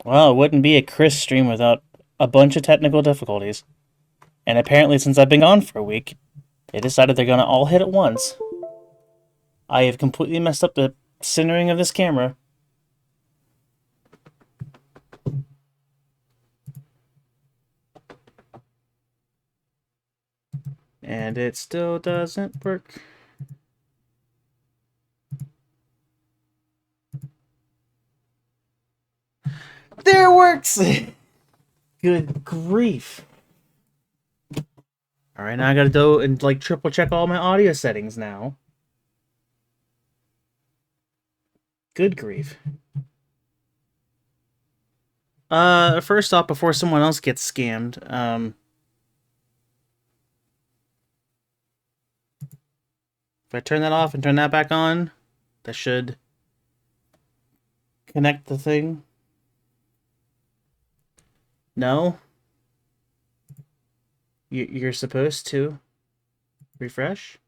Well, it wouldn't be a Chris stream without a bunch of technical difficulties. And apparently, since I've been gone for a week, they decided they're gonna all hit at once. I have completely messed up the centering of this camera. And it still doesn't work. There it works! Good grief. Alright, now I gotta go and like triple check all my audio settings now. Good grief. First off, before someone else gets scammed, if I turn that off and turn that back on, that should connect the thing. No? You're supposed to refresh?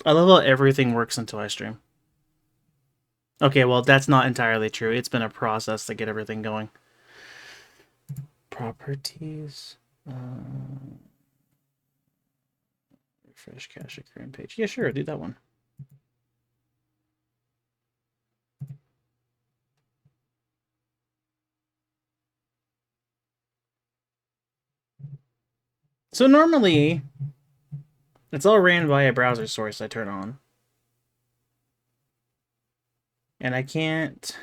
I love how everything works until I stream. Okay, well, that's not entirely true. It's been a process to get everything going. Properties. Refresh cache occurring page. Yeah, sure, do that one. So normally, it's all ran by a browser source I turn on. And I can't...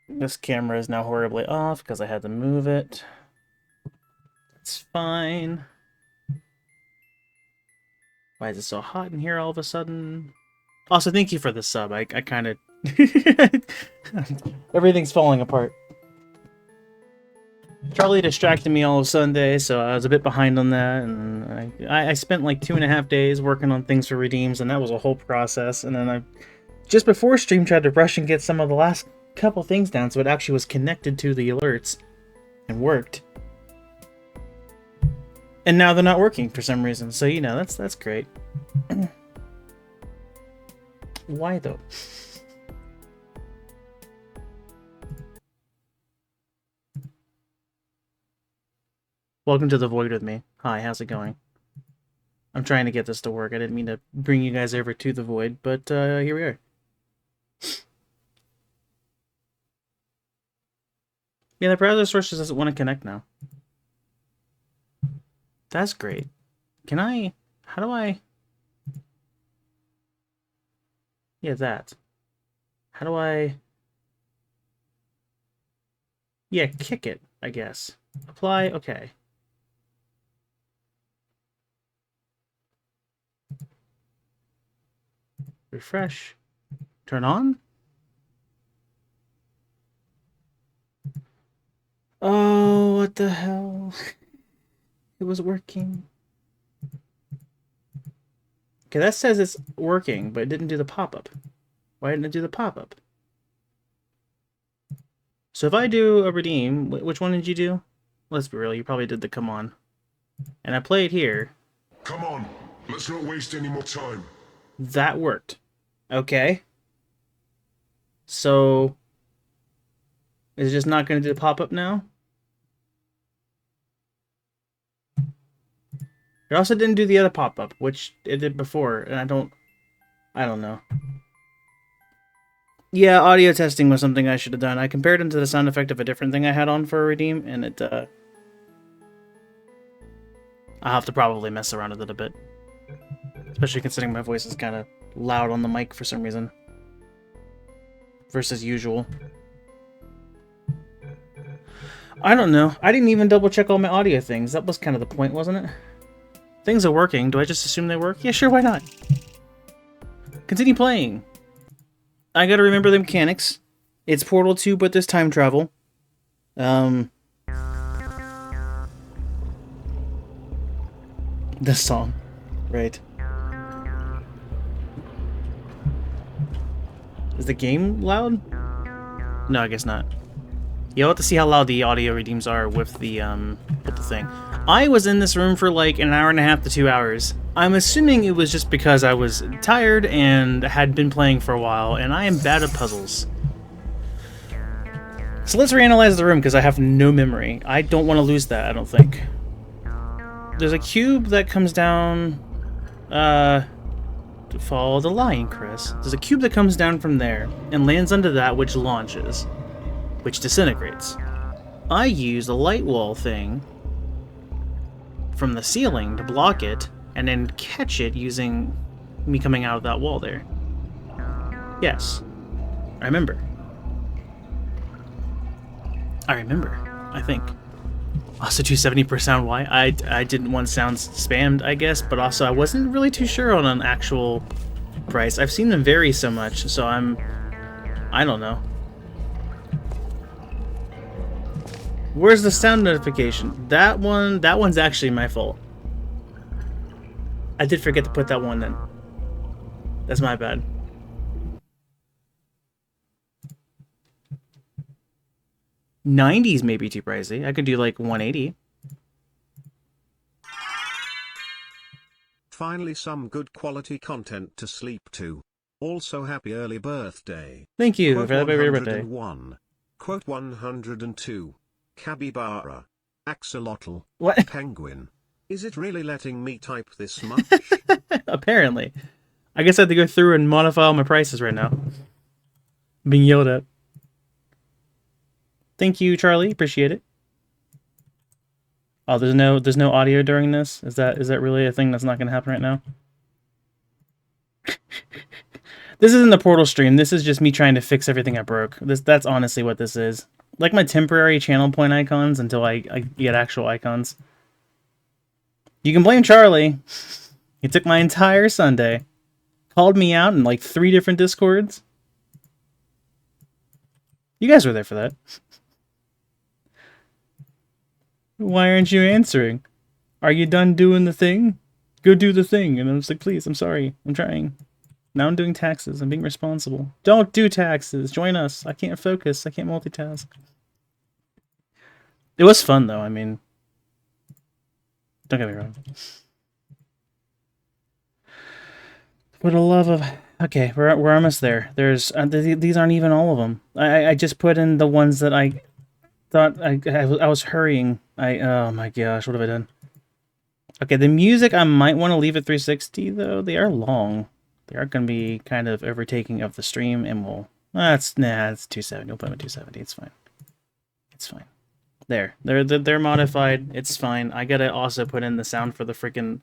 This camera is now horribly off because I had to move it. It's fine. Why is it so hot in here all of a sudden? Also, thank you for the sub. I kind of... Everything's falling apart. Charlie distracted me all of Sunday, so I was a bit behind on that, and I spent like 2.5 days working on things for redeems, and that was a whole process, and then I, just before stream, tried to rush and get some of the last couple things down so it actually was connected to the alerts, and worked. And now they're not working for some reason, so you know, that's great. Why though? Welcome to the Void with me. Hi, how's it going? I'm trying to get this to work. I didn't mean to bring you guys over to the Void, but here we are. Yeah, the browser source just doesn't want to connect now. That's great. Can I... How do I... Yeah, that. How do I... Yeah, kick it, I guess. Apply, okay. Refresh. Turn on. Oh, what the hell? It was working. Okay, that says it's working, but it didn't do the pop-up. Why didn't it do the pop-up? So if I do a redeem, which one did you do? Let's be real, you probably did the come on. And I play it here. Come on, let's not waste any more time. That worked. Okay. So, is it just not going to do the pop-up now? It also didn't do the other pop-up, which it did before, and I don't know. Yeah, audio testing was something I should have done. I compared it to the sound effect of a different thing I had on for a redeem, and it, I'll have to probably mess around with it a bit. Especially considering my voice is kind of loud on the mic for some reason. Versus usual. I don't know. I didn't even double check all my audio things. That was kind of the point, wasn't it? Things are working. Do I just assume they work? Yeah, sure, why not? Continue playing. I gotta remember the mechanics. It's Portal 2, but there's time travel. This song. Right. Is the game loud? No, I guess not. You'll have to see how loud the audio redeems are with the thing. I was in this room for like an hour and a half to 2 hours. I'm assuming it was just because I was tired and had been playing for a while, and I am bad at puzzles. So let's reanalyze the room, because I have no memory. I don't want to lose that, I don't think. There's a cube that comes down... follow the line, Chris. There's a cube that comes down from there, and lands under that, which launches. Which disintegrates. I use the light wall thing from the ceiling to block it, and then catch it using me coming out of that wall there. Yes. I remember. I think. Also 270 per sound. Why? I didn't want sounds spammed, I guess, but also I wasn't really too sure on an actual price. I've seen them vary so much, so I don't know. Where's the sound notification? That one's actually my fault. I did forget to put that one in. That's my bad. $90s may be too pricey. I could do like 180. Finally some good quality content to sleep to. Also happy early birthday. Thank you Quote for that very birthday. 101. Quote 102. Capybara. Axolotl. What? Penguin. Is it really letting me type this much? Apparently. I guess I have to go through and modify all my prices right now. I'm being yelled at. Thank you, Charlie. Appreciate it. Oh, there's no audio during this? Is that really a thing that's not going to happen right now? This isn't the Portal stream. This is just me trying to fix everything I broke. That's honestly what this is. Like my temporary channel point icons until I get actual icons. You can blame Charlie. He took my entire Sunday. Called me out in like 3 different Discords. You guys were there for that. Why aren't you answering? Are you done doing the thing? Go do the thing. And I was like, please, I'm sorry. I'm trying. Now I'm doing taxes. I'm being responsible. Don't do taxes. Join us. I can't focus. I can't multitask. It was fun, though. I mean, don't get me wrong. For the love of... Okay, we're almost there. There's these aren't even all of them. I just put in the ones that I thought I was hurrying. Oh my gosh, what have I done? Okay, the music I might want to leave at 360 though. They are long. They are going to be kind of overtaking of the stream, and we'll... it's 270. We'll put them at 270. It's fine. It's fine. There. They're modified. It's fine. I gotta also put in the sound for the freaking...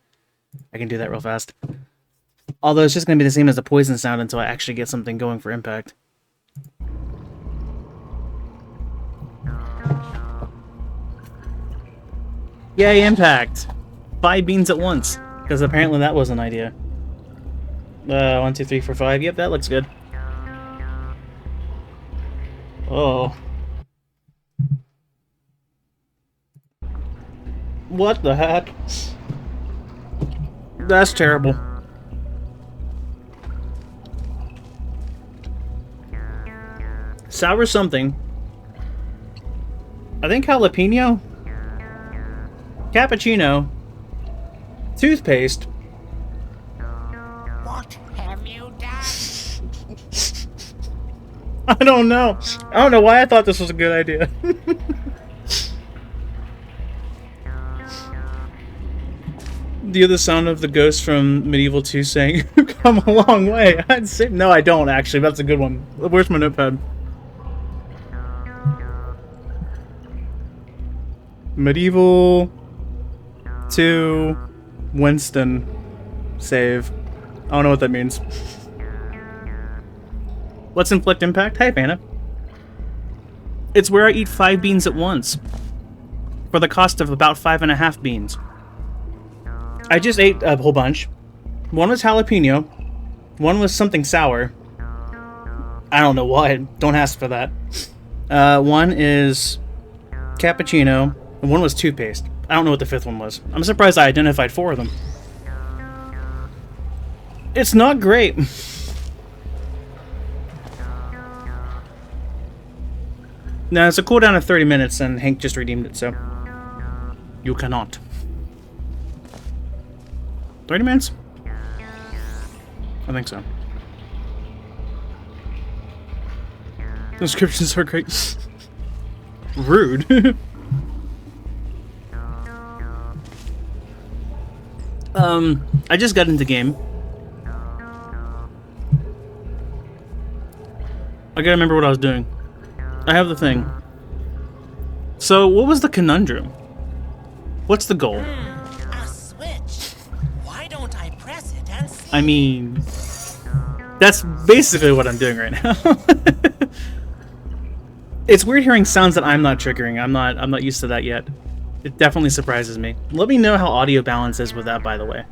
I can do that real fast. Although it's just going to be the same as the poison sound until I actually get something going for impact. Yay, impact! 5 beans at once. Because apparently that was an idea. 1, 2, 3, 4, 5. Yep, that looks good. Oh. What the heck? That's terrible. Sour something. I think jalapeno. Cappuccino. Toothpaste. What have you done? I don't know. I don't know why I thought this was a good idea. Do you hear the sound of the ghost from Medieval 2 saying, "You've come a long way"? I'd say, no, I don't actually. That's a good one. Where's my notepad? Medieval 2 Winston save. I don't know what that means. Let's inflict impact. Hey, Vanna. It's where I eat 5 beans at once. For the cost of about 5.5 beans. I just ate a whole bunch. One was jalapeno. One was something sour. I don't know why. Don't ask for that. One is cappuccino. And one was toothpaste. I don't know what the 5th one was. I'm surprised I identified 4 of them. It's not great. No, it's a cooldown of 30 minutes, and Hank just redeemed it, so you cannot. 30 minutes? I think so. Descriptions are great. Rude. I just got into game. I gotta remember what I was doing. I have the thing. So, what was the conundrum? What's the goal? A switch. Why don't I press it and see? I mean, that's basically what I'm doing right now. It's weird hearing sounds that I'm not triggering. I'm not used to that yet. It definitely surprises me. Let me know how audio balance is with that, by the way.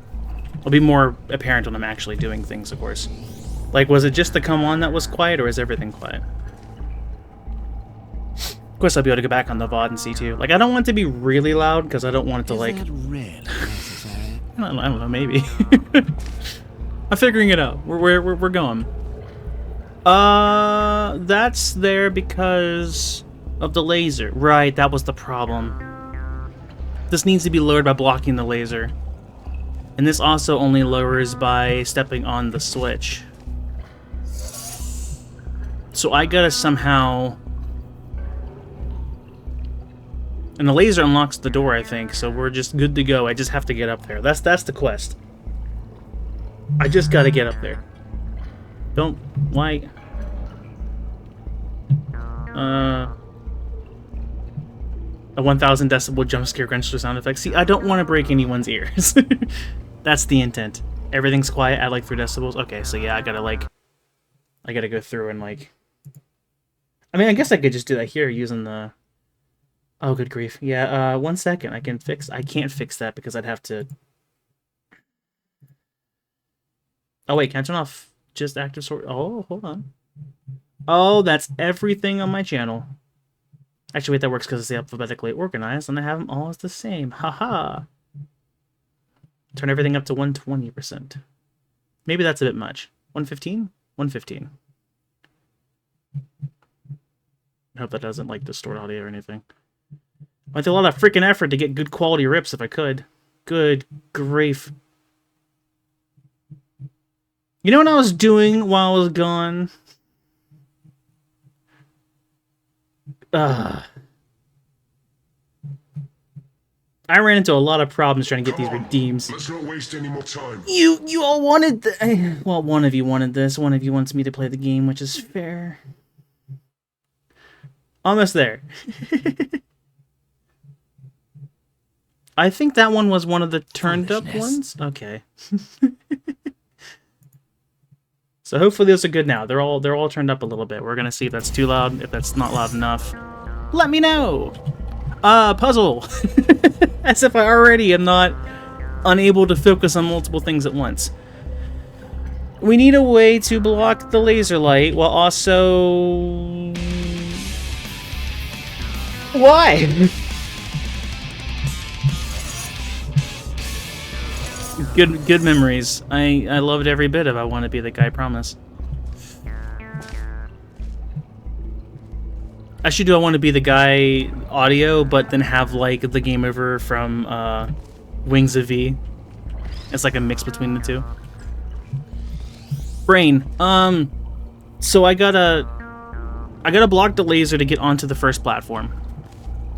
It'll be more apparent when I'm actually doing things, of course. Like, was it just the come on that was quiet, or is everything quiet? Of course, I'll be able to go back on the VOD and see too. Like, I don't want it to be really loud because I don't want it to like. Really necessary? I don't know. Maybe. I'm figuring it out. We're going. That's there because of the laser. Right, that was the problem. This needs to be lowered by blocking the laser. And this also only lowers by stepping on the switch. So I gotta somehow... And the laser unlocks the door, I think, so we're just good to go. I just have to get up there. That's the quest. I just gotta get up there. Don't... Why... A 1000 decibel jump scare Grinch sound effect. See, I don't want to break anyone's ears. That's the intent. Everything's quiet at like 3 decibels. Okay, so yeah, I gotta go through and like... I mean, I guess I could just do that here using the... Oh, good grief. Yeah, 1 second. I can't fix that because I'd have to... Oh, wait, can I turn off just active sort? Oh, hold on. Oh, that's everything on my channel. Actually, wait, that works because it's alphabetically organized, and I have them all as the same. Haha. Turn everything up to 120%. Maybe that's a bit much. 115? 115. I hope that doesn't, like, distort audio or anything. I'd do a lot of freaking effort to get good quality rips if I could. Good grief. You know what I was doing while I was gone? I ran into a lot of problems trying to get these redeems. Let's not waste any more time. You all wanted well, one of you wanted this. One of you wants me to play the game, which is fair. Almost there. I think that one was one of the turned up ones. Okay. So hopefully those are good now. They're all turned up a little bit. We're gonna see if that's too loud, if that's not loud enough. Let me know. Puzzle. As if I already am not unable to focus on multiple things at once. We need a way to block the laser light while also... Why? Good memories. I loved every bit of I Want to Be the Guy, promise. I should do I Want to Be the Guy audio, but then have like the game over from Wings of V. It's like a mix between the two. Brain. So I gotta block the laser to get onto the first platform.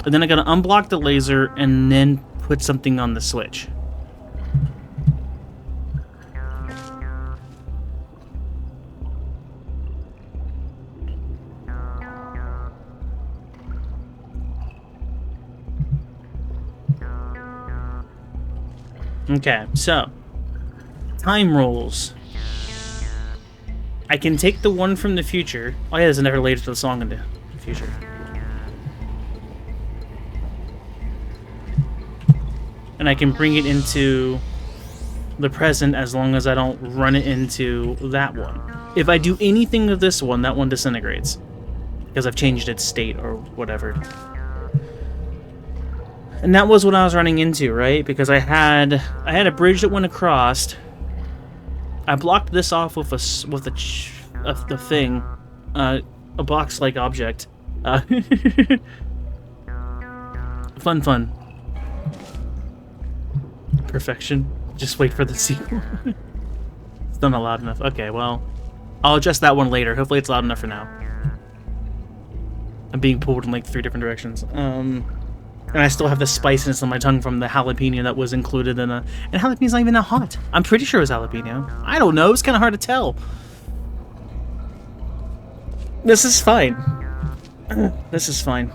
And then I gotta unblock the laser and then put something on the switch. Okay, so time rules. I can take the one from the future. Oh yeah, there's another later to the song in the future. And I can bring it into the present as long as I don't run it into that one. If I do anything with this one, that one disintegrates. Because I've changed its state or whatever. And that was what I was running into, right? Because I had a bridge that went across. I blocked this off with a thing, a box-like object, Uh, fun. Perfection. Just wait for the sequel. It's still not loud enough. Okay, well, I'll adjust that one later. Hopefully it's loud enough for now. I'm being pulled in like 3 different directions. And I still have the spiciness on my tongue from the jalapeno that was included in a... And jalapeno's not even that hot. I'm pretty sure it was jalapeno. I don't know. It's kind of hard to tell. This is fine. This is fine.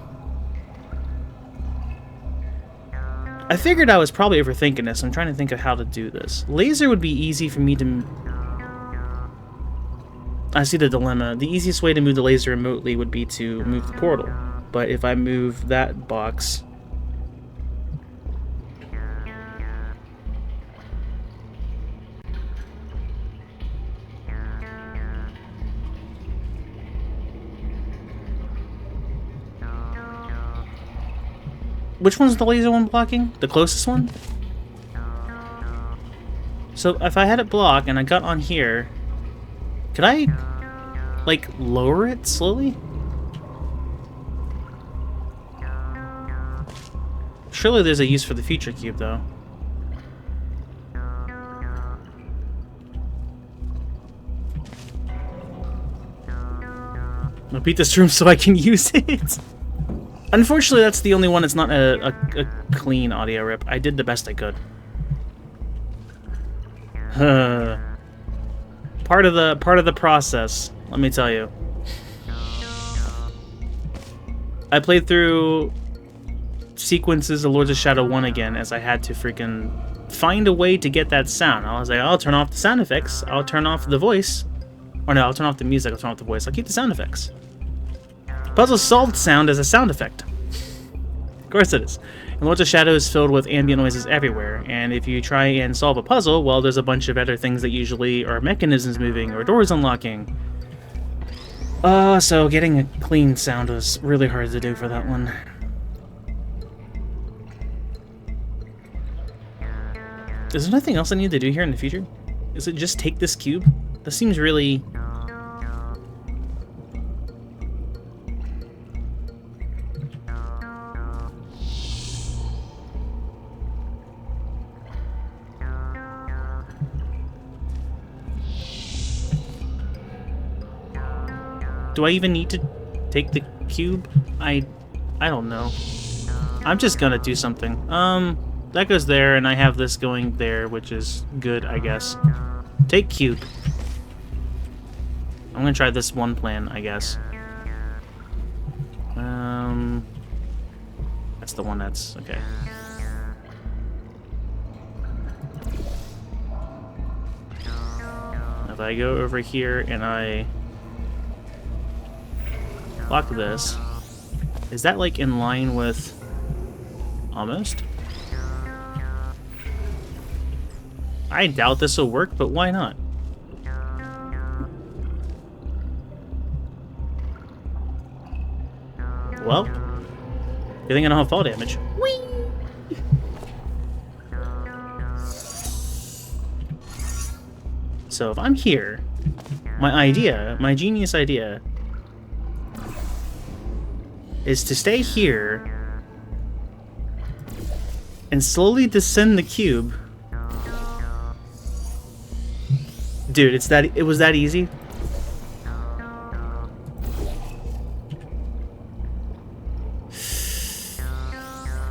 I figured I was probably overthinking this. I'm trying to think of how to do this. Laser would be easy for me to... I see the dilemma. The easiest way to move the laser remotely would be to move the portal. But if I move that box... Which one's the laser one blocking? The closest one? So if I had it block and I got on here, could I, like, lower it slowly? Surely there's a use for the future cube, though. I'll beat this room so I can use it. Unfortunately, that's the only one that's not a clean audio rip. I did the best I could. Part of the process, let me tell you. I played through sequences of Lords of Shadow 1 again, as I had to freaking find a way to get that sound. I was like, I'll turn off the sound effects, I'll turn off the voice. Or no, I'll turn off the music, I'll turn off the voice, I'll keep the sound effects. Puzzle solved sound as a sound effect. Of course it is. And Lords of Shadow is filled with ambient noises everywhere, and if you try and solve a puzzle, well, there's a bunch of other things that usually are mechanisms moving or doors unlocking. So getting a clean sound was really hard to do for that one. Is there nothing else I need to do here in the future? Is it just take this cube? This seems really... Do I even need to take the cube? I don't know. I'm just gonna do something. That goes there, and I have this going there, which is good, I guess. Take cube. I'm gonna try this one plan, I guess. That's the one that's... okay. If I go over here and I... lock this. Is that like in line with... almost? I doubt this will work, but why not? Well, good thing I don't have fall damage. Whee! So if I'm here, my genius idea, is to stay here and slowly descend the cube. Dude, it was that easy.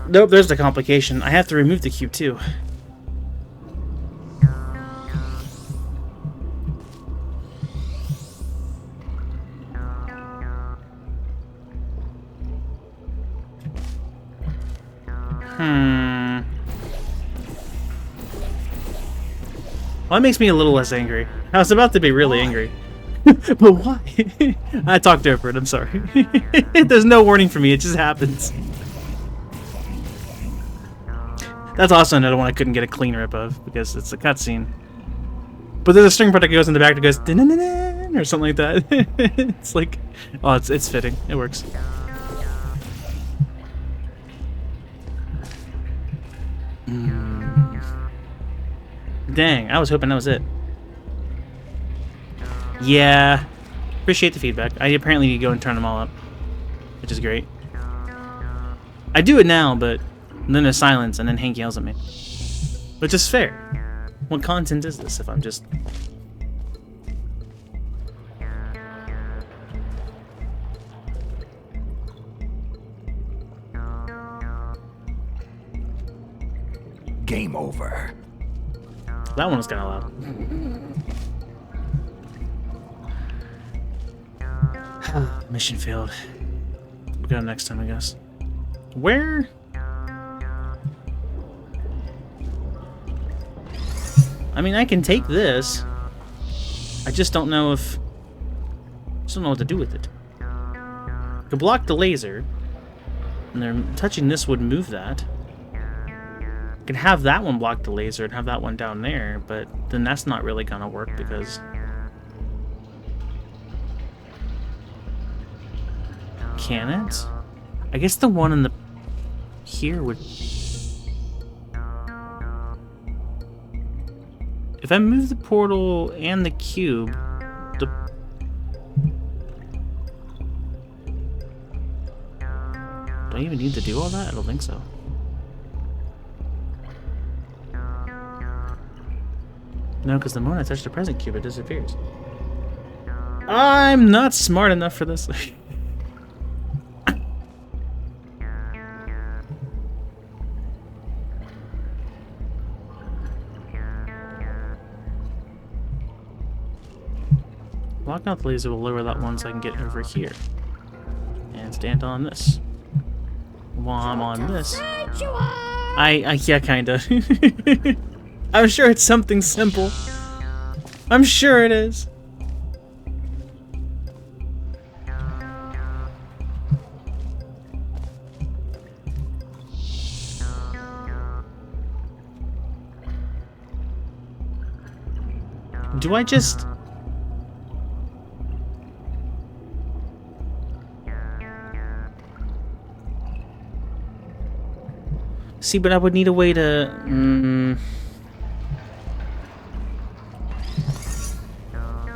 Nope, there's the complication. I have to remove the cube too. Well, that makes me a little less angry. I was about to be really angry. But why? I talked over it, I'm sorry. There's no warning for me, it just happens. That's also another one I couldn't get a clean rip of, because it's a cutscene. But there's a string part that goes in the back that goes dun-dun-dun-dun, or something like that. It's like, oh, it's fitting. It works. Dang, I was hoping that was it. Yeah. Appreciate the feedback. I apparently need to go and turn them all up. which is great. I do it now, but then there's silence, and then Hank yells at me. Which is fair. What content is this if I'm just... Game over. That one was kind of loud. Mission failed. We'll get him next time, I guess. Where? I mean, I can take this. I just don't know if... I just don't know what to do with it. I could block the laser. And then touching this would move that. I could have that one block the laser and have that one down there, but then that's not really gonna work because... Can it? I guess the one in the... here would... If I move the portal and the cube, the... Do I even need to do all that? I don't think so. No, because the moment I touch the present cube, it disappears. I'm not smart enough for this. Blocking out the laser will lower that one so I can get over here. And stand on this. While I'm on this... yeah, kinda. I'm sure it's something simple. I'm sure it is. Do I just... See, but I would need a way to...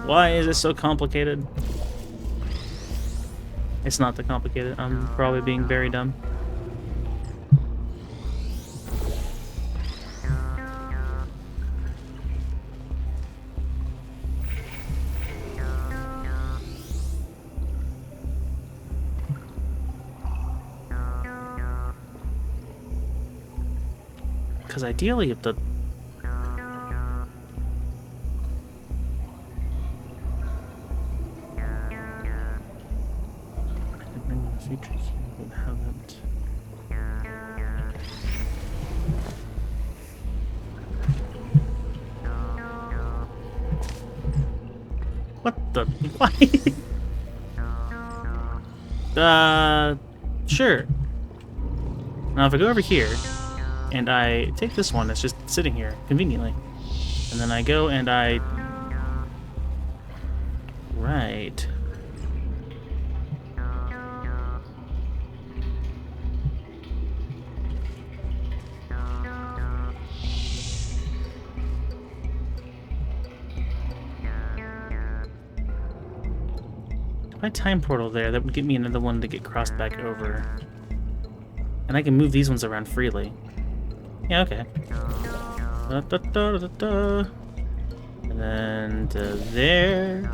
Why is it so complicated? It's not that complicated. I'm probably being very dumb. Because ideally, if the... Future would have it. What the? Why? Sure. Now if I go over here and I take this one that's just sitting here conveniently, and then I go and I... Right. My time portal there, that would give me another one to get crossed back over. And I can move these ones around freely. Yeah, okay. Da, da, da, da, da. And then to there.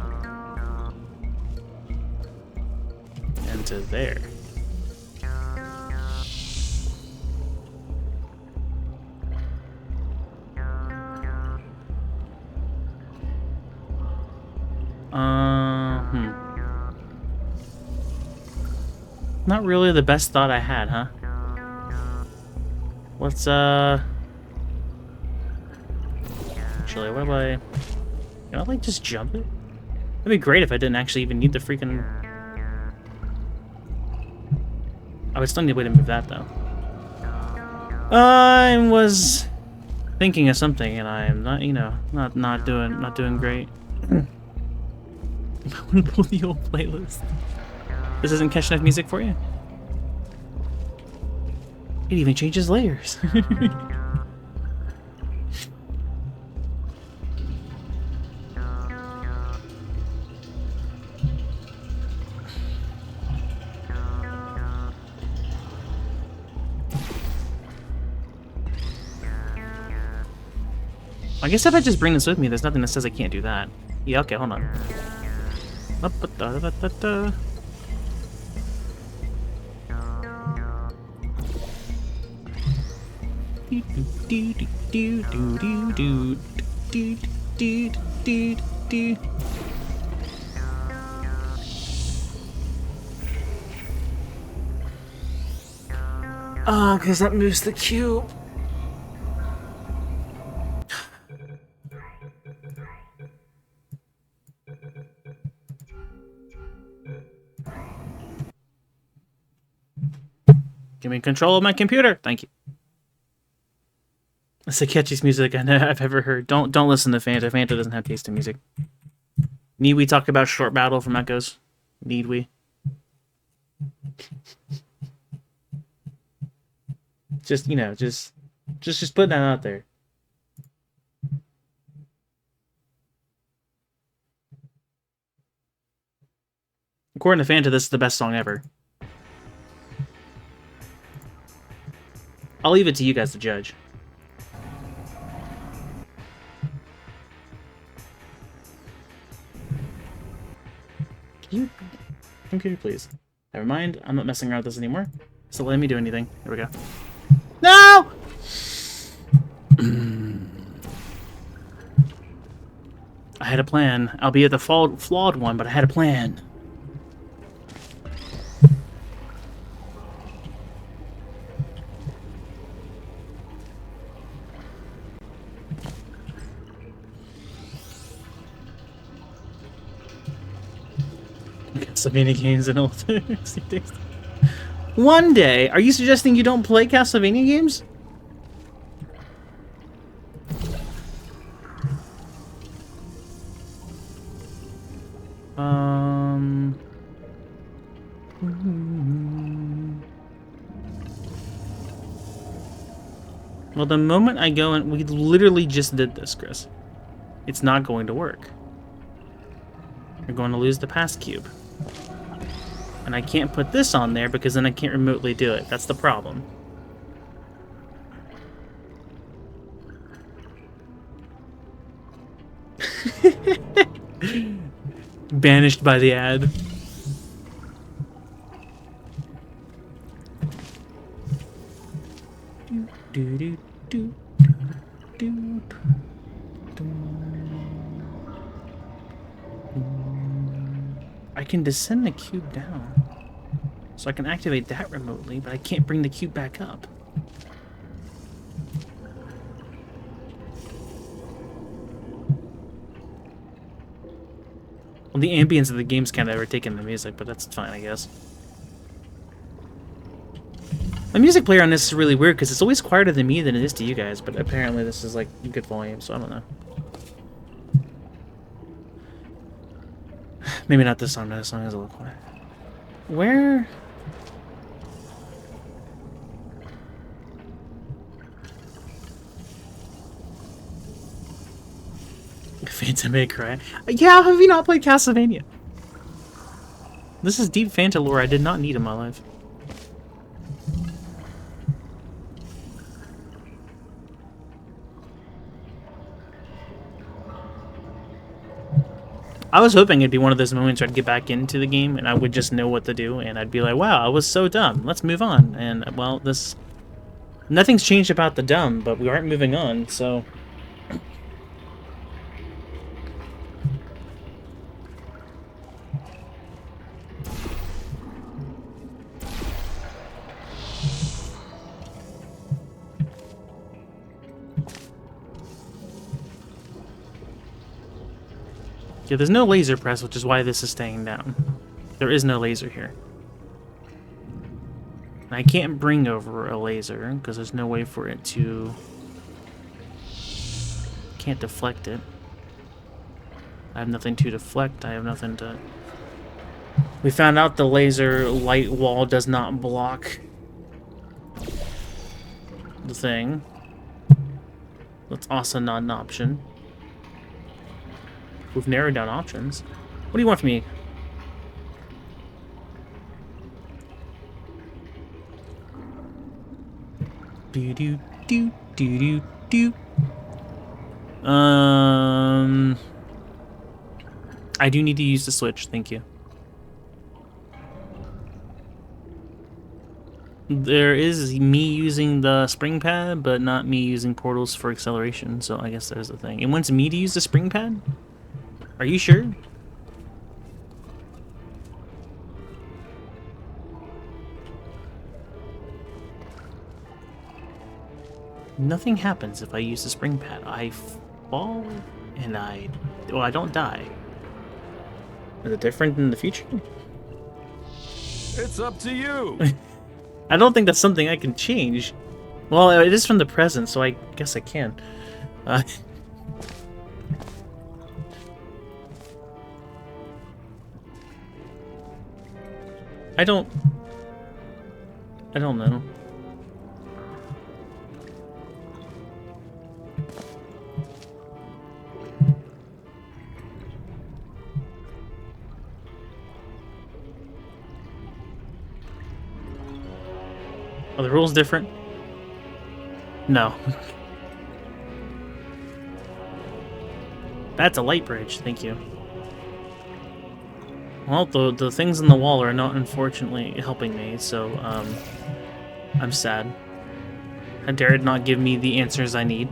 And to there. Not really the best thought I had, huh? Let's, Actually, what about can I, like, just jump it? That'd be great if I didn't actually even need the freaking... I would still need a way to move that, though. I was thinking of something, and I'm not, you know, not doing great. I want to pull the old playlist. This isn't catch enough music for you? It even changes layers. I guess if I just bring this with me, there's nothing that says I can't do that. Yeah, okay, hold on. Oh, because that moves the cube. Give me control of my computer. Thank you. That's the catchiest music I've ever heard. Don't listen to Fanta. Fanta doesn't have taste in music. Need we talk about Short Battle from Echoes? Need we? Just, you know, just put that out there. According to Fanta, this is the best song ever. I'll leave it to you guys to judge. Can you... Computer, please. Never mind, I'm not messing around with this anymore. So let me do anything. Here we go. No! I had a plan. Albeit the flawed one, but I had a plan. Castlevania games and all things. One day, are you suggesting you don't play Castlevania games? Well, the moment I go in, we literally just did this, Chris. It's not going to work. You're going to lose the pass cube. And I can't put this on there because then I can't remotely do it. That's the problem. Banished by the ad. I can descend the cube down. So I can activate that remotely, but I can't bring the cube back up. Well, the ambience of the game's kind of overtaken the music, but that's fine, I guess. The music player on this is really weird because it's always quieter to me than it is to you guys, but apparently this is like good volume, so I don't know. Maybe not this song, no, this song is a little quiet. Where? Phantom may cry. Yeah, how have you not played Castlevania? This is deep Fanta lore I did not need in my life. I was hoping it'd be one of those moments where I'd get back into the game and I would just know what to do and I'd be like, wow, I was so dumb. Let's move on. And, well, nothing's changed about the dumb, but we aren't moving on, so... Yeah, there's no laser press, which is why this is staying down. There is no laser here. And I can't bring over a laser, because there's no way for it to... Can't deflect it. I have nothing to deflect, I have nothing to... We found out the laser light wall does not block the thing. That's also not an option. We've narrowed down options. What do you want from me? Do do do do do do. I do need to use the switch, thank you. There is me using the spring pad, but not me using portals for acceleration, so I guess there's the thing. It wants me to use the spring pad? Are you sure? Nothing happens if I use the spring pad. I fall and well, I don't die. Is it different in the future? It's up to you. I don't think that's something I can change. Well, it is from the present, so I guess I can. I don't know. Are the rules different? No. That's a light bridge, thank you. Well, the things in the wall are not unfortunately helping me, so, I'm sad. How dare it not give me the answers I need.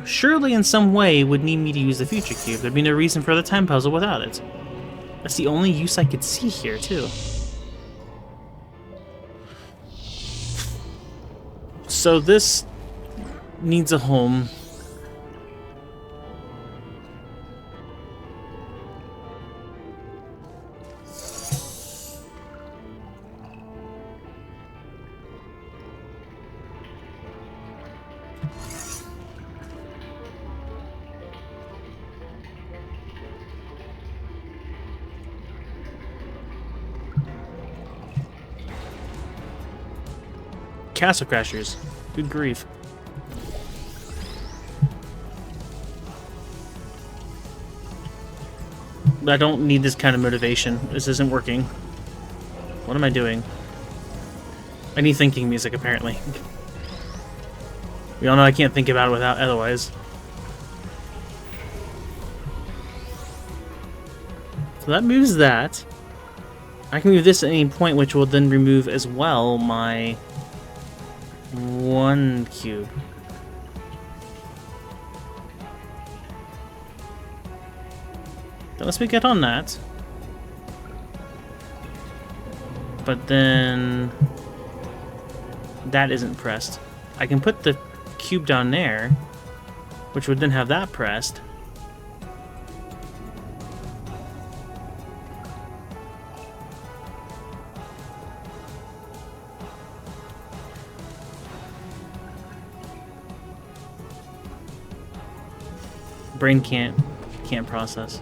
Surely in some way it would need me to use the future cube. There'd be no reason for the time puzzle without it. That's the only use I could see here, too. So this needs a home. Castle Crashers. Good grief. I don't need this kind of motivation. This isn't working. What am I doing? I need thinking music, apparently. We all know I can't think about it without otherwise. So that moves that. I can move this at any point, which will then remove as well my 1 cube. Let's be good on that. But then that isn't pressed. I can put the cube down there, which would then have that pressed. Brain can't process.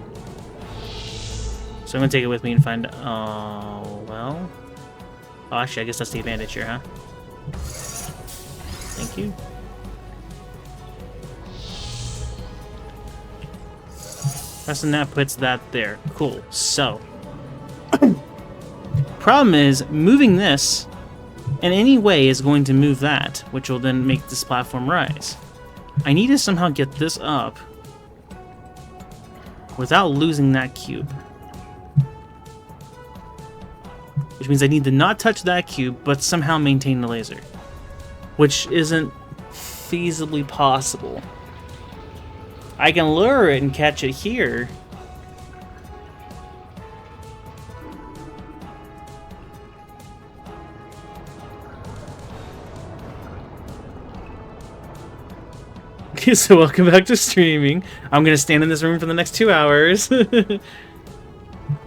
So I'm gonna take it with me and find. Oh well. Oh, actually, I guess that's the advantage here, huh? Thank you. Pressing that puts that there. Cool. So, problem is moving this in any way is going to move that, which will then make this platform rise. I need to somehow get this up without losing that cube. Which means I need to not touch that cube, but somehow maintain the laser. Which isn't feasibly possible. I can lure it and catch it here. So welcome back to streaming. I'm gonna stand in this room for the next 2 hours.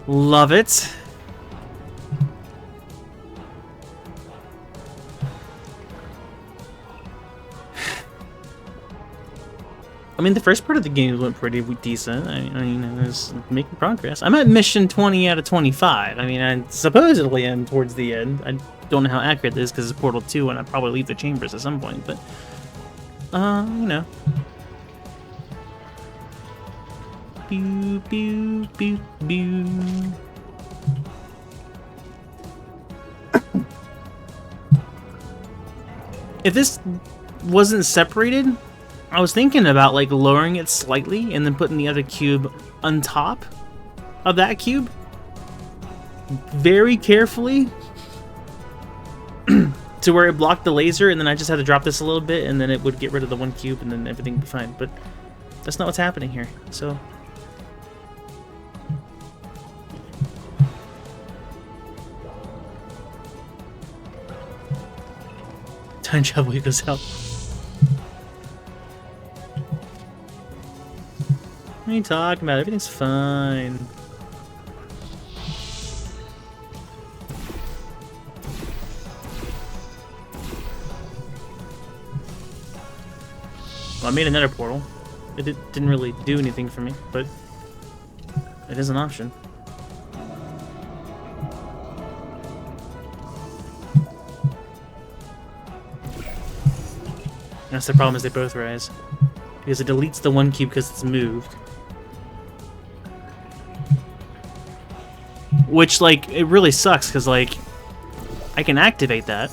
Love it. I mean, the first part of the game went pretty decent. I mean, I was making progress. I'm at mission 20 out of 25. I mean, I supposedly am towards the end. I don't know how accurate this is because it's Portal 2 and I'll probably leave the chambers at some point, but... you know. Pew, pew, pew, pew. if this wasn't separated, I was thinking about like lowering it slightly and then putting the other cube on top of that cube very carefully to where it blocked the laser, and then I just had to drop this a little bit and then it would get rid of the one cube and then everything would be fine. But that's not what's happening here. So time travel equals out. What are you talking about? Everything's fine. Well, I made another portal. It didn't really do anything for me, but it is an option. That's the problem, is they both rise. Because it deletes the one cube because it's moved. Which, like, it really sucks because, like, I can activate that.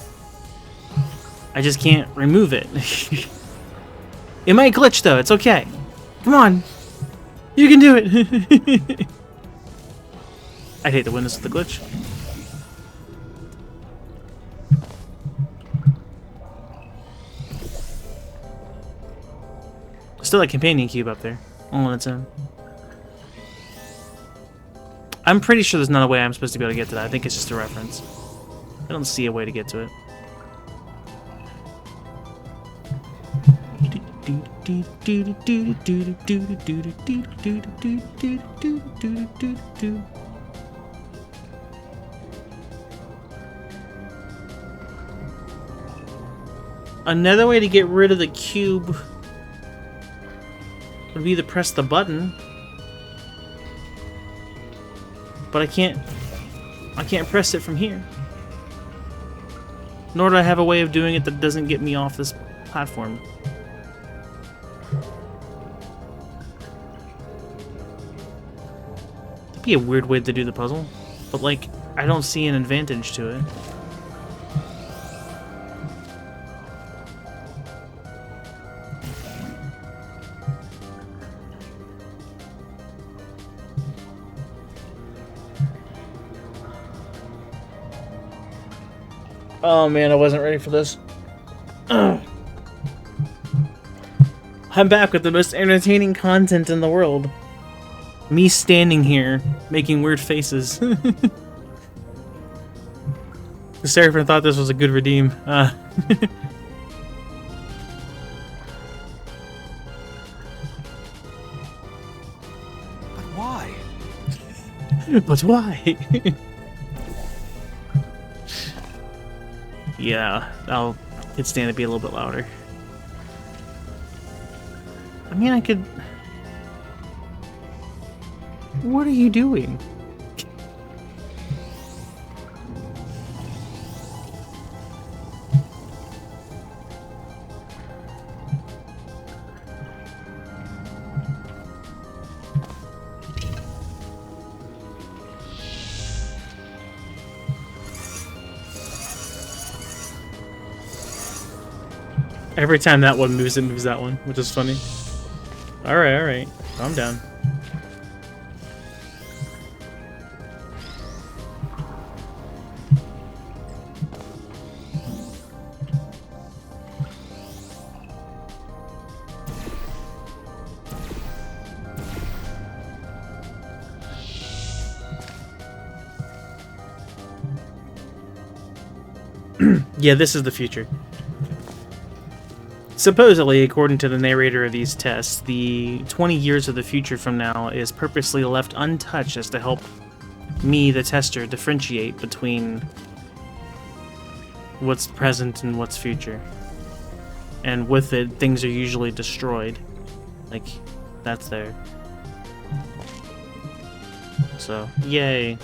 I just can't remove it. It might glitch, though. It's okay. Come on. You can do it. I'd hate to win this with the glitch. Still a companion cube up there, all on its own. I'm pretty sure there's not a way I'm supposed to be able to get to that. I think it's just a reference. I don't see a way to get to it. Another way to get rid of the cube would be to press the button, but I can't press it from here. Nor do I have a way of doing it that doesn't get me off this platform. That'd be a weird way to do the puzzle, but like, I don't see an advantage to it. Oh man, I wasn't ready for this. Ugh. I'm back with the most entertaining content in the world. Me standing here, making weird faces. Seraphim thought this was a good redeem. But why? But why? Yeah, I'll could stand to be a little bit louder. I mean, I could... What are you doing? Every time that one moves, it moves that one, which is funny. Alright, alright. Calm down. Yeah, this is the future. Supposedly, according to the narrator of these tests, the 20 years of the future from now is purposely left untouched as to help me, the tester, differentiate between what's present and what's future. And with it, things are usually destroyed. Like, that's there. So, yay.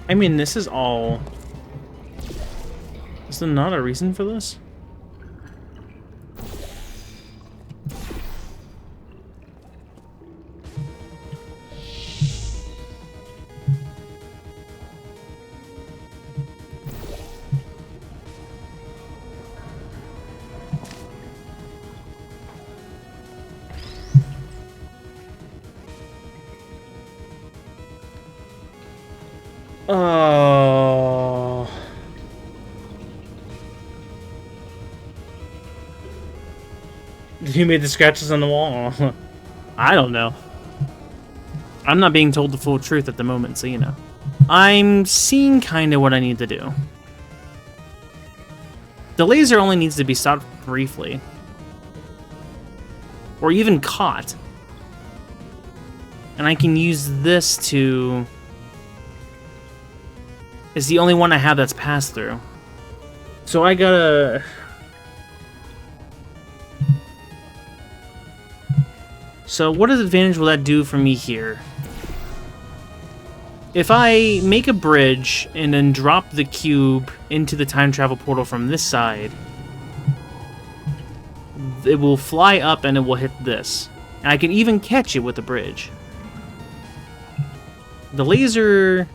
I mean, this is all Is there not a reason for this? Oh. You made the scratches on the wall? I don't know. I'm not being told the full truth at the moment, so you know. I'm seeing kind of what I need to do. The laser only needs to be stopped briefly. Or even caught. And I can use this to... It's the only one I have that's passed through. So I gotta... So what advantage will that do for me here? If I make a bridge and then drop the cube into the time travel portal from this side, it will fly up and it will hit this. And I can even catch it with the bridge. The laser...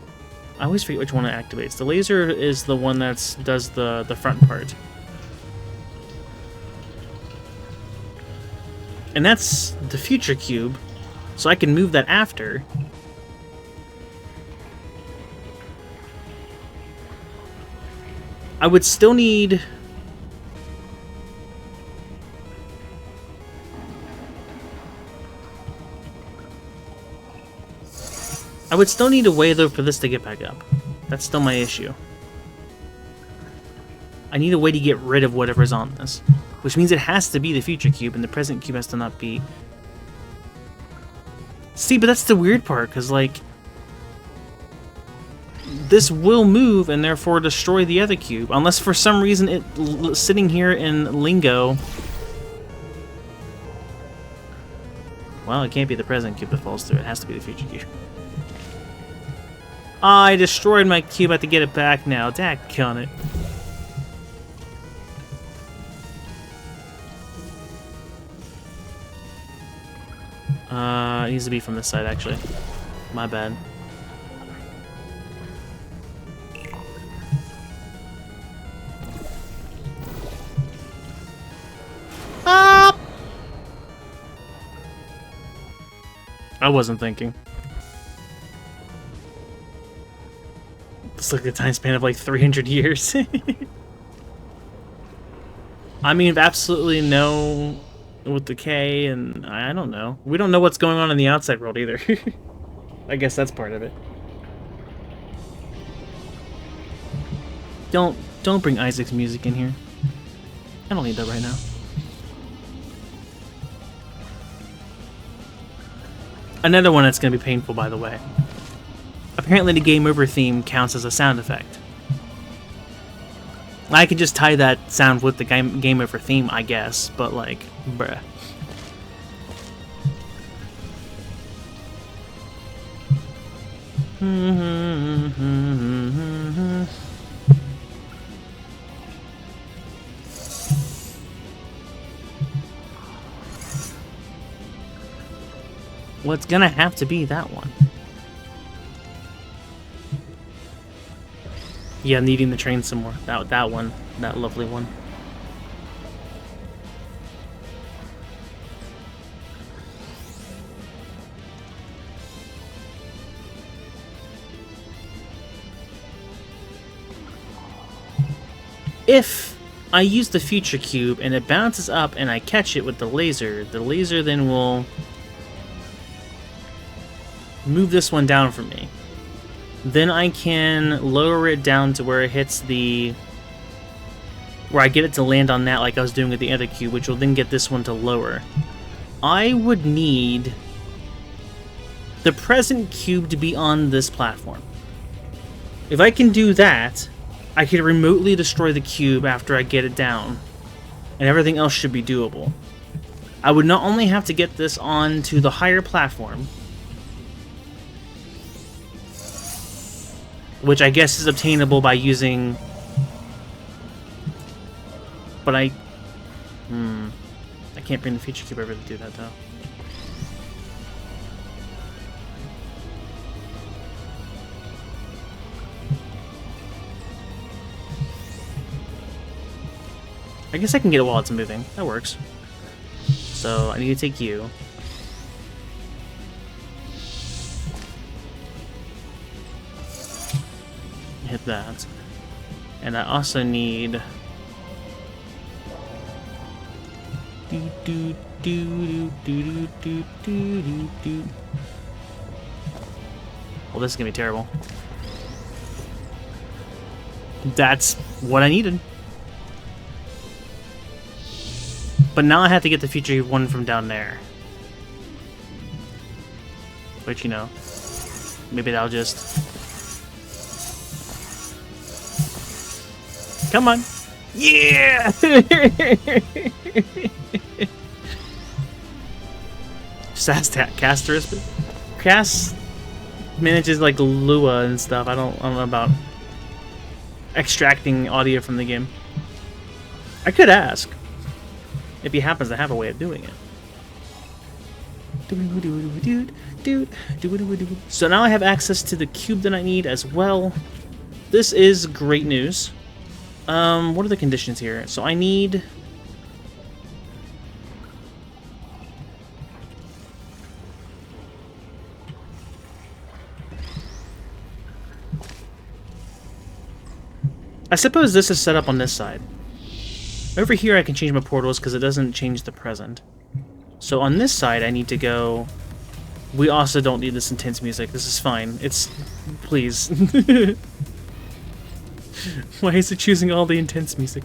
I always forget which one it activates. The laser is the one that does the front part. And that's the future cube, so I can move that after. I would still need... I would still need a way, though, for this to get back up. That's still my issue. I need a way to get rid of whatever's on this. Which means it has to be the future cube, and the present cube has to not be... See, but that's the weird part, because, like... This will move, and therefore destroy the other cube. Unless for some reason it sitting here in Lingo... Well, it can't be the present cube that falls through. It has to be the future cube. I destroyed my cube. I have to get it back now. Daggone it. It needs to be from this side, actually. My bad. Ah! I wasn't thinking. It's like the time span of like 300 years. I mean, absolutely no with the K, and I don't know. We don't know what's going on in the outside world either. I guess that's part of it. Don't bring Isaac's music in here. I don't need that right now. Another one that's going to be painful, by the way. Apparently the Game Over theme counts as a sound effect. I could just tie that sound with the Game Over theme, I guess, but like, bruh. Well, it's gonna have to be that one. Yeah, needing the train some more. That one. That lovely one. If I use the future cube and it bounces up and I catch it with the laser then will move this one down for me. Then I can lower it down to where it hits the... where I get it to land on that like I was doing with the other cube, which will then get this one to lower. I would need the present cube to be on this platform. If I can do that, I can remotely destroy the cube after I get it down, and everything else should be doable. I would not only have to get this onto the higher platform, which I guess is obtainable by using But I can't bring the feature cube over to do that though. I guess I can get it while it's moving. That works. So I need to take you. Hit that. And I also need... Well, this is gonna be terrible. That's what I needed. But now I have to get the future one from down there. Which, you know, maybe that'll just... Come on! Yeah! Just ask Casterus. Cass manages like Lua and stuff. I don't know about extracting audio from the game. I could ask. If he happens to have a way of doing it. So now I have access to the cube that I need as well. This is great news. What are the conditions here? So I need... I suppose this is set up on this side. Over here I can change my portals because it doesn't change the present. So on this side I need to go... We also don't need this intense music. This is fine. It's... Please. Why is it choosing all the intense music?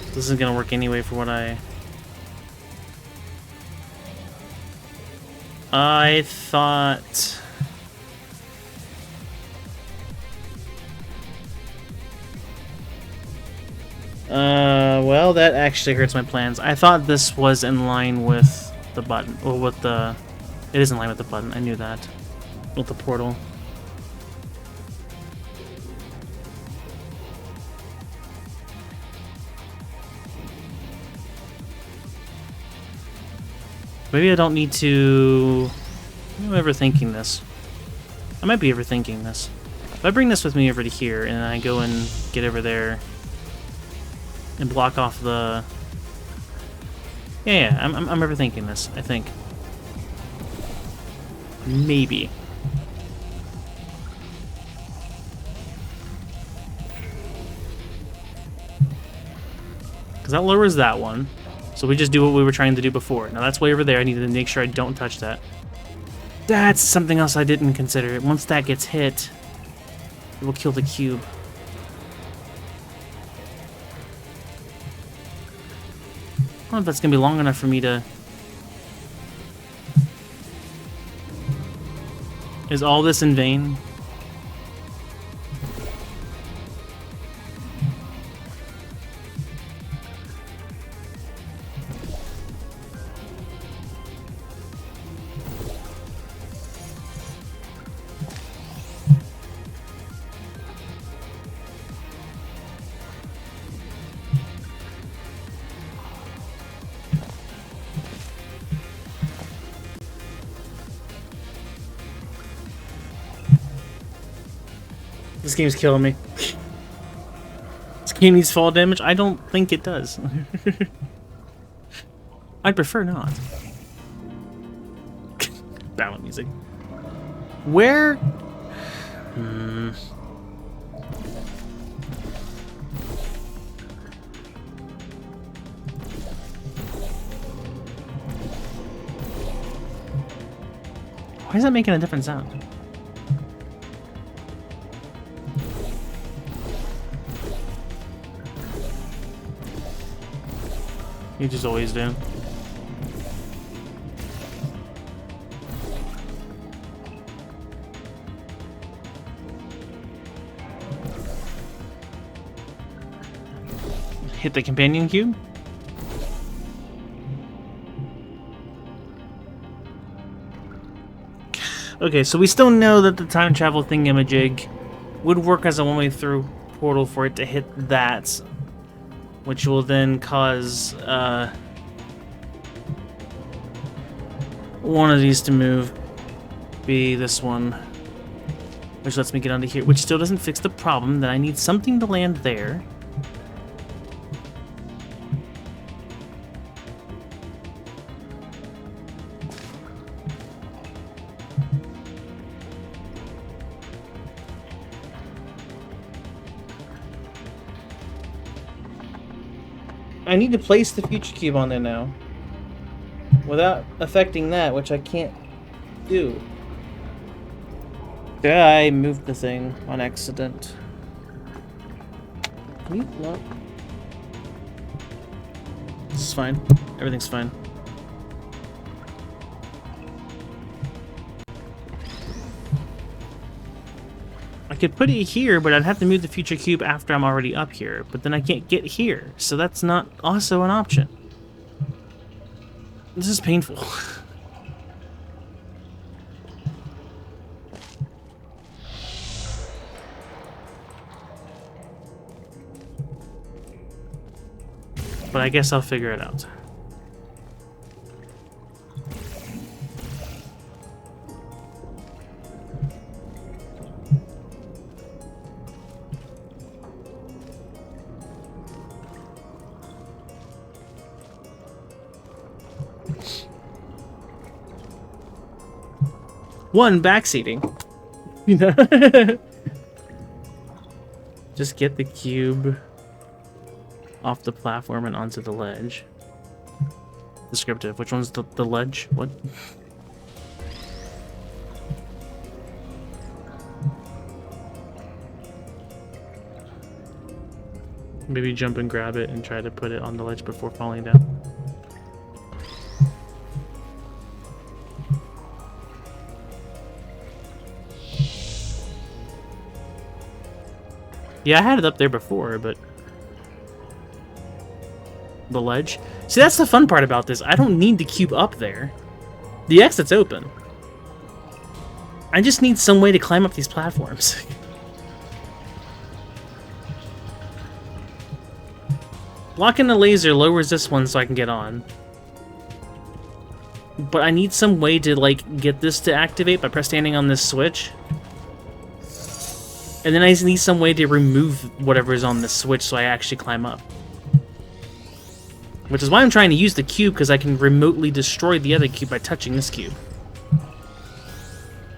This isn't gonna work anyway for what I thought... Well, that actually hurts my plans. I thought this was in line with the button, or with the... It is in line with the button, I knew that. With the portal. Maybe I don't need to... I'm overthinking this. I might be overthinking this. If I bring this with me over to here, and I go and get over there... and block off the... Yeah, I'm overthinking this, I think. Maybe. Because that lowers that one. So we just do what we were trying to do before. Now that's way over there. I need to make sure I don't touch that. That's something else I didn't consider. Once that gets hit, it will kill the cube. I don't know if that's going to be long enough for me to... Is all this in vain? This game's killing me. This game needs fall damage? I don't think it does. I'd prefer not. Battle music. Where... Why is that making a different sound? You just always do. Hit the companion cube. Okay, so we still know that the time travel thingamajig would work as a one-way through portal for it to hit that, which will then cause one of these to move. Be this one, which lets me get onto here, which still doesn't fix the problem that I need something to land there. I need to place the future cube on there now without affecting that, which I can't do. I moved the thing on accident. Can you not? This is fine. Everything's fine. I could put it here, but I'd have to move the future cube after I'm already up here. But then I can't get here, so that's not also an option. This is painful. But I guess I'll figure it out. One, backseating. You know? Just get the cube off the platform and onto the ledge. Descriptive. Which one's the ledge? What? Maybe jump and grab it and try to put it on the ledge before falling down. Yeah, I had it up there before, but... The ledge? See, that's the fun part about this. I don't need the cube up there. The exit's open. I just need some way to climb up these platforms. Blocking the laser lowers this one so I can get on. But I need some way to, like, get this to activate by standing on this switch. And then I just need some way to remove whatever is on this switch so I actually climb up. Which is why I'm trying to use the cube, because I can remotely destroy the other cube by touching this cube.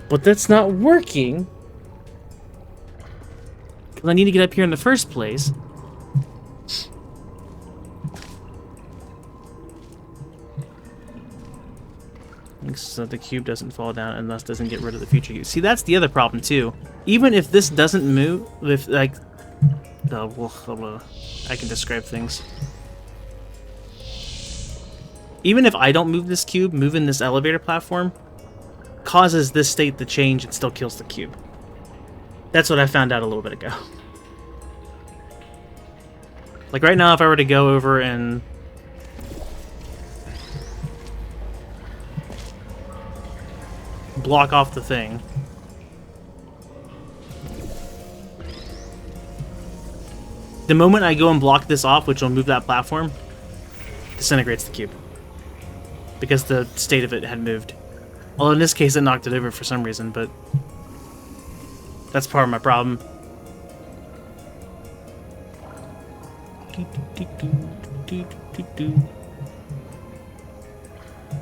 But that's not working. Because I need to get up here in the first place. So the cube doesn't fall down and thus doesn't get rid of the future cube. See, that's the other problem too. Even if this doesn't move, if like, I can describe things. Even if I don't move this cube, moving this elevator platform causes this state to change and still kills the cube. That's what I found out a little bit ago. Like right now, if I were to go over and block off the thing. The moment I go and block this off, which will move that platform, disintegrates the cube. Because the state of it had moved. Although in this case it knocked it over for some reason, but that's part of my problem.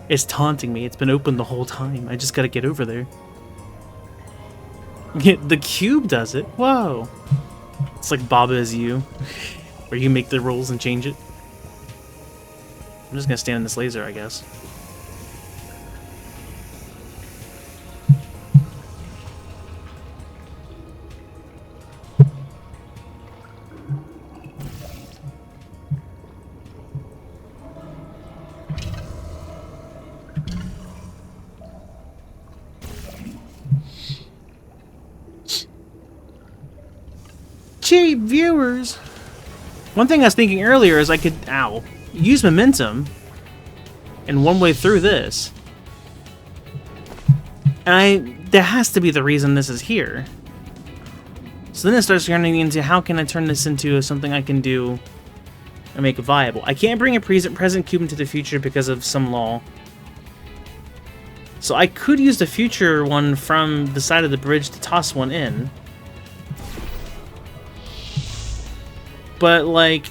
It's taunting me. It's been open the whole time. I just gotta get over there. The cube does it. Whoa. It's like Baba Is You, where you make the rules and change it. I'm just gonna stand in this laser, I guess. Cheap viewers! One thing I was thinking earlier is I could, use momentum in one way through this. And I there has to be the reason this is here. So then it starts turning into, how can I turn this into something I can do and make it viable? I can't bring a present cube into the future because of some law. So I could use the future one from the side of the bridge to toss one in. But, like,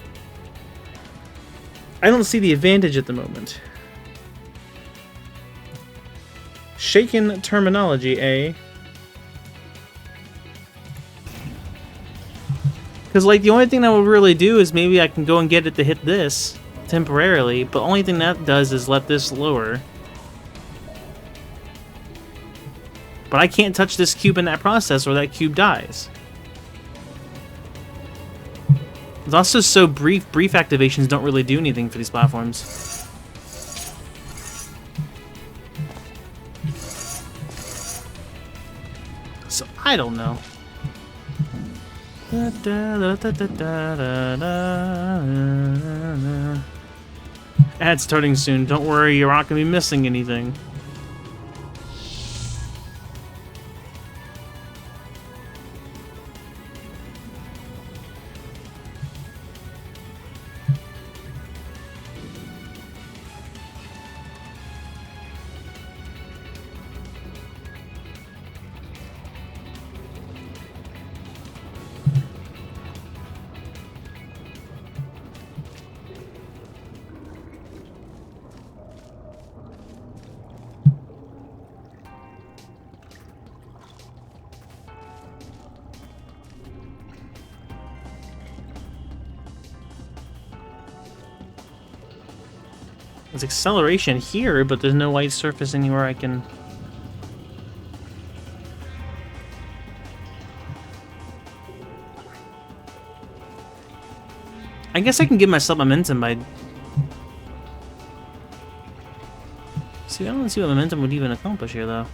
I don't see the advantage at the moment. Shaken terminology, eh? Because, like, the only thing that would really do is maybe I can go and get it to hit this temporarily, but the only thing that does is let this lower. But I can't touch this cube in that process or that cube dies. It's also so brief. Brief activations don't really do anything for these platforms. So, I don't know. Ad's starting soon. Don't worry, you're not going to be missing anything. There's acceleration here, but there's no white surface anywhere I can... I guess I can give myself momentum by... See, I don't see what momentum would even accomplish here, though.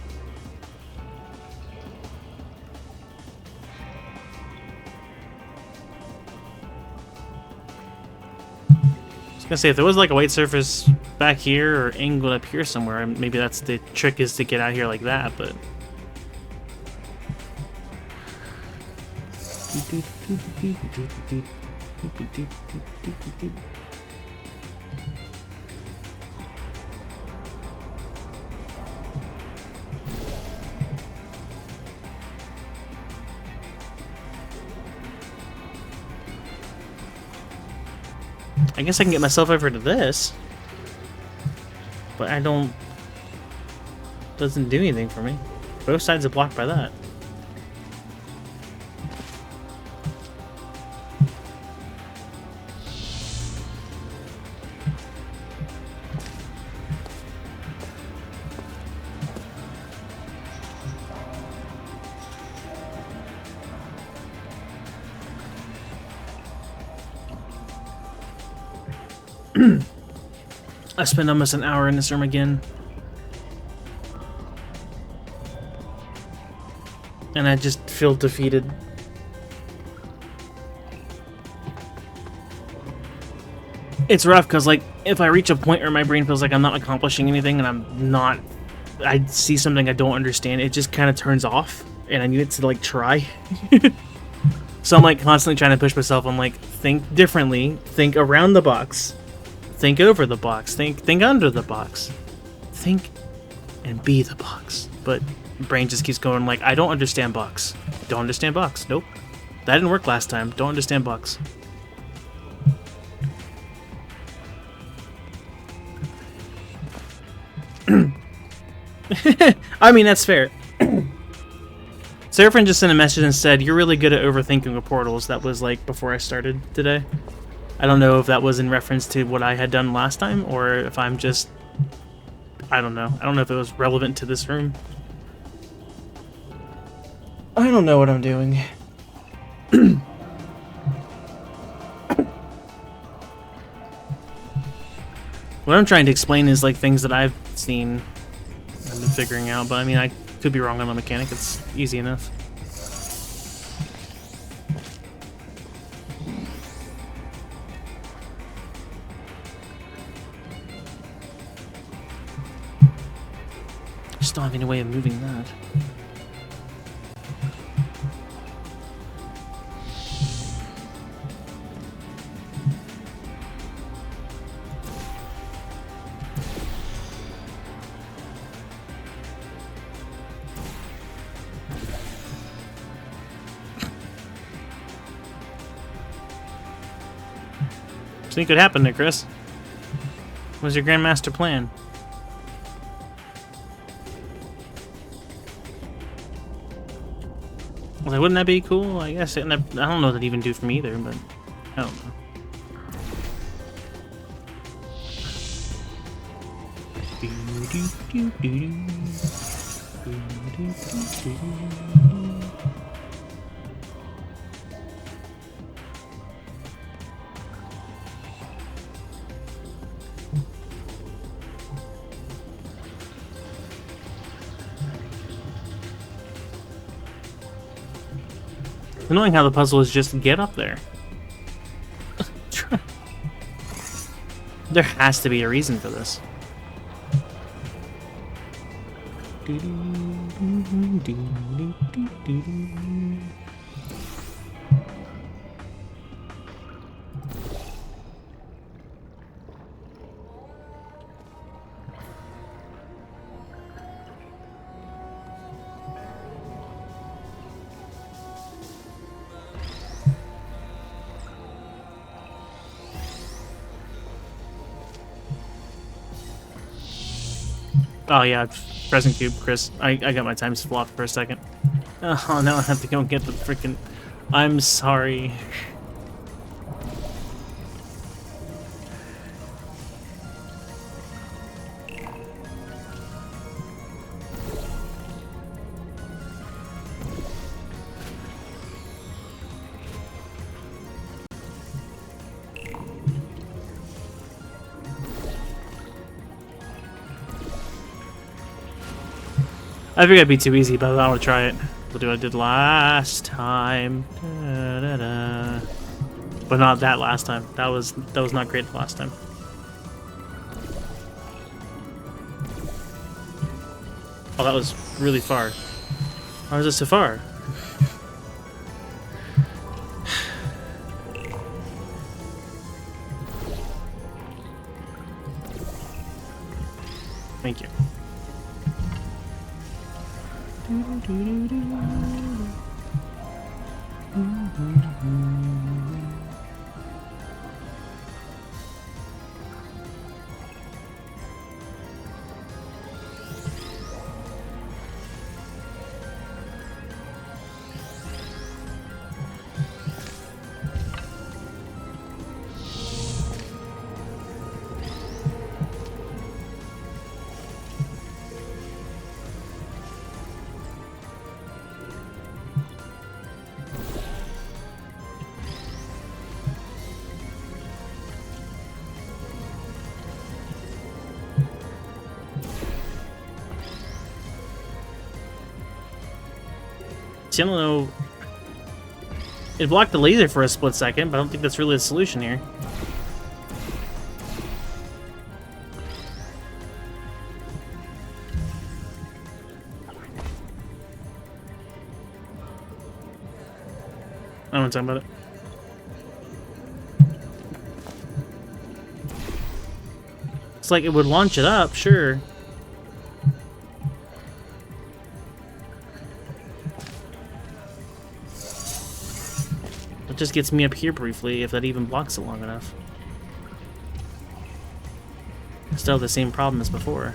I was gonna say, if there was like a white surface back here or angled up here somewhere, maybe that's the trick, is to get out here like that, but... I guess I can get myself over to this, but I don't... Doesn't do anything for me. Both sides are blocked by that. I spent almost an hour in this room again. And I just feel defeated. It's rough because, like, if I reach a point where my brain feels like I'm not accomplishing anything and I'm not... I see something I don't understand, it just kind of turns off. And I need it to, like, try. So I'm, like, constantly trying to push myself. I'm like, think differently. Think around the box. Think over the box. Think under the box. Think and be the box. But brain just keeps going like, I don't understand box. Don't understand box. Nope. That didn't work last time. Don't understand box. I mean, that's fair. Seraphin just sent a message and said, you're really good at overthinking with portals. That was like before I started today. I don't know if that was in reference to what I had done last time, or if I'm just... I don't know. I don't know if it was relevant to this room. I don't know what I'm doing. What I'm trying to explain is like things that I've seen and been figuring out, but I mean, I could be wrong on the mechanic. It's easy enough. Just don't have any way of moving that. Something could happen there, Chris. What's your grandmaster plan? Like, wouldn't that be cool? I guess. And I don't know what that even do for me either, but I don't know. Annoying how the puzzle is just get up there. There has to be a reason for this. Oh yeah, present cube, Chris. I got my time flopped for a second. Oh, now I have to go get the freaking. I'm sorry. I figured it'd be too easy, but I want to try it. We'll do what I did last time. Da, da, da. But not that last time. That was not great the last time. Oh, that was really far. Why was it so far? Thank you. I don't know. It blocked the laser for a split second, but I don't think that's really the solution here. I don't want to talk about it. It's like it would launch it up, sure. It just gets me up here briefly, if that even blocks it long enough. Still have the same problem as before.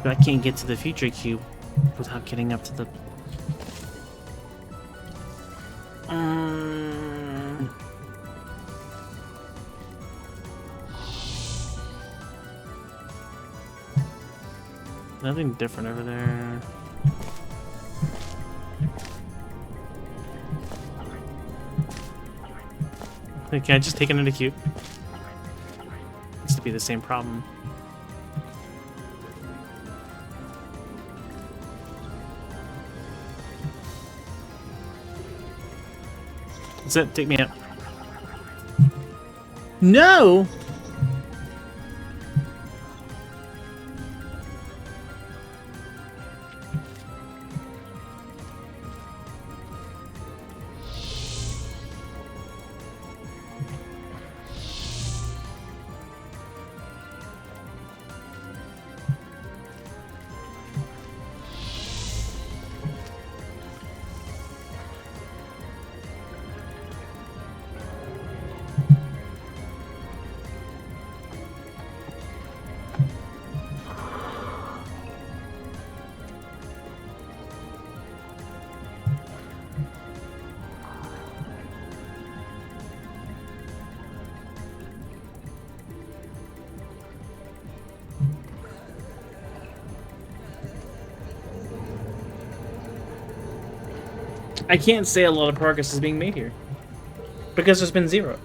But I can't get to the future cube without getting up to the... Nothing different over there. Wait, can I just take another cube? It's to be the same problem. That's it, take me out. No! I can't say a lot of progress is being made here. Because there's been zero.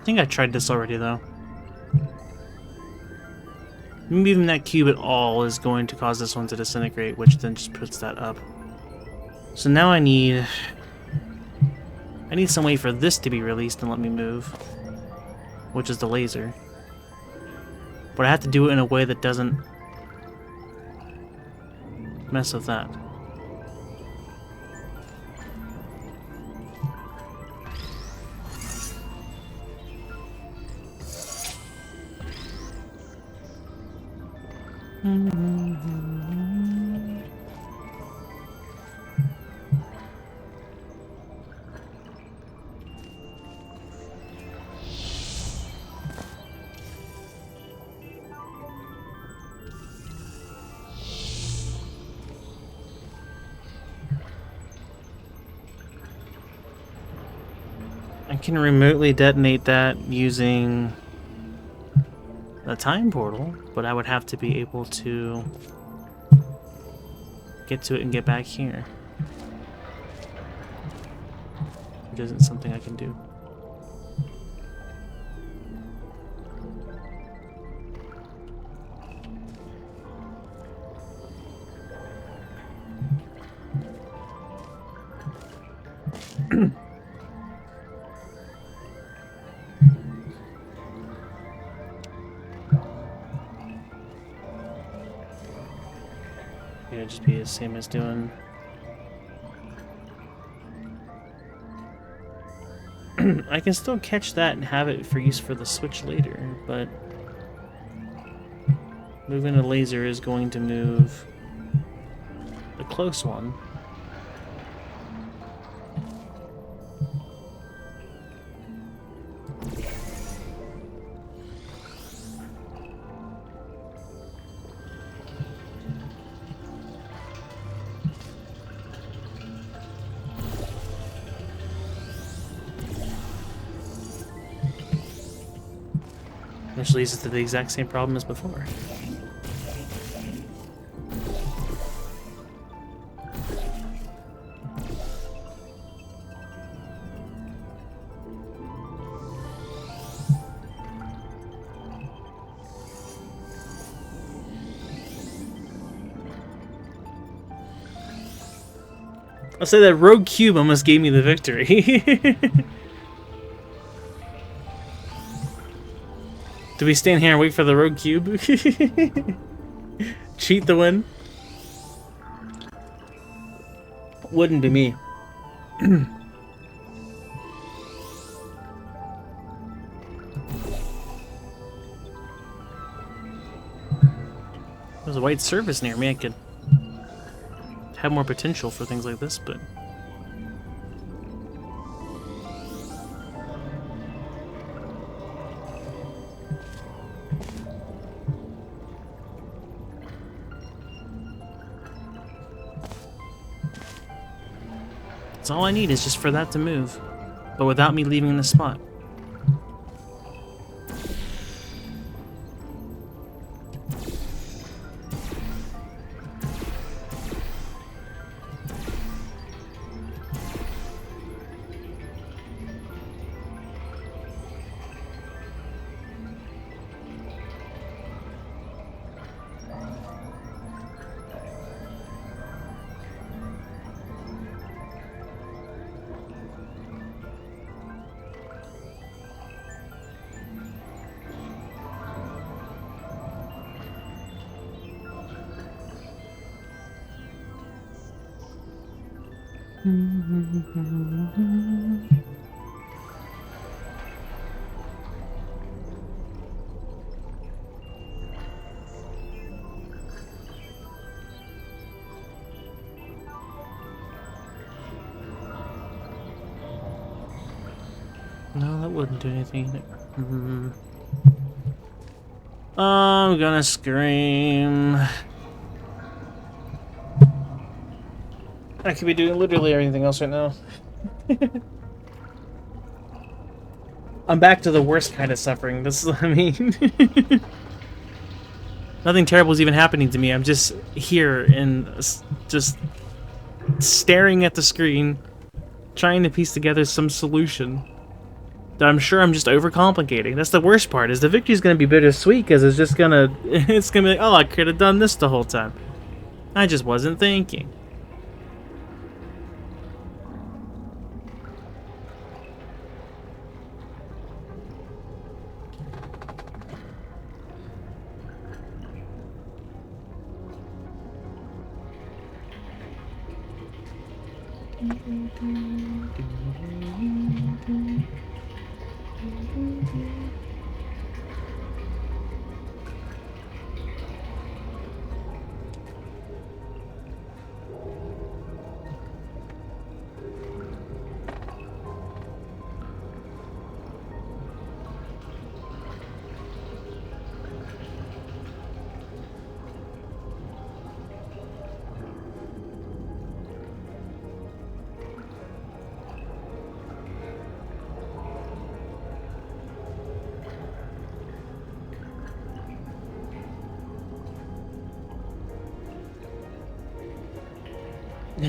I think I tried this already, though. Moving that cube at all is going to cause this one to disintegrate, which then just puts that up. So now I need some way for this to be released and let me move, which is the laser. But I have to do it in a way that doesn't mess with that. I can remotely detonate that using the time portal, but I would have to be able to get to it and get back here. Which isn't something I can do. Yeah, just be the same as doing. I can still catch that and have it for use for the switch later, but moving a laser is going to move the close one. Which leads us to the exact same problem as before. I'll say that rogue cube almost gave me the victory. Do we stand here and wait for the rogue cube? Cheat the win? Wouldn't be me. There's a white surface near me. I could have more potential for things like this, but... That's all I need is just for that to move, but without me leaving the spot. No, that wouldn't do anything. I'm gonna scream. I could be doing literally everything else right now. I'm back to the worst kind of suffering. This is, I mean... Nothing terrible is even happening to me. I'm just here and just staring at the screen, trying to piece together some solution that I'm sure I'm just overcomplicating. That's the worst part, is the victory's gonna be bittersweet, because it's just gonna... It's gonna be like, oh, I could have done this the whole time. I just wasn't thinking.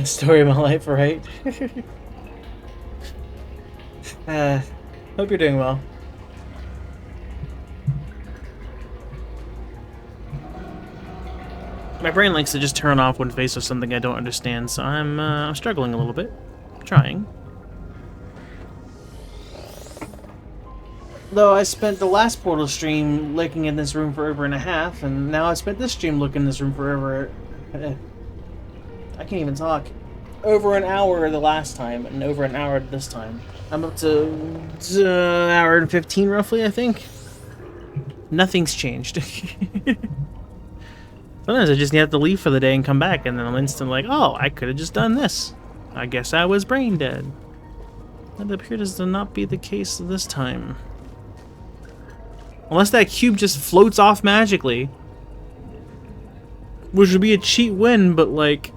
Story of my life, right? Hope you're doing well. My brain likes to just turn off when faced with something I don't understand, so I'm struggling a little bit. Trying. Though I spent the last Portal stream looking in this room for over an half, and now I spent this stream looking in this room for over... I can't even talk. Over an hour the last time, and over an hour this time. I'm up to an hour and 15 roughly, I think. Nothing's changed. Sometimes I just have to leave for the day and come back, and then I'm instantly like, oh, I could have just done this. I guess I was brain dead. That appears to not be the case this time. Unless that cube just floats off magically. Which would be a cheat win, but like...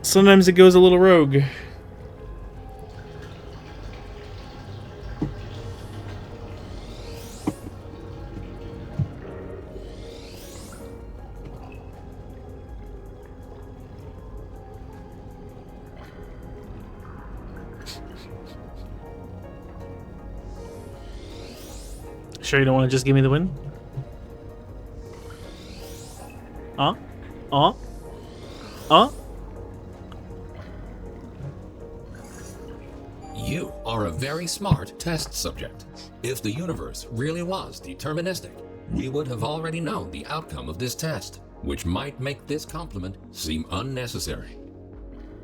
Sometimes it goes a little rogue. Sure you don't want to just give me the win? You are a very smart test subject. If the universe really was deterministic, we would have already known the outcome of this test. which might make this compliment seem unnecessary.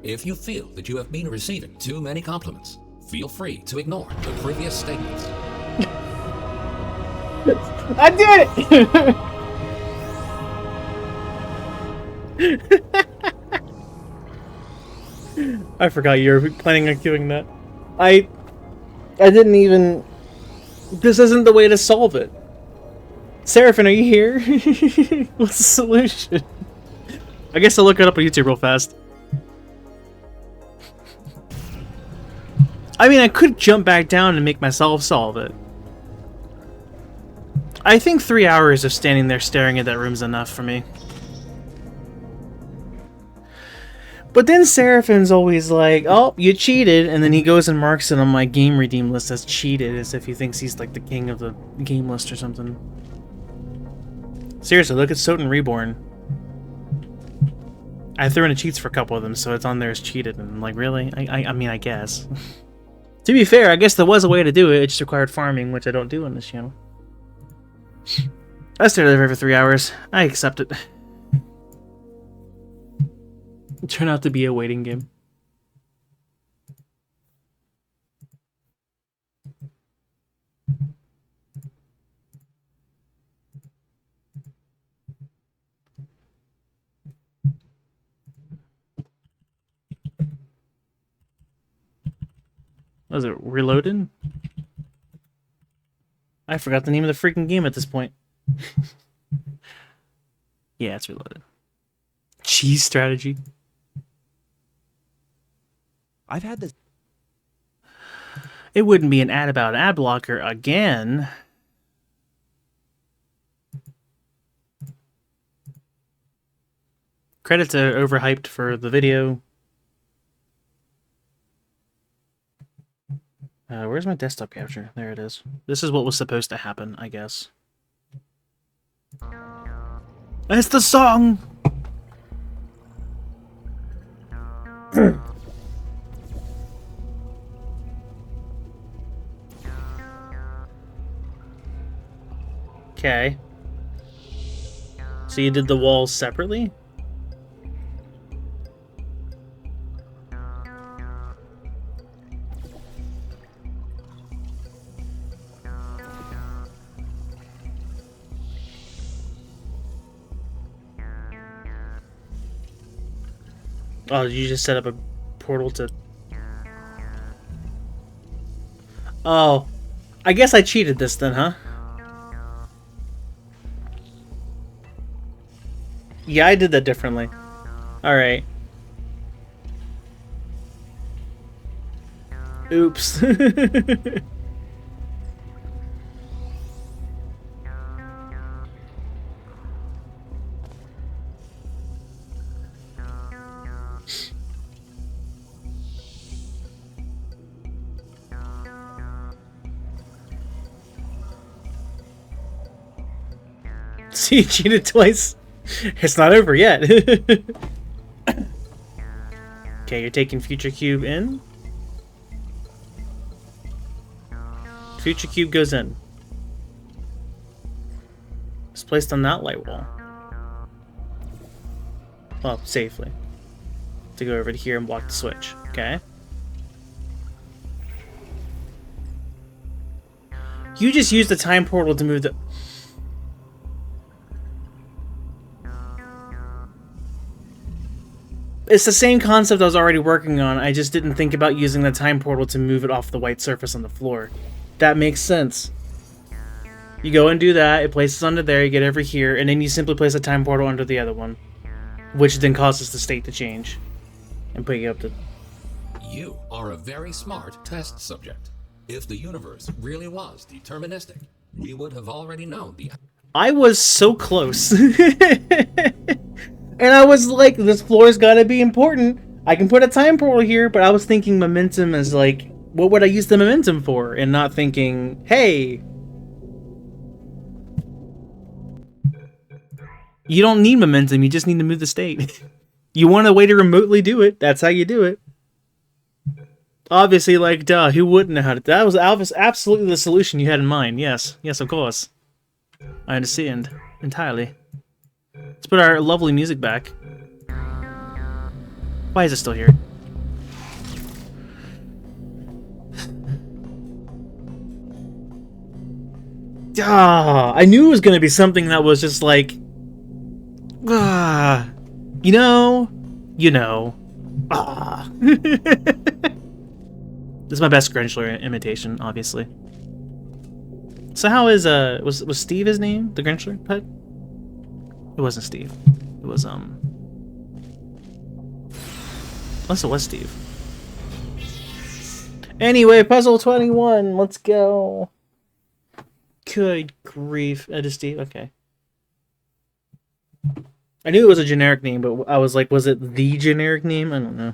If you feel that you have been receiving too many compliments, feel free to ignore the previous statements. I did it! I forgot you were planning on doing that. I didn't even... This isn't the way to solve it. Seraphin, are you here? What's the solution? I guess I'll look it up on YouTube real fast. I mean, I could jump back down and make myself solve it. I think 3 hours of standing there staring at that room's enough for me. But then Seraphin's always like, oh, you cheated, and then he goes and marks it on my game redeem list as cheated, as if he thinks he's like the king of the game list or something. Seriously, look at Soten Reborn. I threw in a cheats for a couple of them, so it's on there as cheated, and I'm like, really? I mean, I guess. To be fair, I guess there was a way to do it, it just required farming, which I don't do on this channel. I stayed there for 3 hours. I accept it. It turned out to be a waiting game. Was it reloaded? I forgot the name of the freaking game at this point. Yeah, it's reloaded. Cheese strategy. I've had this. It wouldn't be an ad about an ad blocker again. Credits are overhyped for the video. Where's my desktop capture? There it is. This is what was supposed to happen, I guess. It's the song! Okay. So you did the walls separately? Oh, did you just set up a portal to... Oh. I guess I cheated this then, huh? Yeah, I did that differently. Alright. Oops. See, you cheated twice. It's not over yet. Okay, you're taking Future Cube in. Future Cube goes in. It's placed on that light wall. Well, safely. To go over to here and block the switch. Okay. You just used the time portal to move the... It's the same concept I was already working on, I just didn't think about using the time portal to move it off the white surface on the floor. That makes sense. You go and do that, it places under there, you get over here, and then you simply place a time portal under the other one. Which then causes the state to change. And put you up to... You are a very smart test subject. If the universe really was deterministic, we would have already known the... I was so close. And I was like, this floor's gotta be important. I can put a time portal here, but I was thinking momentum as like, what would I use the momentum for? And not thinking, hey, you don't need momentum, you just need to move the state. You want a way to remotely do it, that's how you do it. Obviously, like, duh, who wouldn't know how to... That was absolutely the solution you had in mind, yes. Yes, of course. I understand. Entirely. Let's put our lovely music back. Why is it still here? Ah, I knew it was gonna be something that was just like, ah, you know, ah. This is my best Grinchler imitation, obviously. So how is was Steve his name? The Grinchler pet? It wasn't Steve. It was unless it was Steve. Anyway, puzzle 21. Let's go. Good grief. It is Steve. Okay. I knew it was a generic name, but I was like, was it the generic name? I don't know.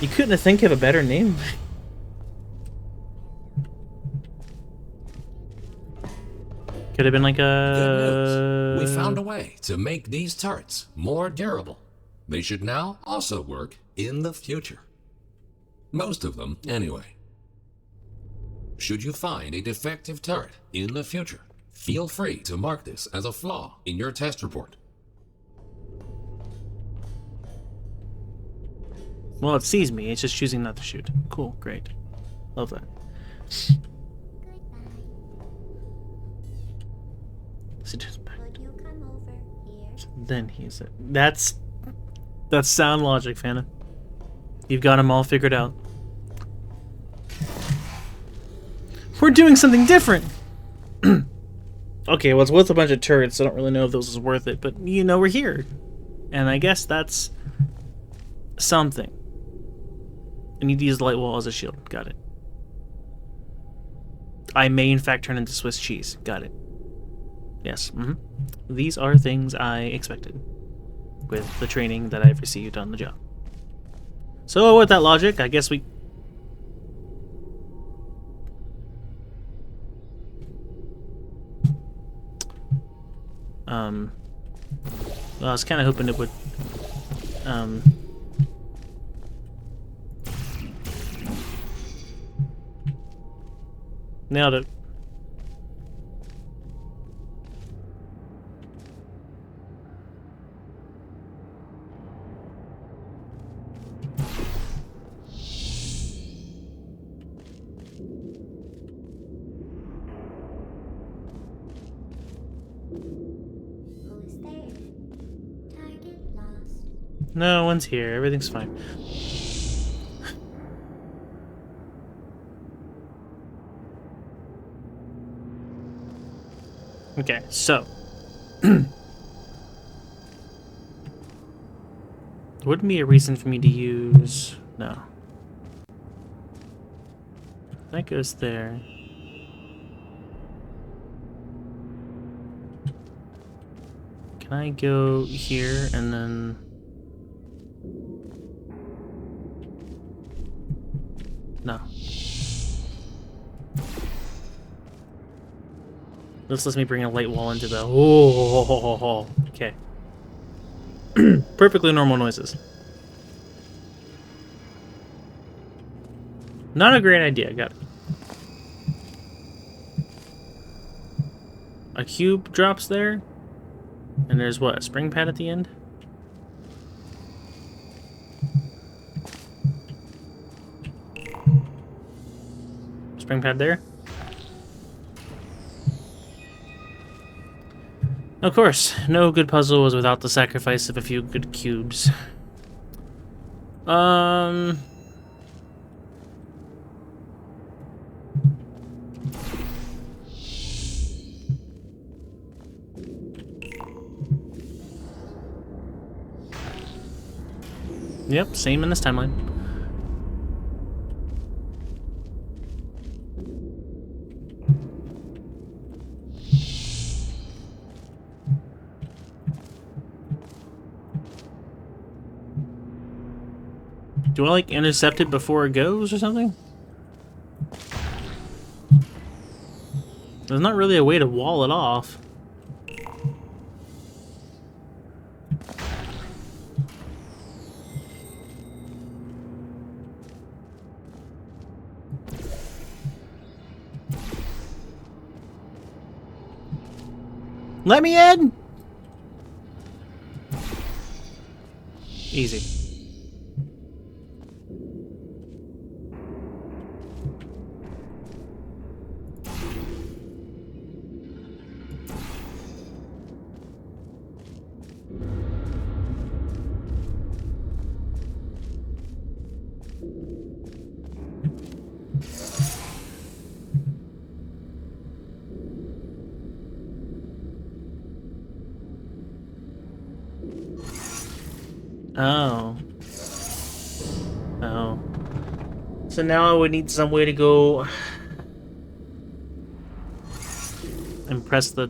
You couldn't think of a better name? Could have been like a... Good news. We found a way to make these turrets more durable. They should now also work in the future. Most of them, anyway. Should you find a defective turret in the future, feel free to mark this as a flaw in your test report. Well, it sees me. It's just choosing not to shoot. Cool. Great. Love that. So just back. Then he's it. That's sound logic, Fana. You've got them all figured out. We're doing something different! Okay, well, it's with a bunch of turrets, so I don't really know if this is worth it, but, you know, we're here. And I guess that's something. I need to use the light wall as a shield. Got it. I may, in fact, turn into Swiss cheese. Got it. Yes. These are things I expected with the training that I've received on the job. So, with that logic, I guess we... Well, I was kind of hoping it would, nailed it. No one's here. Everything's fine. Okay, so. Wouldn't be a reason for me to use... No. That goes there. Can I go here and then... No. This lets me bring a light wall into the... Oh, okay. Perfectly normal noises. Not a great idea, got it. A cube drops there. And there's what, a spring pad at the end? Spring pad there. Of course, no good puzzle was without the sacrifice of a few good cubes. Yep, same in this timeline. Do I, like, intercept it before it goes or something? There's not really a way to wall it off. Let me in! Easy. Oh. Oh. So now I would need some way to go and press the...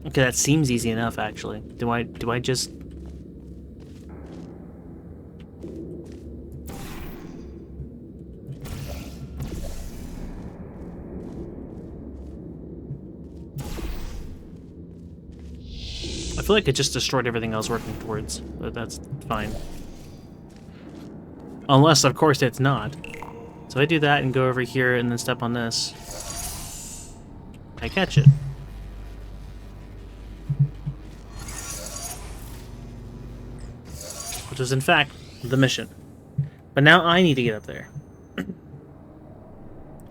Okay, that seems easy enough, actually. Do I just... I feel like it just destroyed everything I was working towards, but that's fine. Unless, of course, it's not. So I do that and go over here and then step on this. I catch it. Which was, in fact, the mission. But now I need to get up there.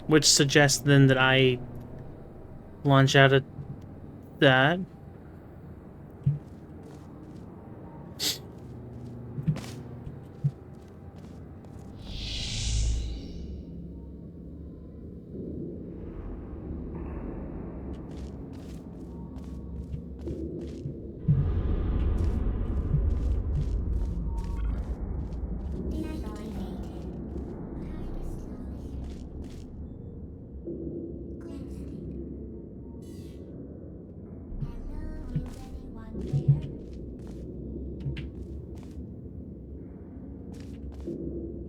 Which suggests then that I launch out of that.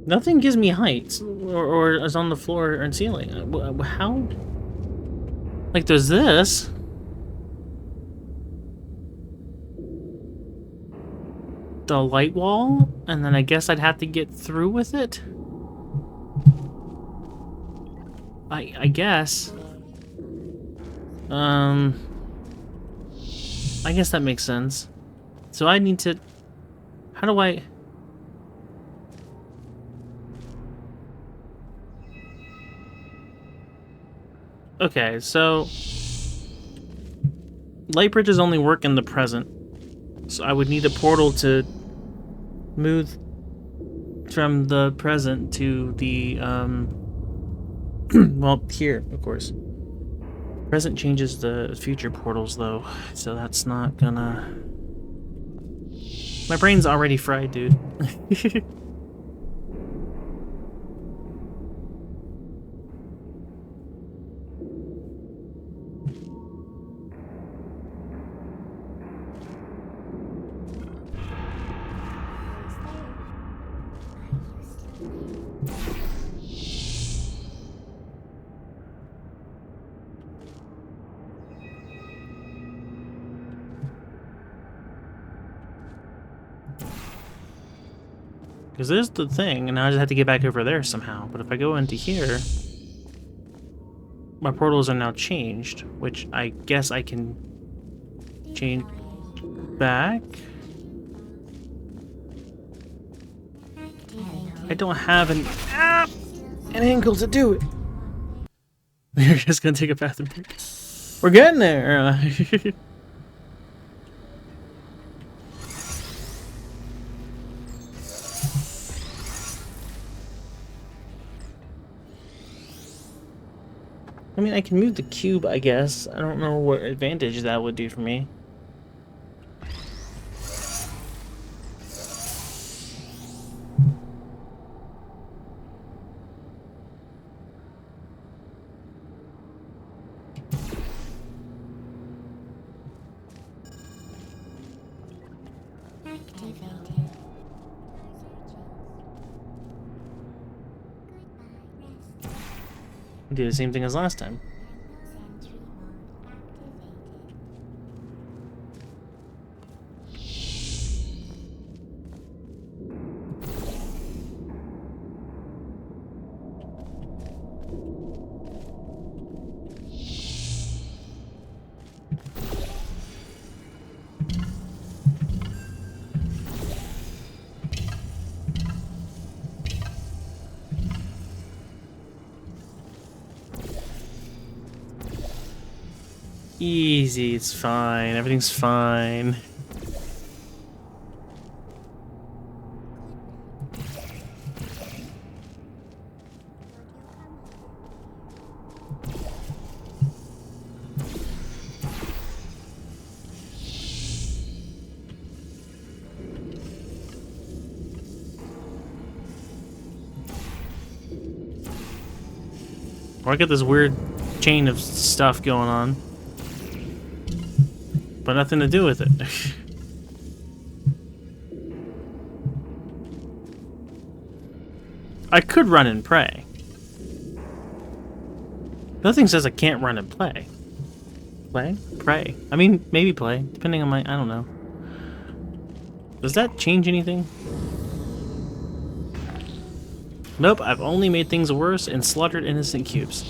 Nothing gives me heights, or is on the floor and ceiling. How? Like, there's this. The light wall, and then I guess I'd have to get through with it? I guess. I guess that makes sense. So I need to... How do I... Okay, so... Light bridges only work in the present. So I would need a portal to move from the present to the, well, here, of course. Present changes the future portals, though, so that's not gonna... My brain's already fried, dude. Because there's the thing, and now I just have to get back over there somehow. But if I go into here, my portals are now changed, which I guess I can change back. I don't have an angle to do it. We're just gonna take a bathroom break. We're getting there. I mean, I can move the cube, I guess. I don't know what advantage that would do for me. Do the same thing as last time. Easy, it's fine. Everything's fine. Or I get this weird chain of stuff going on, but nothing to do with it. I could run and pray. Nothing says I can't run and play. Play? Pray. I mean, maybe play, depending on my... I don't know. Does that change anything? Nope, I've only made things worse and slaughtered innocent cubes.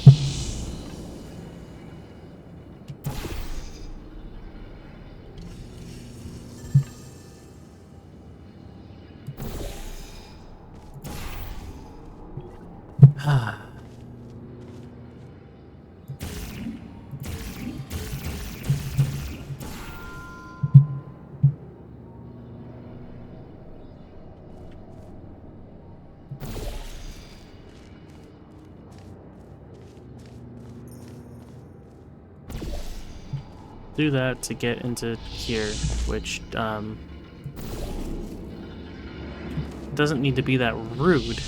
Do that to get into here, which doesn't need to be that rude.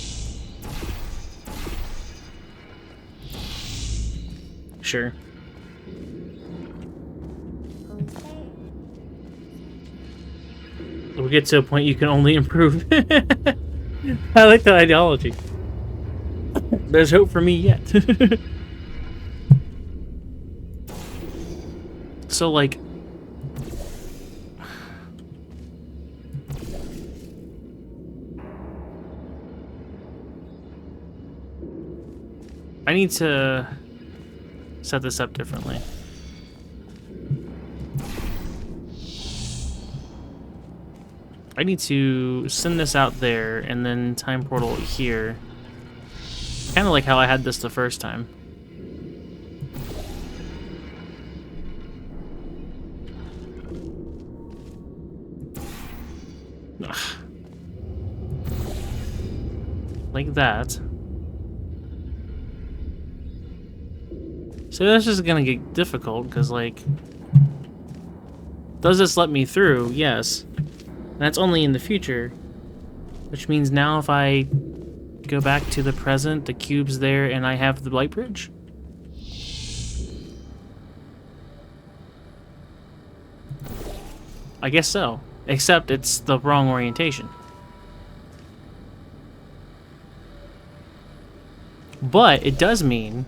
Sure. We'll get to a point you can only improve. I like that ideology. There's hope for me yet. So, like... I need to set this up differently. I need to send this out there and then time portal here. Kind of like how I had this the first time. Ugh. Like that. So that's just gonna get difficult, because, like... Does this let me through? Yes. That's only in the future. Which means now if I go back to the present, the cube's there, and I have the light bridge? I guess so. Except it's the wrong orientation. But it does mean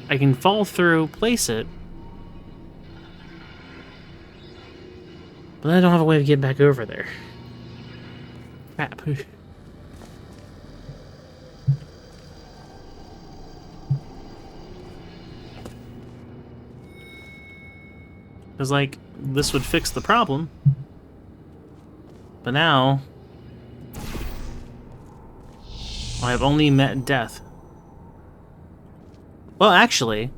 I can fall through, place it, but I don't have a way to get back over there. Crap. Because, like, this would fix the problem. But now I have only met death. Well, actually,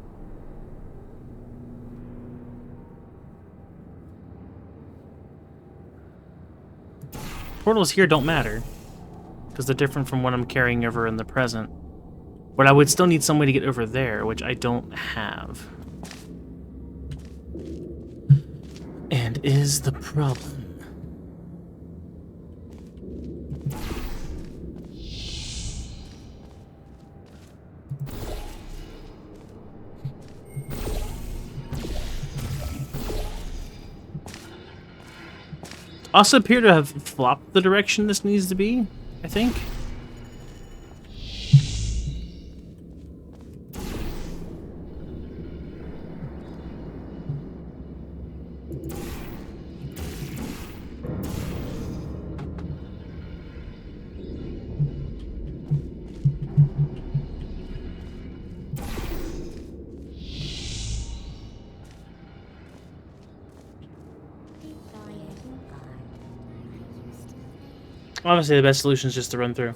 portals here don't matter, because they're different from what I'm carrying over in the present. But I would still need some way to get over there, which I don't have. And is the problem. Also appear to have flopped the direction this needs to be, I think. Honestly, the best solution is just to run through.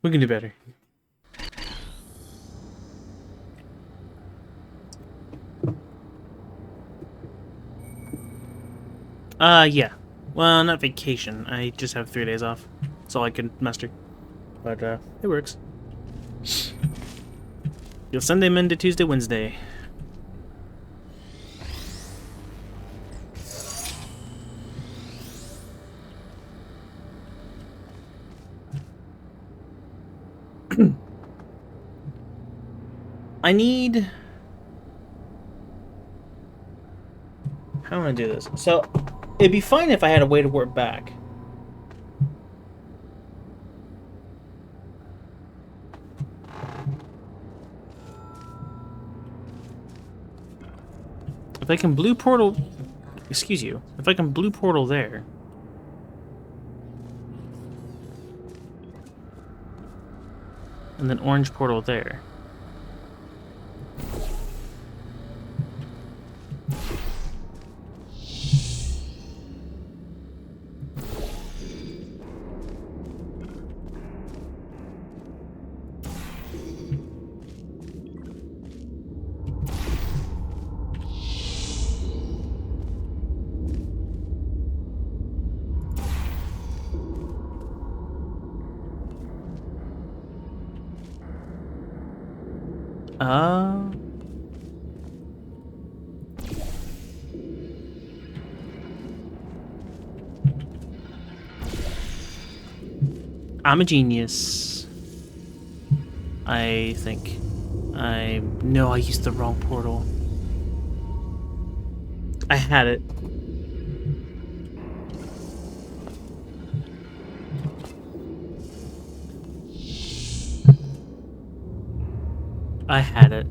We can do better. Yeah. Well, not vacation. I just have 3 days off. That's all I can muster. But, it works. You'll Sunday, Monday, Tuesday, Wednesday. I need... How am I gonna do this? So, it'd be fine if I had a way to warp back. If I can blue portal... Excuse you. If I can blue portal there... And then orange portal there. I'm a genius. I think. I know I used the wrong portal. I had it. I had it.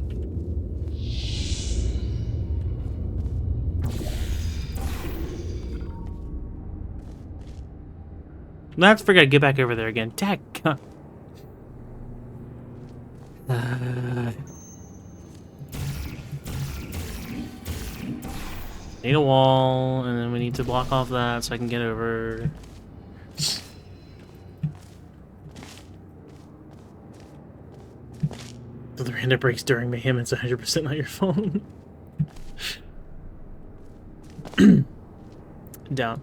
Now I forgot to get back over there again. Dang. Need a wall, and then we need to block off that so I can get over. So the random breaks during mayhem, it's 100% not your phone. Down.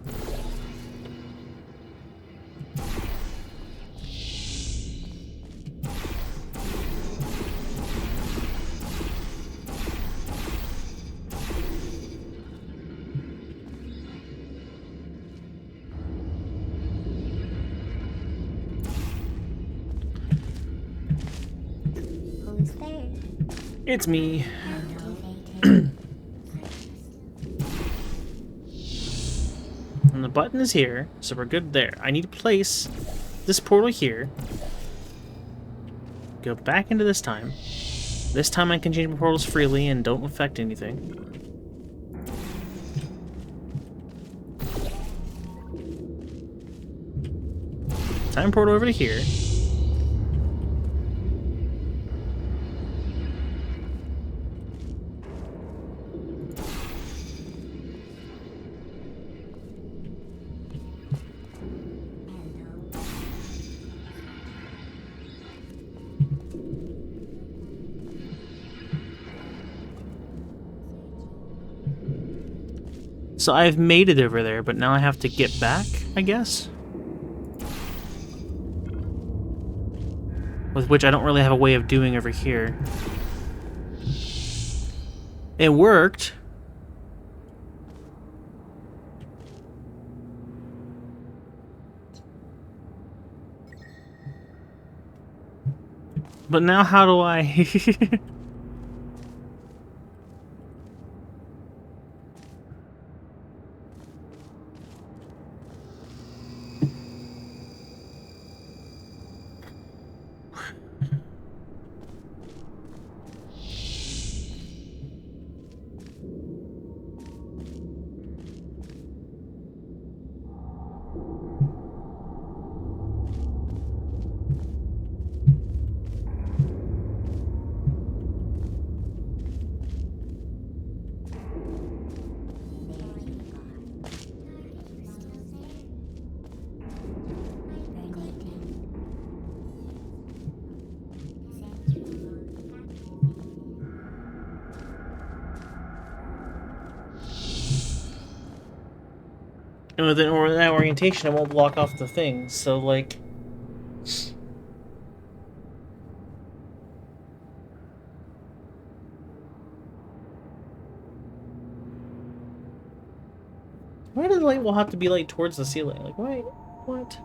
Who's there? It's me. And the button is here, so we're good there. I need to place this portal here. Go back into this time. This time I can change my portals freely and don't affect anything. Time portal over to here. So I've made it over there, but now I have to get back, I guess? With which I don't really have a way of doing over here. It worked. But now how do I... And with that orientation, it won't block off the thing. So, like... Why does the light will have to be, like, towards the ceiling? Like, why? What?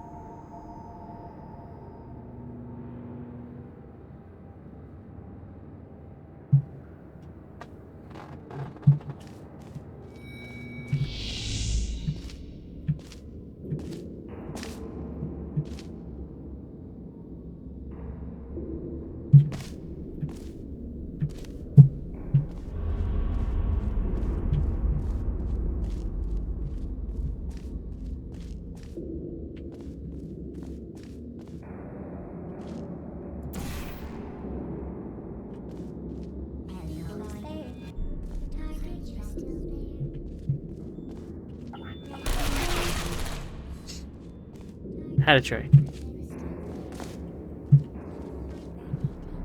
Had a tray.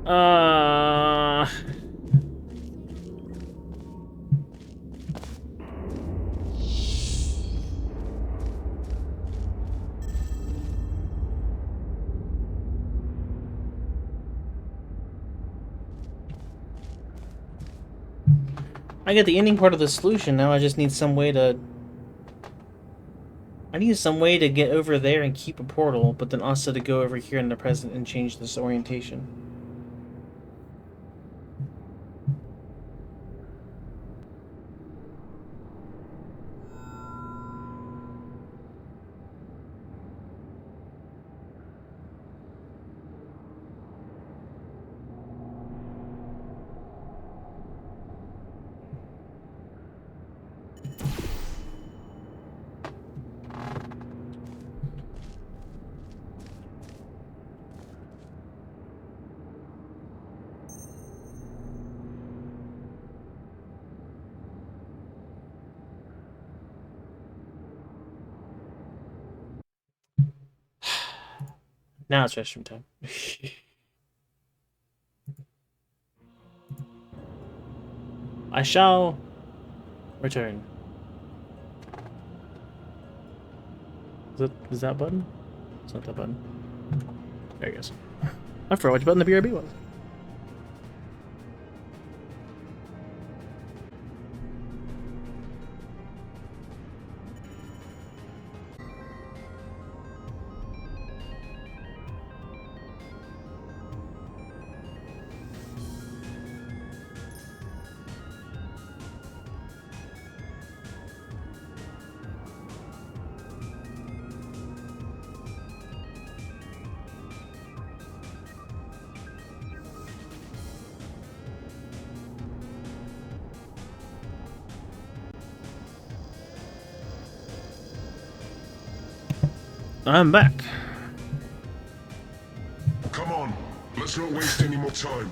I get the ending part of the solution, now I just need some way to... I need some way to get over there and keep a portal, but then also to go over here in the present and change this orientation. Now it's restroom time. I shall return. Is that button? It's not that button. There it goes. I forgot which button the BRB was. I'm back. Come on, let's not waste any more time.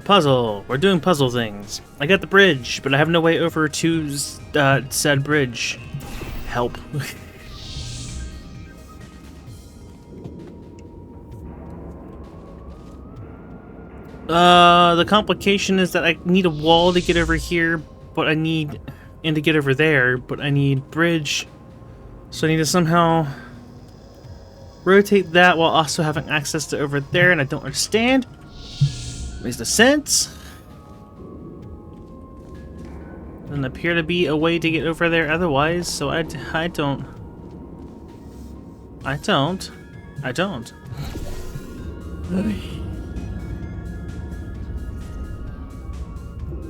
Puzzle. We're doing puzzle things. I got the bridge, but I have no way over to said bridge. Help. The complication is that I need a wall to get over here, but I need... and to get over there, but I need bridge. So I need to somehow rotate that while also having access to over there, and I don't understand. Makes no sense. Doesn't appear to be a way to get over there otherwise, so I don't.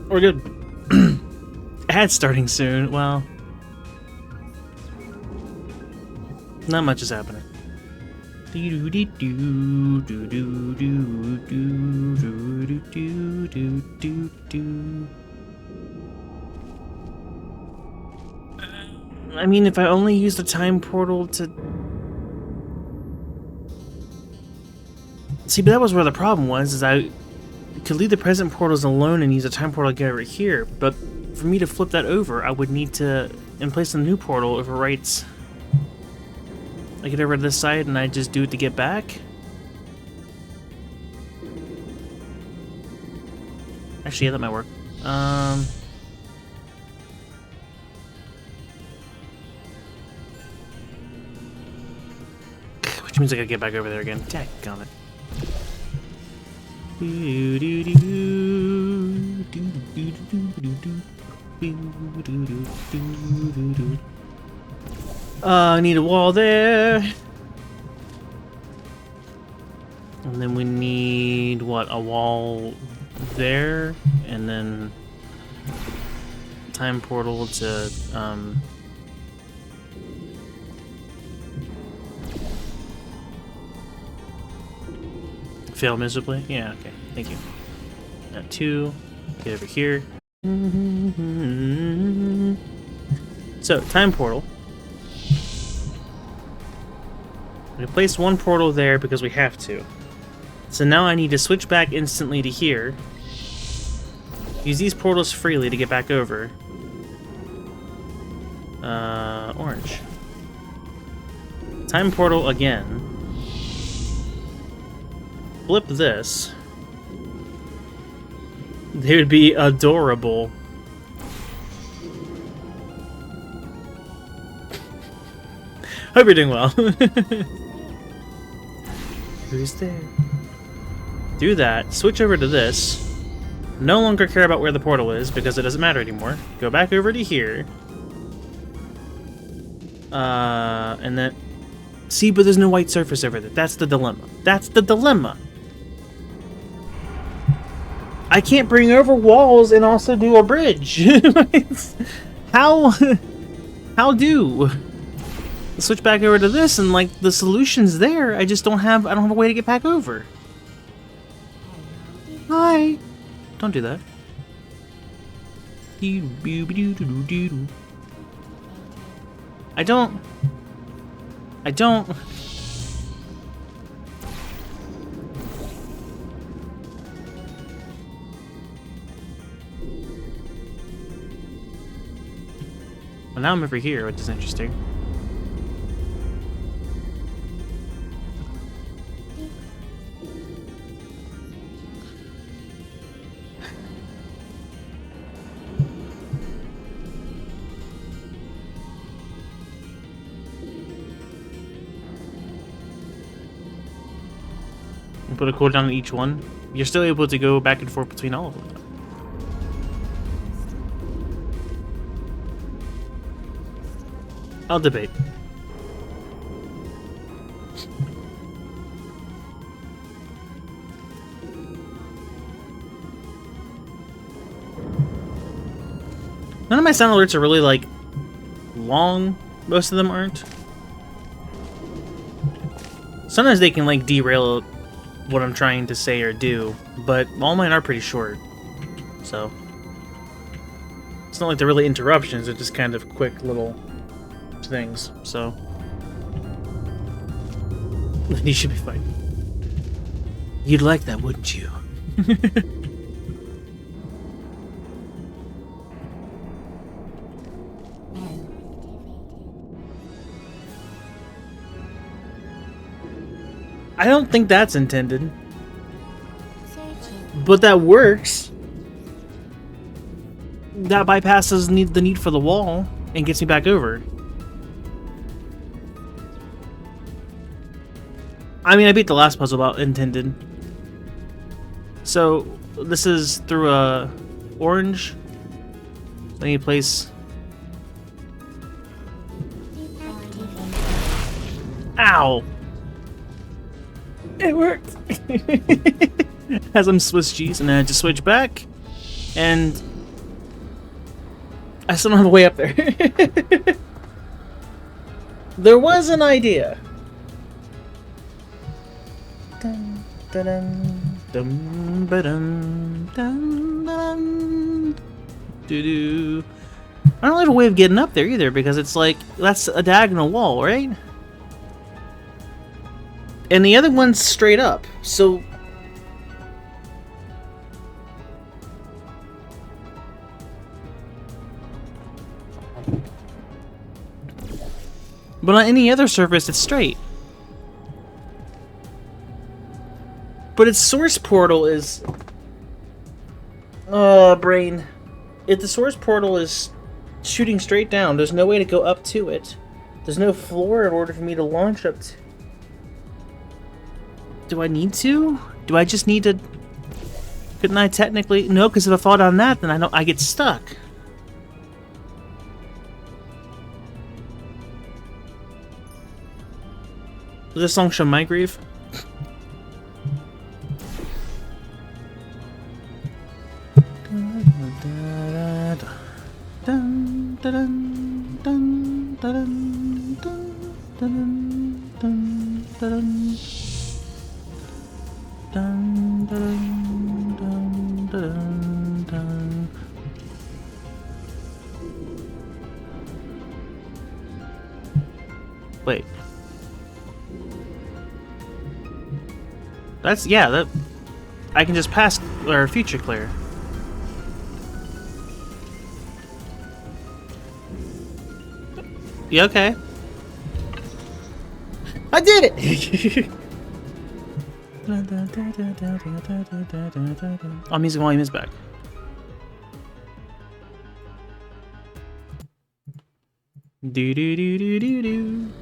We're good. Ad starting soon. Well, not much is happening. I mean, if I only use the time portal to... See, but that was where the problem was, is I could leave the present portals alone and use a time portal to get over here, but for me to flip that over, I would need to, in place of the new portal, overwrites... I get over to this side and I just do it to get back? Actually, yeah, that might work. Which means I gotta get back over there again. Dadgummit. I need a wall there. And then we need, what, a wall there? And then time portal to, fail miserably? Yeah, okay. Thank you. Now 2. Get over here. So, time portal. We place one portal there because we have to. So now I need to switch back instantly to here. Use these portals freely to get back over. Orange. Time portal again. Flip this. They would be adorable. Hope you're doing well. Who's there? Do that. Switch over to this. No longer care about where the portal is because it doesn't matter anymore. Go back over to here. And then... See, but there's no white surface over there. That's the dilemma. That's the dilemma. I can't bring over walls and also do a bridge. How do? Switch back over to this and like the solution's there. I just don't have a way to get back over. Hi. Don't do that. I don't. Well, now I'm over here, which is interesting. Put a cooldown on each one. You're still able to go back and forth between all of them. I'll debate. None of my sound alerts are really, like, long. Most of them aren't. Sometimes they can, like, derail what I'm trying to say or do, but all mine are pretty short. So, it's not like they're really interruptions, they're just kind of quick little things, so you should be fine. You'd like that, wouldn't you? I don't think that's intended, but that works. That bypasses the need for the wall and gets me back over. I mean, I beat the last puzzle about intended. So, this is through a orange. I need to place... Ow! It worked! Has some Swiss cheese, and then I just switch back, and... I still don't have a way up there. There was an idea. Dun, dun, dun, dun, dun, dun, doo-doo. I don't have a way of getting up there either, because it's like, that's a diagonal wall, right? And the other one's straight up, so... But on any other surface, it's straight. But its source portal is... brain. If the source portal is shooting straight down, there's no way to go up to it. There's no floor in order for me to launch up to... Do I need to? Do I just need to... Couldn't I technically... No, because if I fall down that, then I get stuck. Does this song show my grief? Wait. That's, yeah, that... I can just pass, or future clear. Yeah, okay. I did it! Oh, music volume is back. Do do do do do do.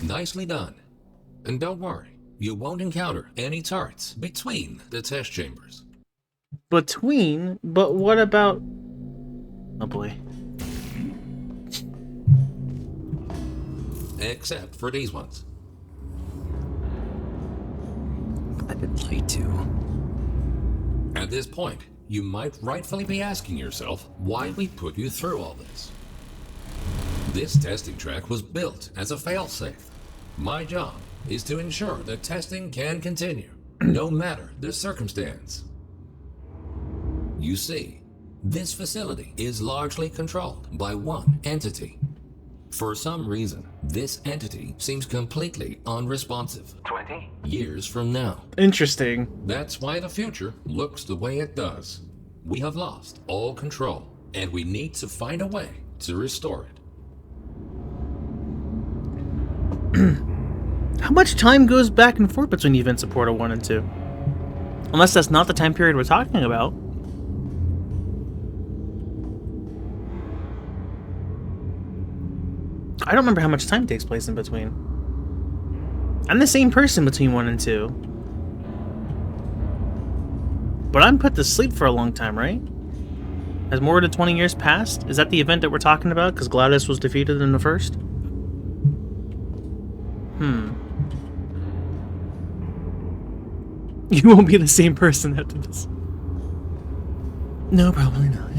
Nicely done. And don't worry, you won't encounter any turrets between the test chambers. Between? But what about... Oh boy. Except for these ones. I've been lied to. At this point, you might rightfully be asking yourself why we put you through all this. This testing track was built as a failsafe. My job is to ensure that testing can continue, no matter the circumstance. You see, this facility is largely controlled by one entity. For some reason, this entity seems completely unresponsive. 20 years from now. Interesting. That's why the future looks the way it does. We have lost all control, and we need to find a way to restore it. How much time goes back and forth between events of Portal 1 and 2? Unless that's not the time period we're talking about. I don't remember how much time takes place in between. I'm the same person between 1 and 2. But I'm put to sleep for a long time, right? Has more than 20 years passed? Is that the event that we're talking about? Because Gladys was defeated in the first? You won't be the same person after this. No, probably not.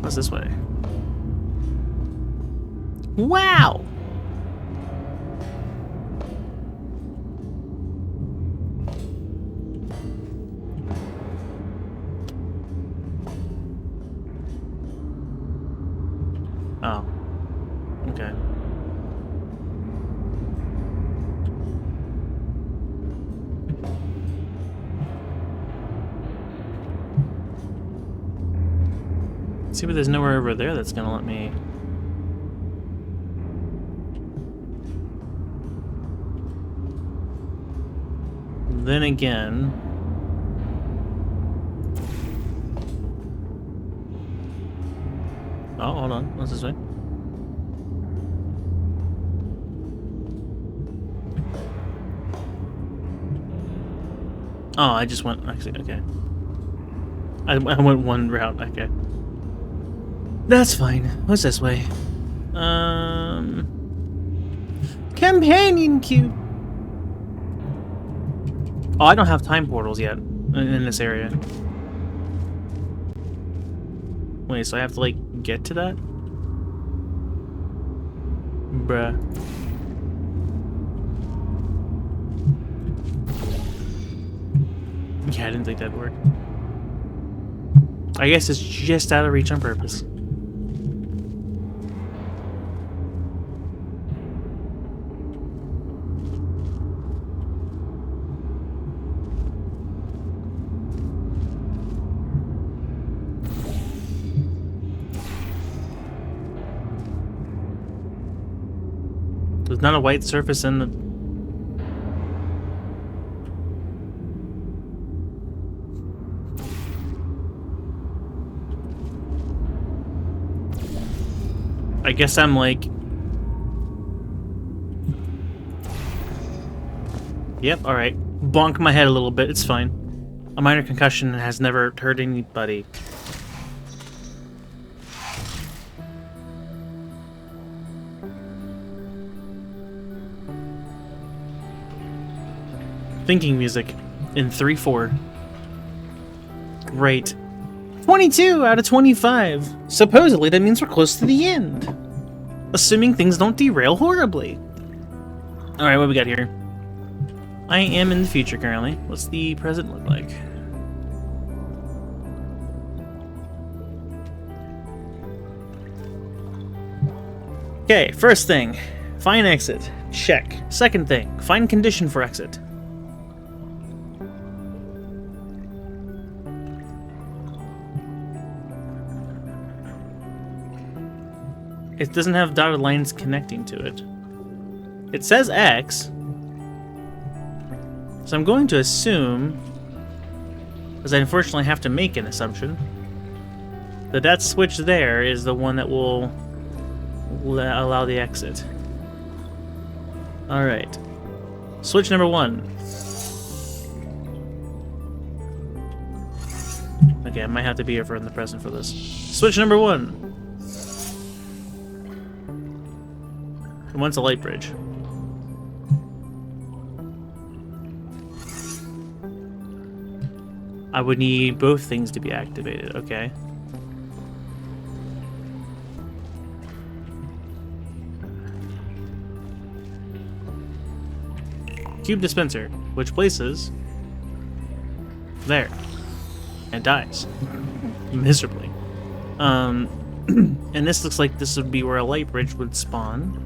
What's this way? Wow! Oh. Okay. See, but there's nowhere over there that's gonna let me... Then again... Oh, hold on. What's this way? Oh, I just went... Actually, okay. I went one route, okay. That's fine. What's this way? Companion cube! Oh, I don't have time portals yet in this area. Wait, so I have to, like, get to that? Bruh. Yeah, I didn't think that'd work. I guess it's just out of reach on purpose. There's not a white surface in the... I guess I'm like... Yep, alright. Bonk my head a little bit, it's fine. A minor concussion has never hurt anybody. Thinking music in 3-4. Great. 22 out of 25. Supposedly that means we're close to the end. Assuming things don't derail horribly. Alright, what we got here? I am in the future currently. What's the present look like? Okay, first thing. Find exit. Check. Second thing. Find condition for exit. It doesn't have dotted lines connecting to it. It says X. So I'm going to assume, because I unfortunately have to make an assumption, that that switch there is the one that will allow the exit. Alright. Switch number 1. Okay, I might have to be here for in the present for this. Switch number 1. It wants a light bridge. I would need both things to be activated, okay. Cube dispenser, which places there and dies miserably. And this looks like this would be where a light bridge would spawn.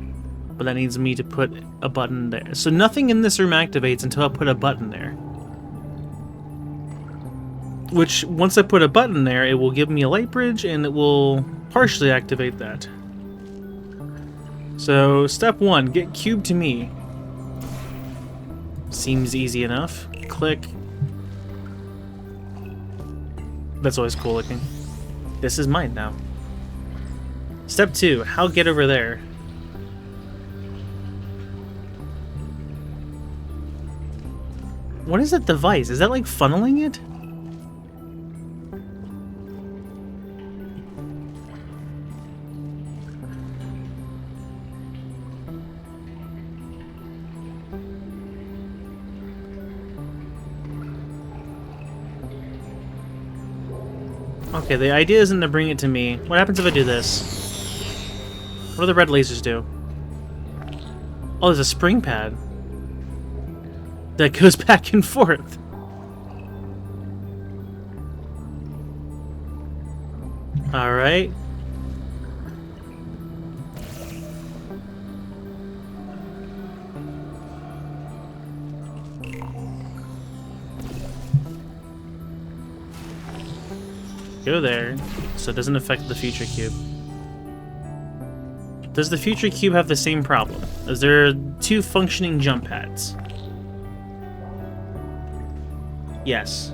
But that needs me to put a button there. So nothing in this room activates until I put a button there. Which, once I put a button there, it will give me a light bridge and it will partially activate that. So, step 1, get cube to me. Seems easy enough. Click. That's always cool looking. This is mine now. Step 2, how get over there? What is that device? Is that like funneling it? Okay, the idea isn't to bring it to me. What happens if I do this? What do the red lasers do? Oh, there's a spring pad that goes back and forth. Alright. Go there, so it doesn't affect the future cube. Does the future cube have the same problem? Is there 2 functioning jump pads? Yes.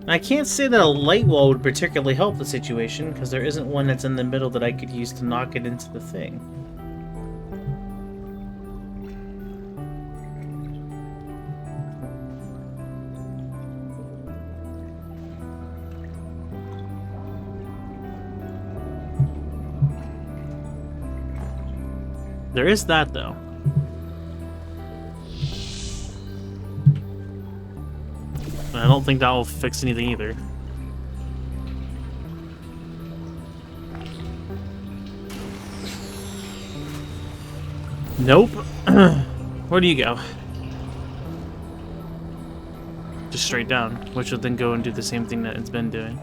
I can't say that a light wall would particularly help the situation, because there isn't one that's in the middle that I could use to knock it into the thing. There is that, though. I don't think that will fix anything either. Nope. Where do you go? Just straight down, which will then go and do the same thing that it's been doing.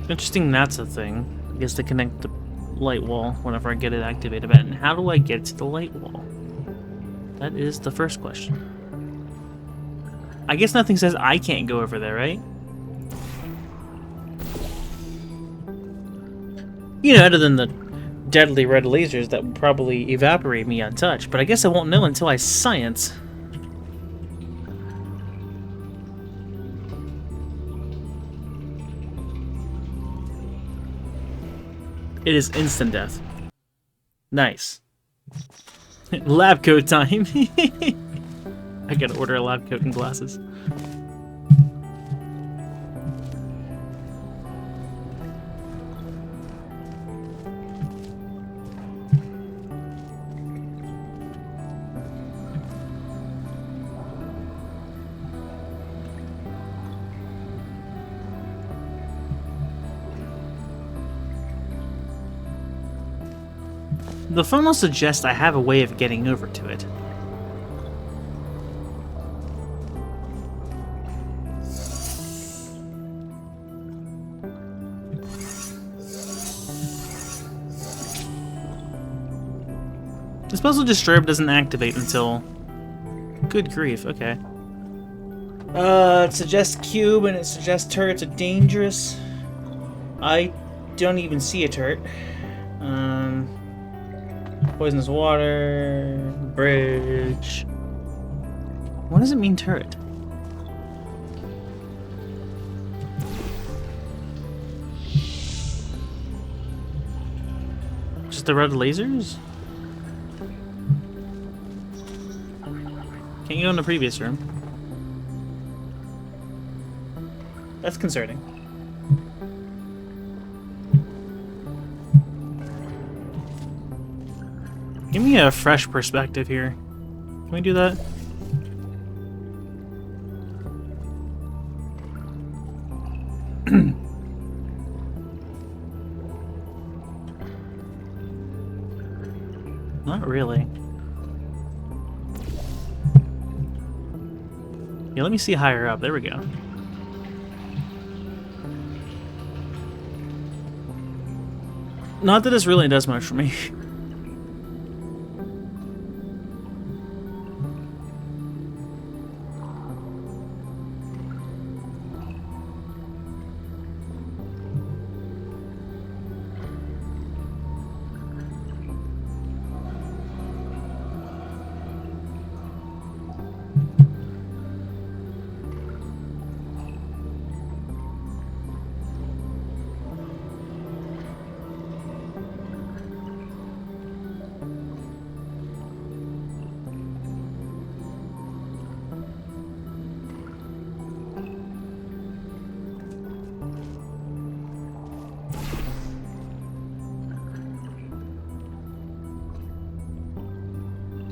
Interesting, that's a thing. I guess to connect the light wall whenever I get it activated. And how do I get to the light wall? That is the first question. I guess nothing says I can't go over there, right? You know, other than the deadly red lasers that would probably evaporate me untouched, but I guess I won't know until I science. It is instant death. Nice. Lab coat time. I gotta order a lab coat and glasses. The funnel suggests I have a way of getting over to it. This puzzle disturb doesn't activate until... Good grief, okay. It suggests cube and it suggests turrets are dangerous. I don't even see a turret. Poisonous water, bridge. What does it mean, turret? Just the red lasers? Can't go in the previous room. That's concerning. Give me a fresh perspective here. Can we do that? Not really. Yeah, let me see higher up. There we go. Not that this really does much for me.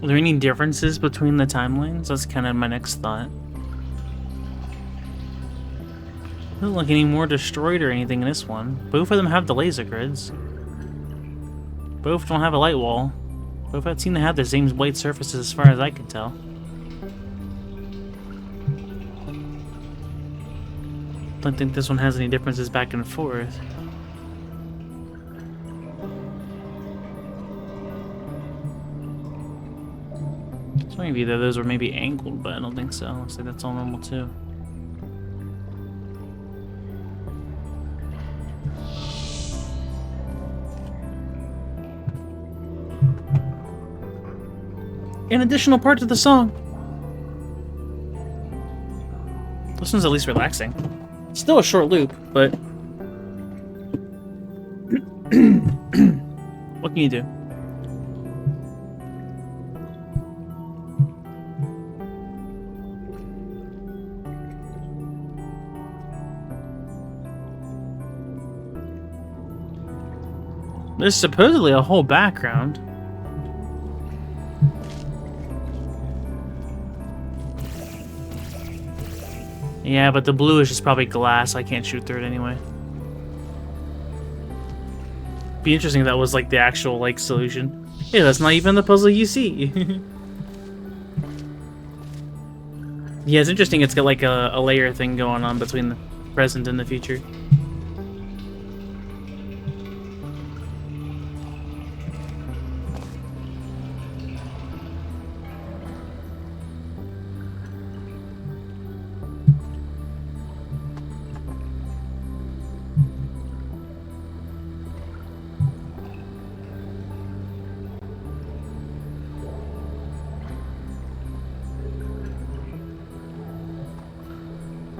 Are there any differences between the timelines? That's kind of my next thought. Doesn't look any more destroyed or anything in this one. Both of them have the laser grids. Both don't have a light wall. Both seem to have the same white surfaces as far as I can tell. Don't think this one has any differences back and forth. So maybe those were maybe angled, but I don't think so. Looks like that's all normal too. An additional part to the song. This one's at least relaxing. Still a short loop, but what can you do? There's supposedly a whole background. Yeah, but the blue is just probably glass. I can't shoot through it anyway. Be interesting if that was like the actual like solution. Yeah, that's not even the puzzle you see. Yeah, it's interesting. It's got like a layer thing going on between the present and the future.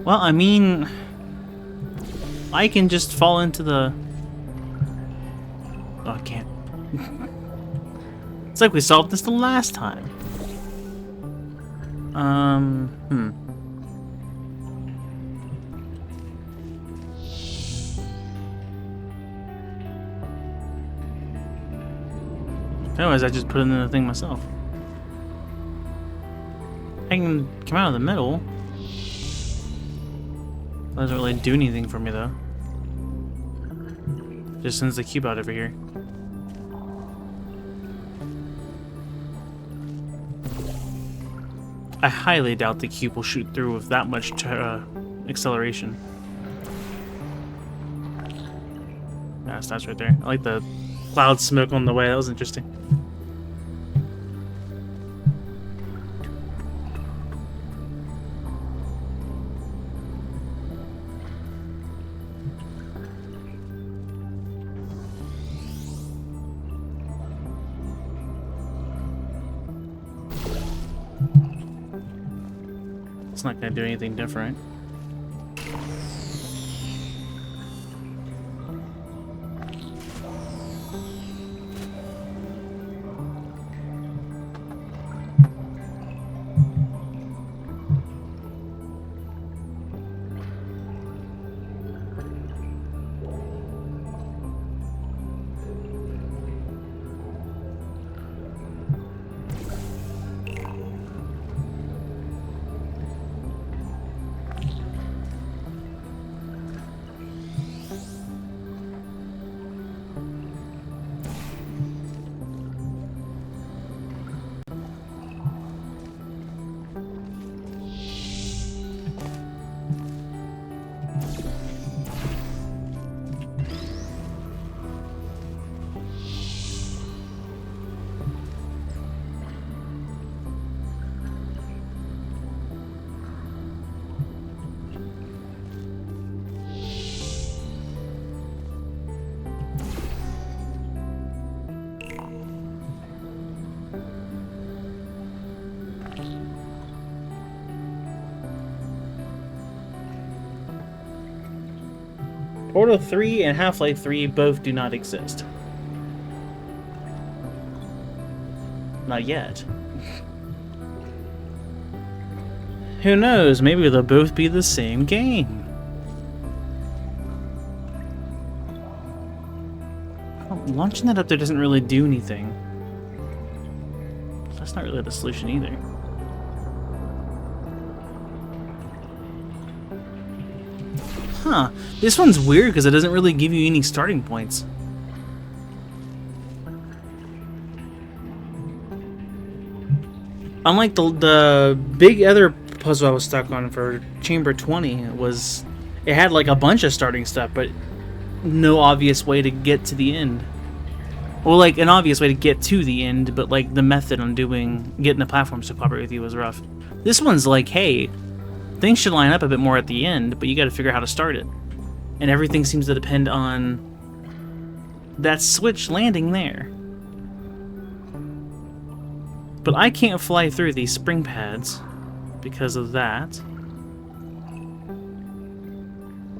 Well, I mean, I can just fall into the... Oh, I can't. It's like we solved this the last time. Otherwise, I just put it in the thing myself. I can come out of the middle. Doesn't really do anything for me, though. Just sends the cube out over here. I highly doubt the cube will shoot through with that much acceleration. Yeah, it stops right there. I like the cloud smoke on the way. That was interesting. It's not going to do anything different. Portal 3 and Half-Life 3 both do not exist. Not yet. Who knows? Maybe they'll both be the same game. Well, launching that up there doesn't really do anything. That's not really the solution either. Huh. This one's weird because it doesn't really give you any starting points. Unlike the big other puzzle I was stuck on for Chamber 20, it had like a bunch of starting stuff, but no obvious way to get to the end. Well, like an obvious way to get to the end, but like the method on getting the platforms to cooperate with you was rough. This one's like, hey, things should line up a bit more at the end, but you got to figure out how to start it. And everything seems to depend on that switch landing there. But I can't fly through these spring pads because of that,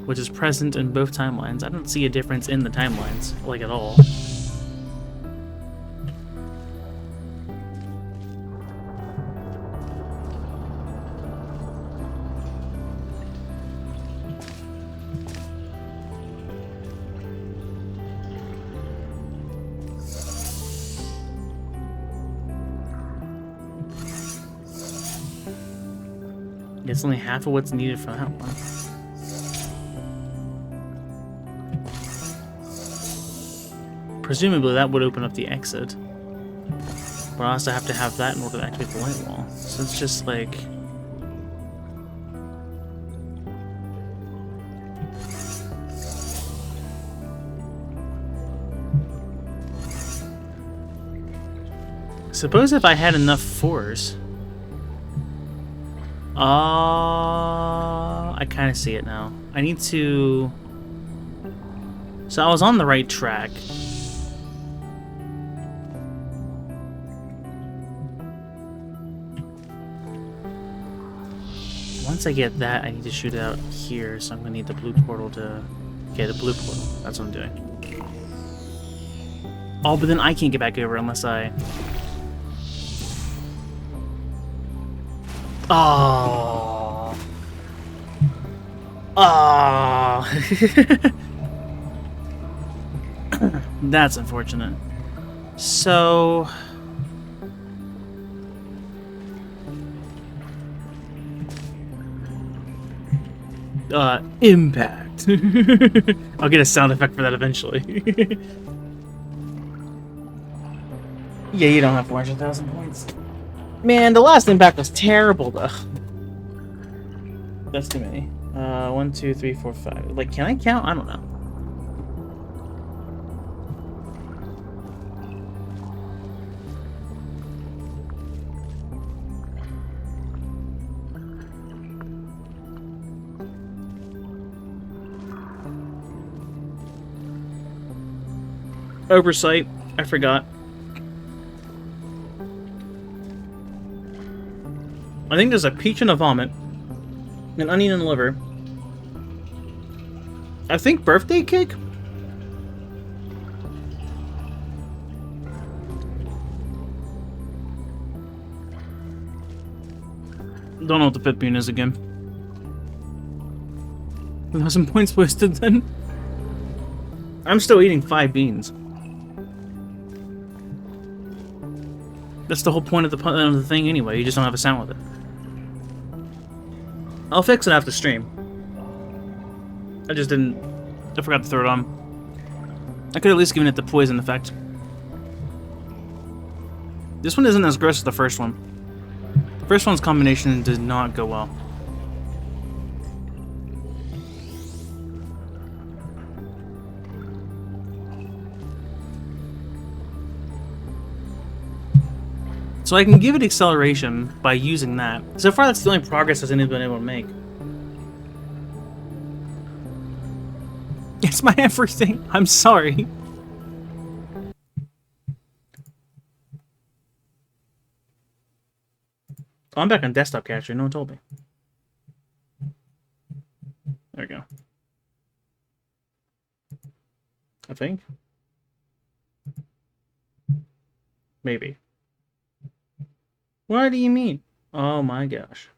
which is present in both timelines. I don't see a difference in the timelines, like at all. It's only half of what's needed for that one. Presumably that would open up the exit. But I also have to have that in order to activate the light wall. So it's just like... Suppose if I had enough force... I kind of see it now. I need to... So I was on the right track. once I get that, I need to shoot it out here, so I'm gonna need the blue portal to get a blue portal. That's what I'm doing. Oh, but then I can't get back over unless I... Oh. Oh. That's unfortunate. So... impact. I'll get a sound effect for that eventually. Yeah, you don't have 400,000 points. Man, the last impact was terrible, though. That's too many. 1, 2, 3, 4, 5. Like, can I count? I don't know. Oversight. I forgot. I think there's a peach and a vomit. An onion and liver. I think birthday cake? Don't know what the fifth bean is again. 1,000 points wasted then? I'm still eating 5 beans. That's the whole point of the thing anyway, you just don't have a sound with it. I'll fix it after stream. I just didn't... I forgot to throw it on. I could at least given it the poison effect. This one isn't as gross as the first one. The first one's combination did not go well. So I can give it acceleration by using that. So far, that's the only progress I've been able to make. It's my everything. I'm sorry. Oh, I'm back on desktop capture. No one told me. There we go. I think. Maybe. What do you mean? Oh my gosh.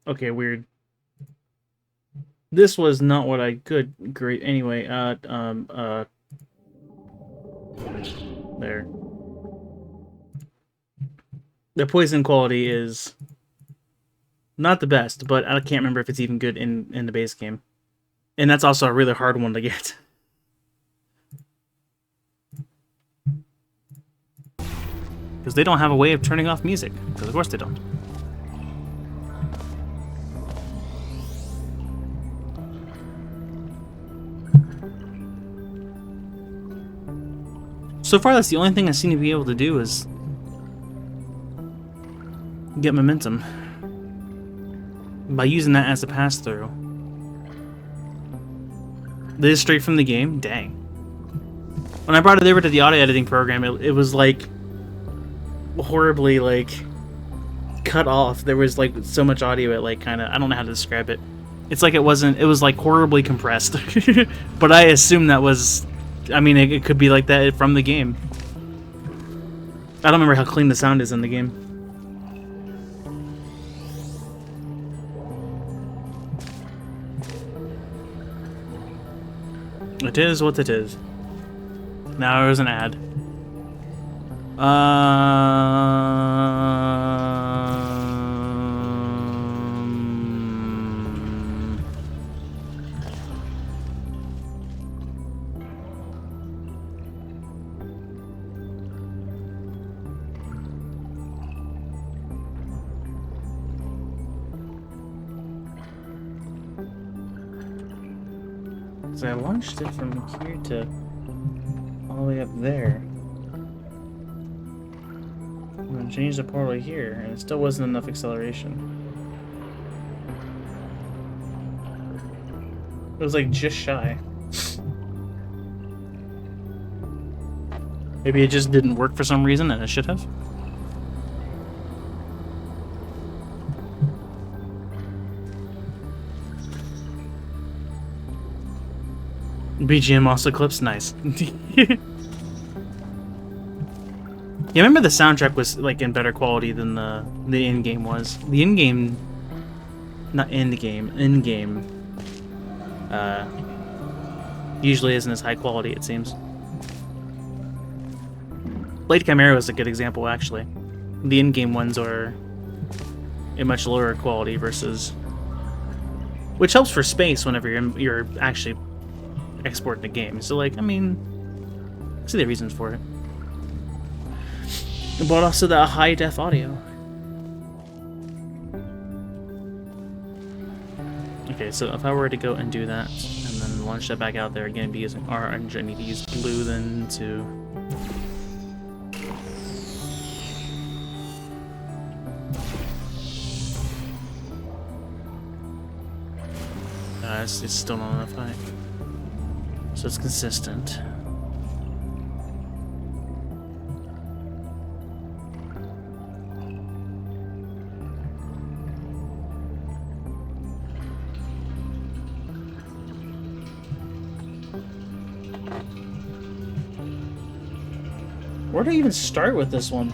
Okay, weird. This was not what I could... Great. Anyway, there. The poison quality is not the best, but I can't remember if it's even good in the base game. And that's also a really hard one to get. Because they don't have a way of turning off music. Because of course they don't. So far, that's the only thing I seem to be able to do is get momentum by using that as a pass-through. This is straight from the game? Dang. When I brought it over to the audio editing program, it was like horribly like cut off. There was like so much audio it like kind of, I don't know how to describe it. It's like it was like horribly compressed. But I assume that was, I mean, it could be like that from the game. I don't remember how clean the sound is in the game. It is what it is. Now there's an ad. So I launched it from here to all the way up there. And then changed the portal here, and it still wasn't enough acceleration. It was like just shy. Maybe it just didn't work for some reason and it should have. BGM also clips, nice. Yeah, I remember the soundtrack was like in better quality than the in-game was. The in-game, not in-game, in-game, usually isn't as high quality, it seems. Blade Chimera was a good example, actually. The in-game ones are a much lower quality versus, which helps for space whenever you're actually exporting the game. So, like, I mean, I see the reasons for it. But also the high def audio. Okay, so if I were to go and do that and then launch that back out there again, be using orange, I need to use blue then to. It's still not enough high. So it's consistent. Where do I even start with this one?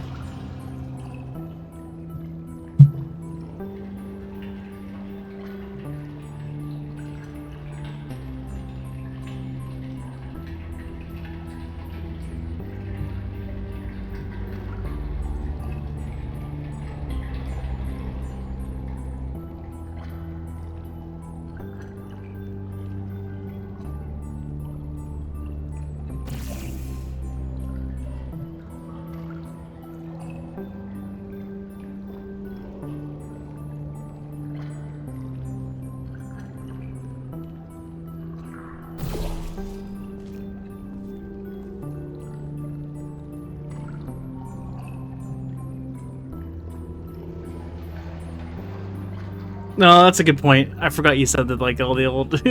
No, that's a good point. I forgot you said that, like, all the old...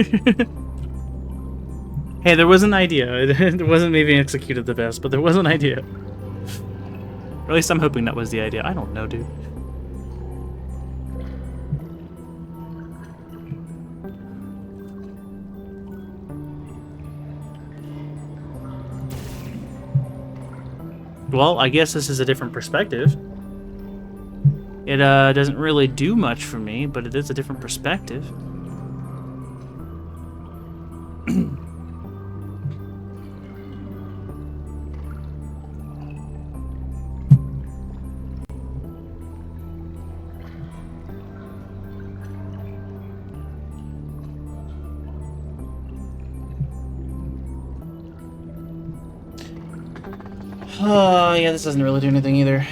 Hey, there was an idea. It wasn't maybe executed the best, but there was an idea. Or at least I'm hoping that was the idea. I don't know, dude. Well, I guess this is a different perspective. It doesn't really do much for me, but it is a different perspective. Oh, yeah, this doesn't really do anything either.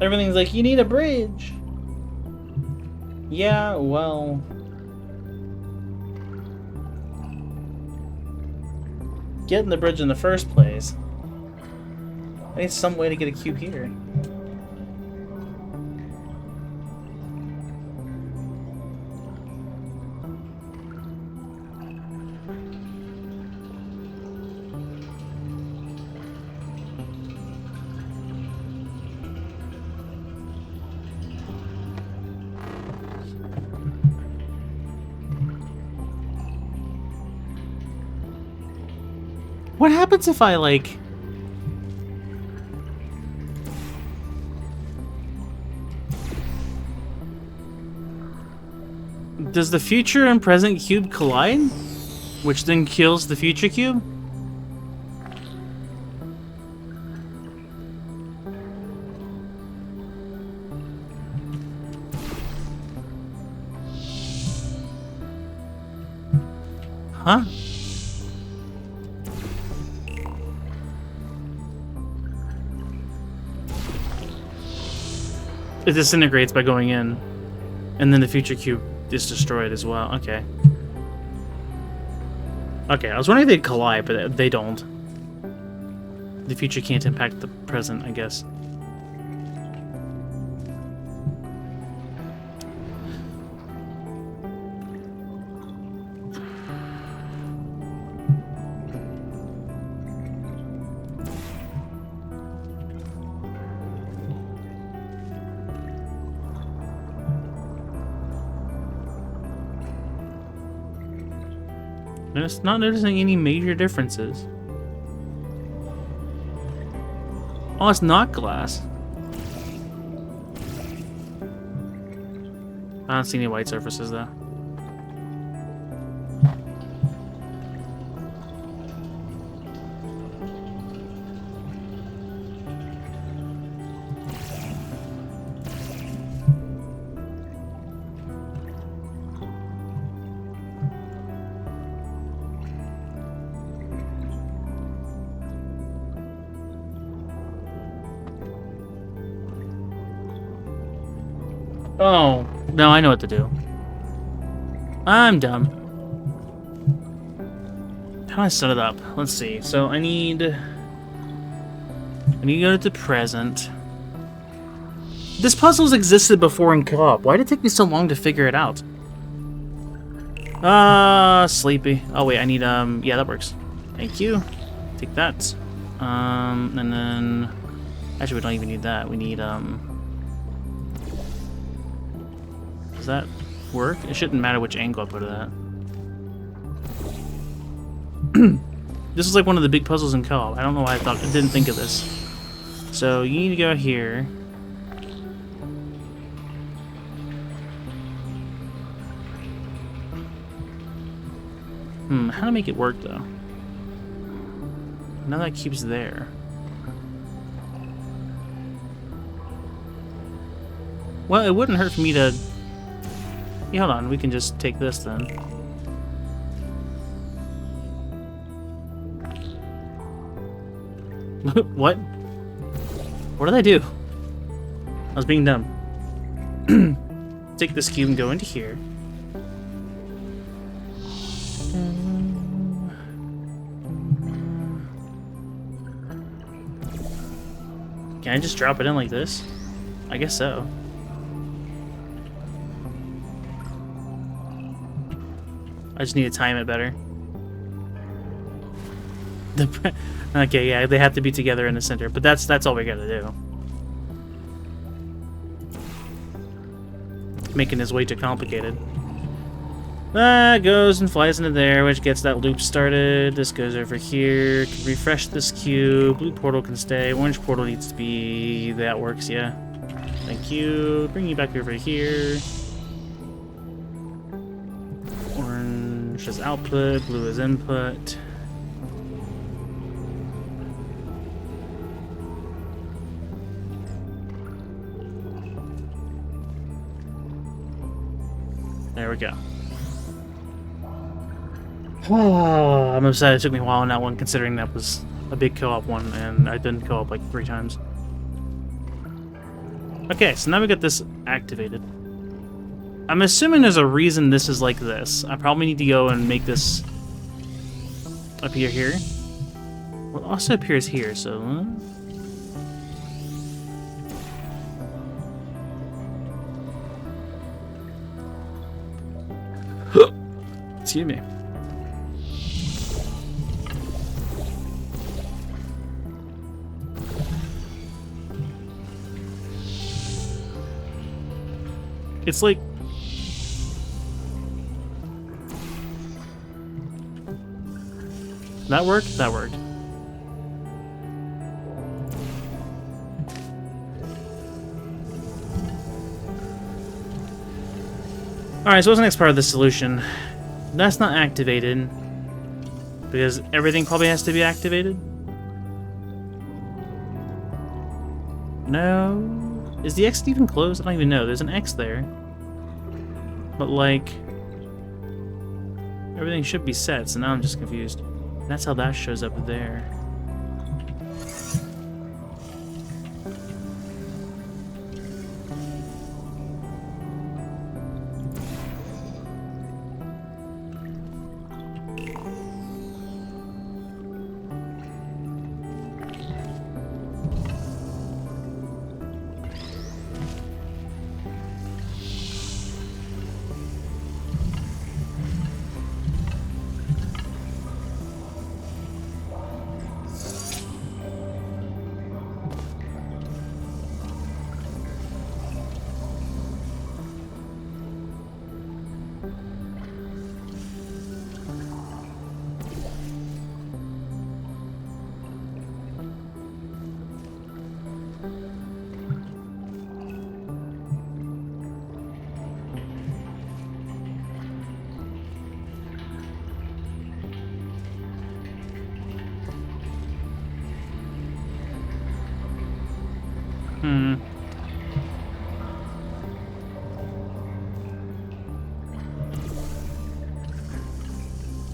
Everything's like, you need a bridge. Yeah, well... Getting the bridge in the first place. I need some way to get a cube here. What happens if I, like... Does the future and present cube collide? Which then kills the future cube? Huh? It disintegrates by going in, and then the future cube is destroyed as well. Okay. Okay, I was wondering if they'd collide, but they don't. The future can't impact the present, I guess. Not noticing any major differences. Oh, it's not glass. I don't see any white surfaces though. Oh, no, I know what to do. I'm dumb. How do I set it up? Let's see. So I need to go to the present. This puzzle's existed before in co-op. Why did it take me so long to figure it out? Sleepy. Oh wait, I need yeah, that works. Thank you. Take that. And then actually we don't even need that. We need does that work? It shouldn't matter which angle I put it at. This is like one of the big puzzles in co-op. I don't know why I didn't think of this. So you need to go here. How to make it work though? Now that cube's there. Well, it wouldn't hurt for me to... Yeah, hold on, we can just take this then. What? What did I do? I was being dumb. Take this cube and go into here. Can I just drop it in like this? I guess so. I just need to time it better. Okay, yeah, they have to be together in the center, but that's all we gotta do. Making this way too complicated. That goes and flies into there, which gets that loop started. This goes over here. Can refresh this cube. Blue portal can stay. Orange portal needs to be... That works, yeah. Thank you. Bring you back over here. Orange is output. Blue is input. There we go. Oh, I'm upset it took me a while on that one, considering that was a big co-op one, and I didn't co-op like 3 times. Okay, so now we got this activated. I'm assuming there's a reason this is like this. I probably need to go and make this appear here. Well, it also appears here, so... Excuse me. It's like... That worked? That worked. Alright, so what's the next part of the solution? That's not activated. Because everything probably has to be activated? No... Is the exit even closed? I don't even know. There's an X there. But, like... Everything should be set, so now I'm just confused. That's how that shows up there.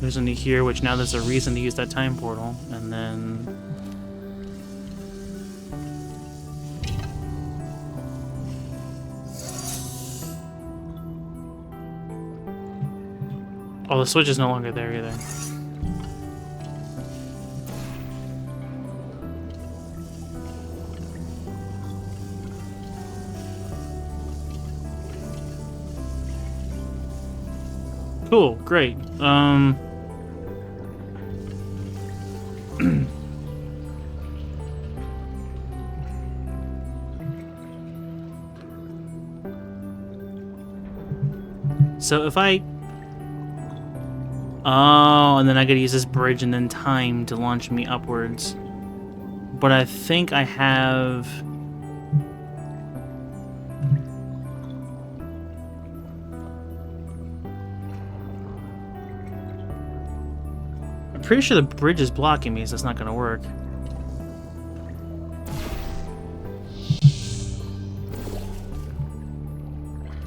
There's a new here, which now there's a reason to use that time portal, and then... Oh, the switch is no longer there either. Cool, great. So if I... Oh, and then I gotta use this bridge and then time to launch me upwards. But I think I have... I'm pretty sure the bridge is blocking me, so it's not gonna work.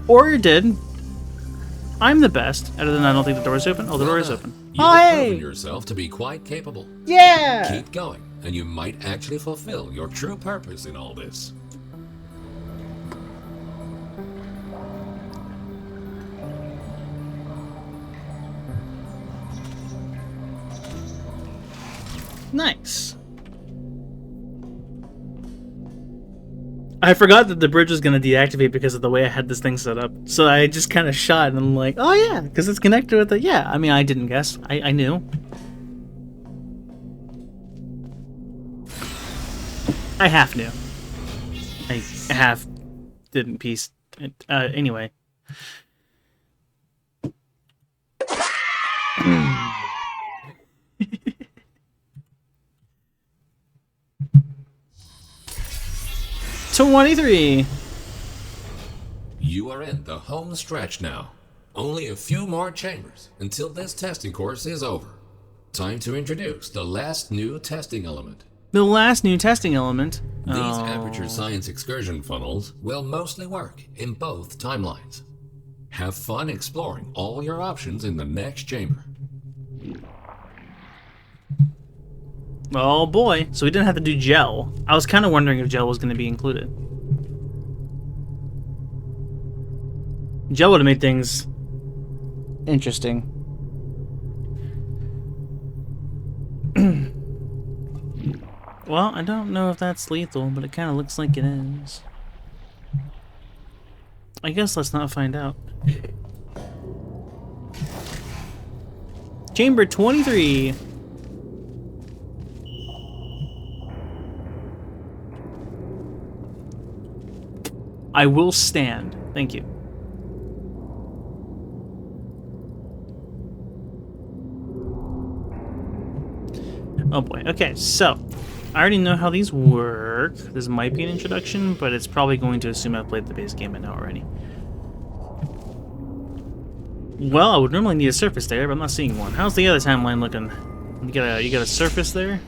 Or you're dead. I'm the best. Other than I don't think the door's open. Oh, the door is open. You've Oh, hey! proven yourself to be quite capable. Yeah! Keep going, and you might actually fulfill your true purpose in all this. Nice. I forgot that the bridge was going to deactivate because of the way I had this thing set up. So I just kind of shot and I'm like, oh yeah, because it's connected with it. Yeah, I mean, I didn't guess. I knew. I half knew. I half didn't piece. Anyway. To 23. You are in the home stretch now. Only a few more chambers until this testing course is over. Time to introduce the last new testing element. The last new testing element. These Aperture Science excursion funnels will mostly work in both timelines. Have fun exploring all your options in the next chamber. Oh boy, so we didn't have to do gel. I was kind of wondering if gel was going to be included. Gel would have made things interesting. Well, I don't know if that's lethal, but it kind of looks like it is. I guess let's not find out. Chamber 23. I will stand. Thank you. Oh boy. Okay, so I already know how these work. This might be an introduction, but it's probably going to assume I've played the base game and know already. Well, I would normally need a surface there, but I'm not seeing one. How's the other timeline looking? You got a surface there?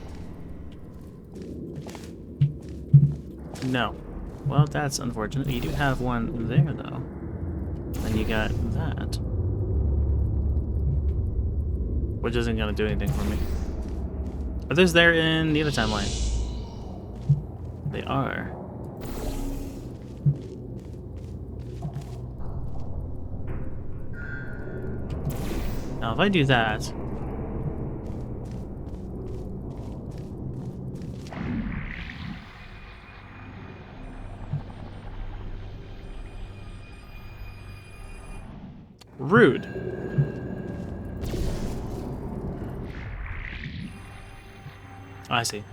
No. Well, that's unfortunate. You do have one there, though. Then you got that. Which isn't going to do anything for me. Are those there in the other timeline? They are. Now, if I do that... Rude. Oh, I see.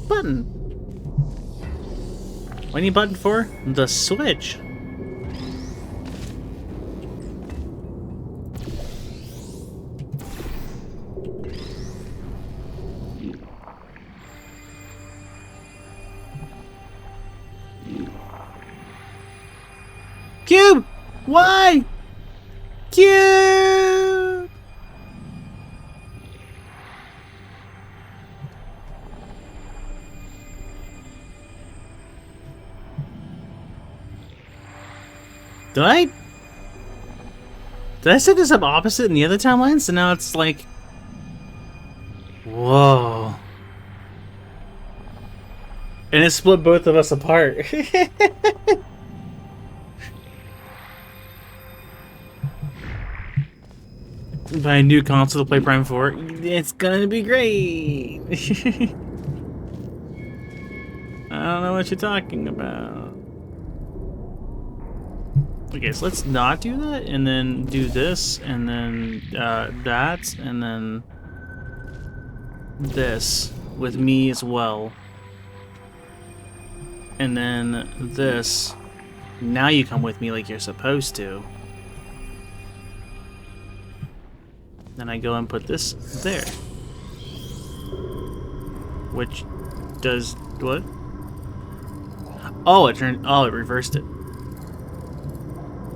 Button. What do you need button for? The switch. Cube! Why? Cube! Did I set this up opposite in the other timeline? So now it's like... Whoa. And it split both of us apart. Buy a new console to play Prime 4. It's gonna be great. I don't know what you're talking about. Okay, so let's not do that, and then do this, and then that, and then this with me as well. And then this. Now you come with me like you're supposed to. Then I go and put this there. Which does what? Oh, it reversed it.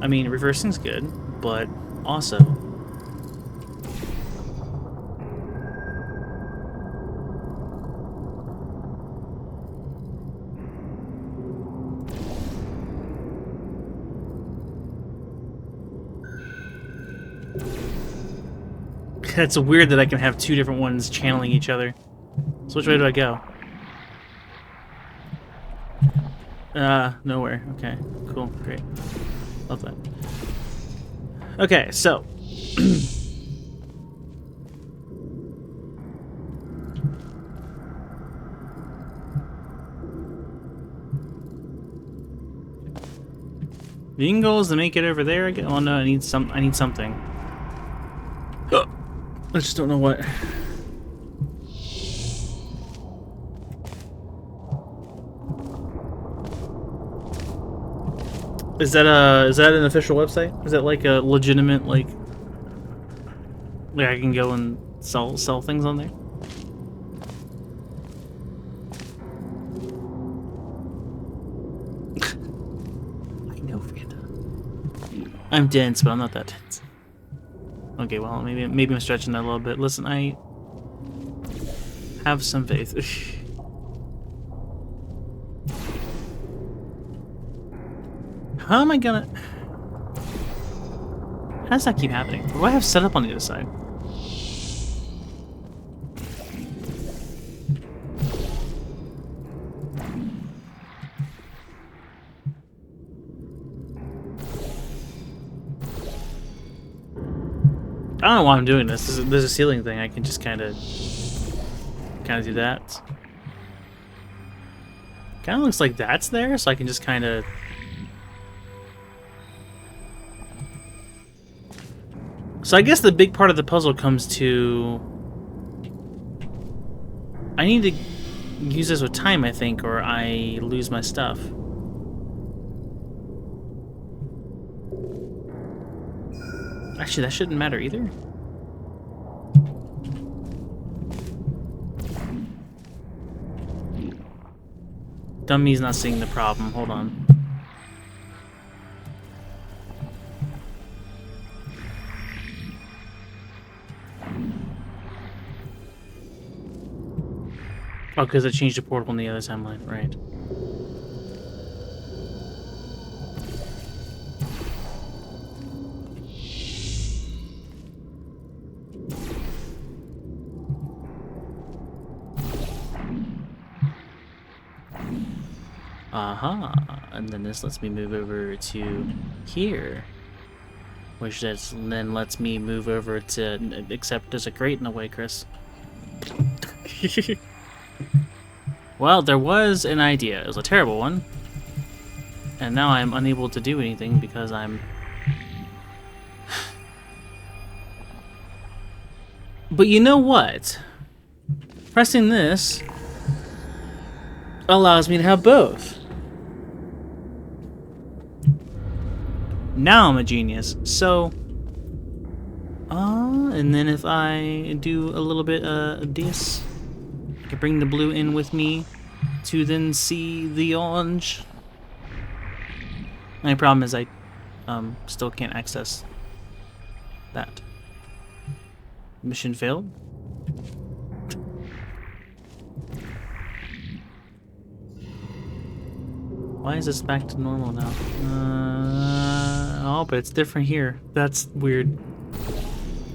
I mean, reversing's good, but also... It's weird that I can have two different ones channeling each other. So which way do I go? Nowhere. Okay, cool, great. Love that. Okay, so... The end goal is to make it over there again. Oh no, I need something. I just don't know what. Is that an official website? Is that like a legitimate like I can go and sell things on there? I know, Fanta. I'm dense, but I'm not that dense. Okay, well, maybe I'm stretching that a little bit. Listen, I have some faith. How am I gonna... How does that keep happening? What do I have set up on the other side? I don't know why I'm doing this. There's a ceiling thing. I can just kind of do that. Kind of looks like that's there, so I can just kind of... So I guess the big part of the puzzle comes to... I need to use this with time, I think, or I lose my stuff. Actually, that shouldn't matter either. Dummy's not seeing the problem. Hold on. Oh, because I changed the portal on the other timeline, right. And then this lets me move over to here. Which then lets me move over to... Except there's a grate in the way, Chris. Well, there was an idea. It was a terrible one. And now I'm unable to do anything because I'm... But you know what? Pressing this allows me to have both. Now I'm a genius. So... and then if I do a little bit of this... I can bring the blue in with me to then see the orange. My problem is I still can't access that. Mission failed? Why is this back to normal now? Oh, but it's different here. That's weird.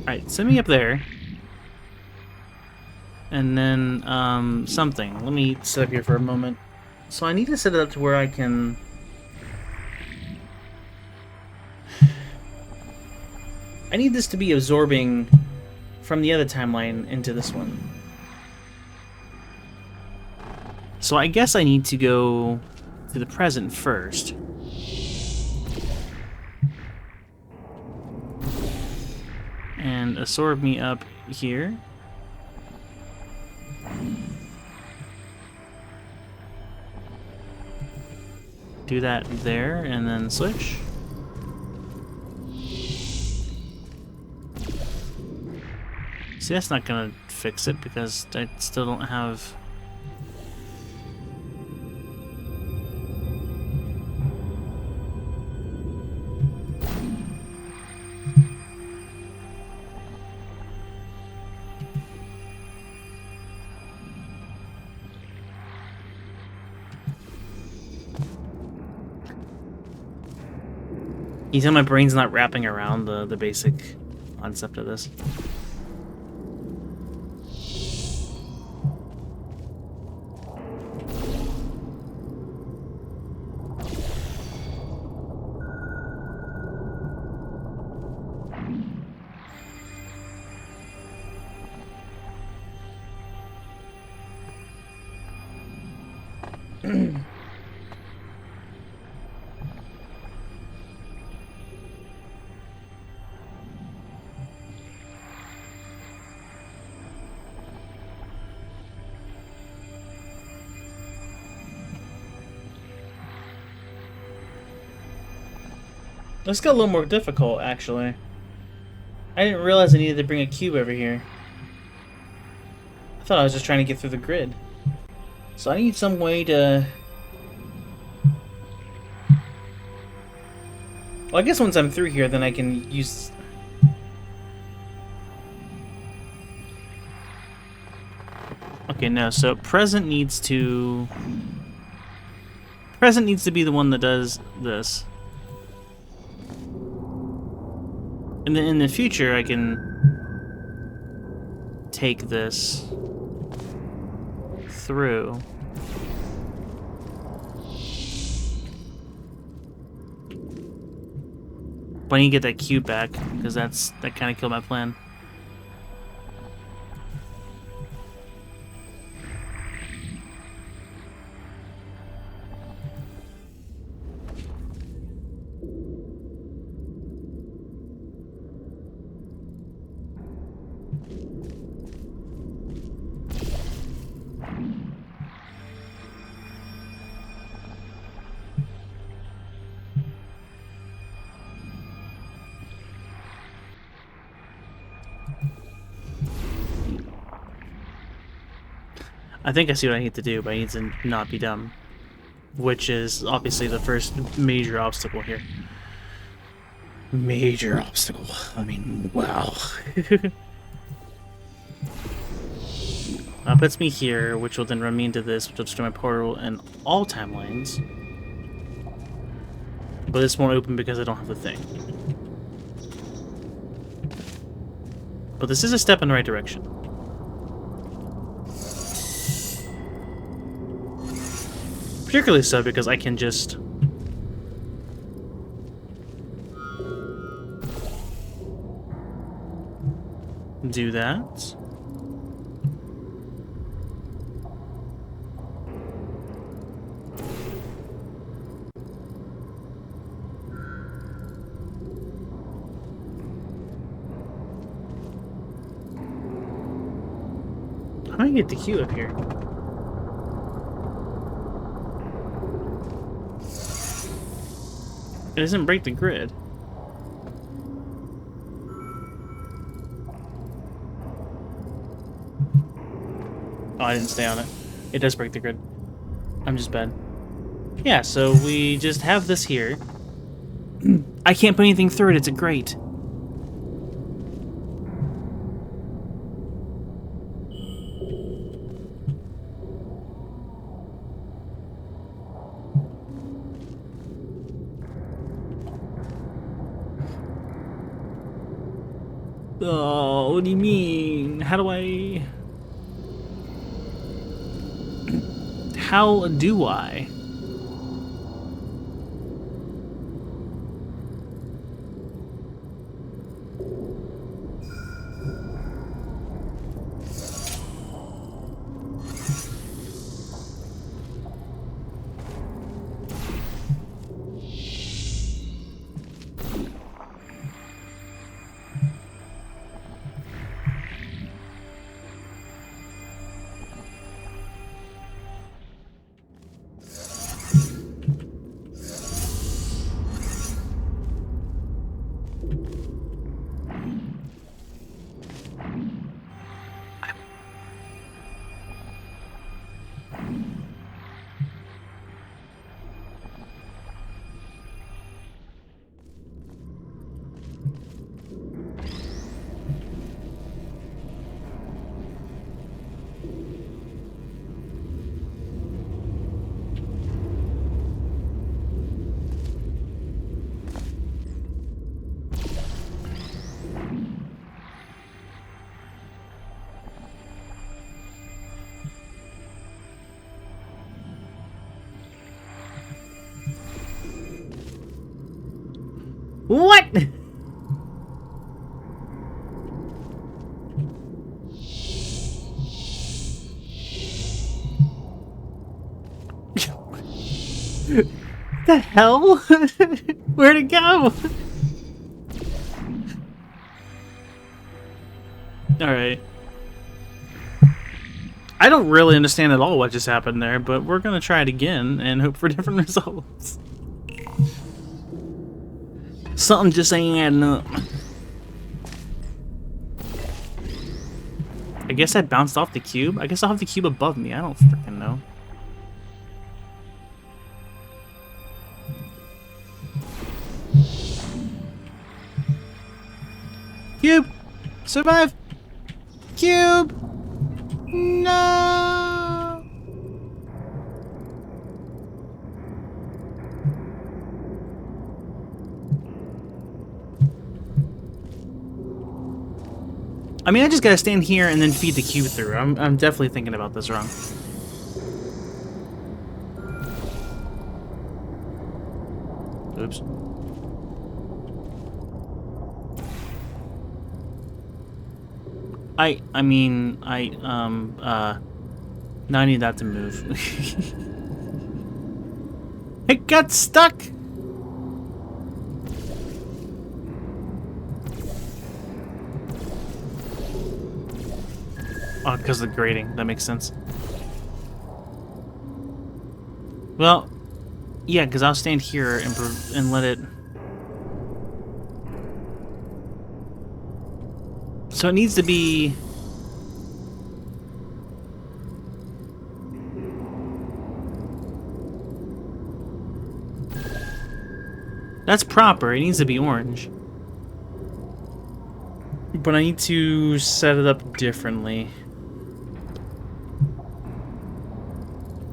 Alright, send me up there. And then, something. Let me sit up here for a moment. So I need to set it up to where I can... I need this to be absorbing from the other timeline into this one. So I guess I need to go to the present first. And absorb me up here. Do that there, and then switch. See, that's not gonna fix it because I still don't have... You tell my brain's not wrapping around the basic concept of this. This got a little more difficult, actually. I didn't realize I needed to bring a cube over here. I thought I was just trying to get through the grid. So I need some way to... Well, I guess once I'm through here, then I can use... Okay, no, so present needs to... Present needs to be the one that does this. And then in the future, I can take this through. But I need to get that cube back, because that kind of killed my plan. I think I see what I need to do, but I need to not be dumb. Which is obviously the first major obstacle here. Major obstacle. I mean, wow. That puts me here, which will then run me into this, which will destroy my portal and all timelines. But this won't open because I don't have the thing. But this is a step in the right direction. Particularly so because I can just do that. How do I get the queue up here? It doesn't break the grid. Oh, I didn't stay on it. It does break the grid. I'm just bad. Yeah, so we just have this here. I can't put anything through it, it's a grate. Oh, what do you mean? How do I... How do I? What? The hell? Where'd it go? Alright. I don't really understand at all what just happened there, but we're gonna try it again and hope for different results. Something just ain't adding up. I guess I bounced off the cube? I guess I'll have the cube above me. I don't freaking know. Cube! Survive! Cube! No! I mean, I just gotta stand here and then feed the cube through. I'm definitely thinking about this wrong. Oops. I mean, now I need that to move. It got stuck! Oh, because of the grating. That makes sense. Well, yeah, because I'll stand here and let it... So it needs to be... That's proper. It needs to be orange. But I need to set it up differently.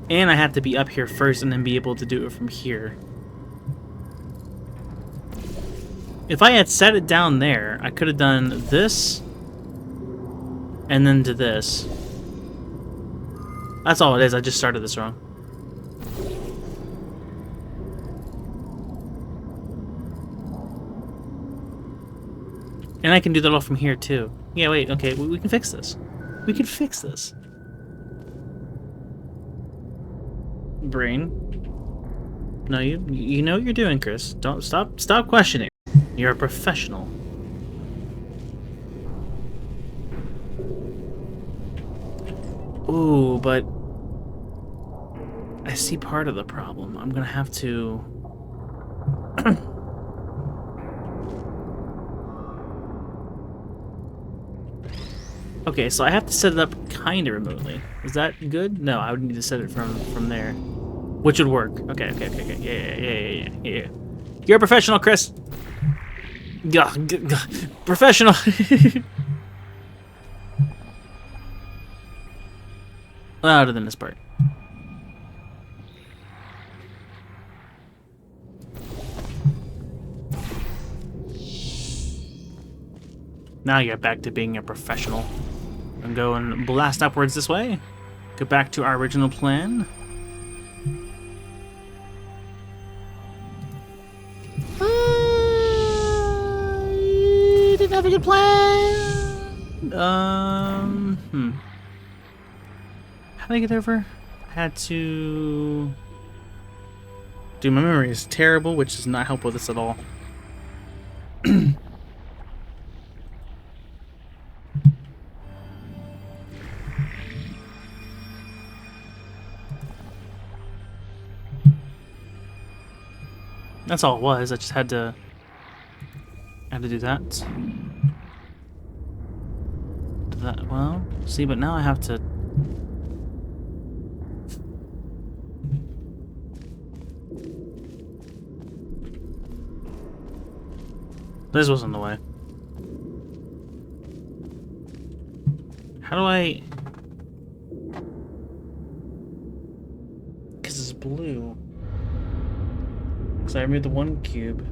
And I have to be up here first and then be able to do it from here. If I had set it down there, I could have done this and then to this. That's all it is. I just started this wrong. And I can do that all from here too. Yeah, wait, okay, we can fix this. We can fix this. Brain. No, you know what you're doing, Chris. Don't stop questioning. You're a professional. Ooh, but I see part of the problem. I'm gonna have to Okay, so I have to set it up kind of remotely. Is that good? No, I would need to set it from there. Which would work. Okay. Yeah. You're a professional, Chris. Professional. Other than this part. Now you're back to being a professional. And go and blast upwards this way. Go back to our original plan. I didn't have a good plan. How did I get over? I had to... Dude, my memory is terrible, which does not help with this at all. That's all it was. I just had to do that. Do that. Well, see, but now I have to. This wasn't the way. How do I? Because it's blue. So I removed the one cube.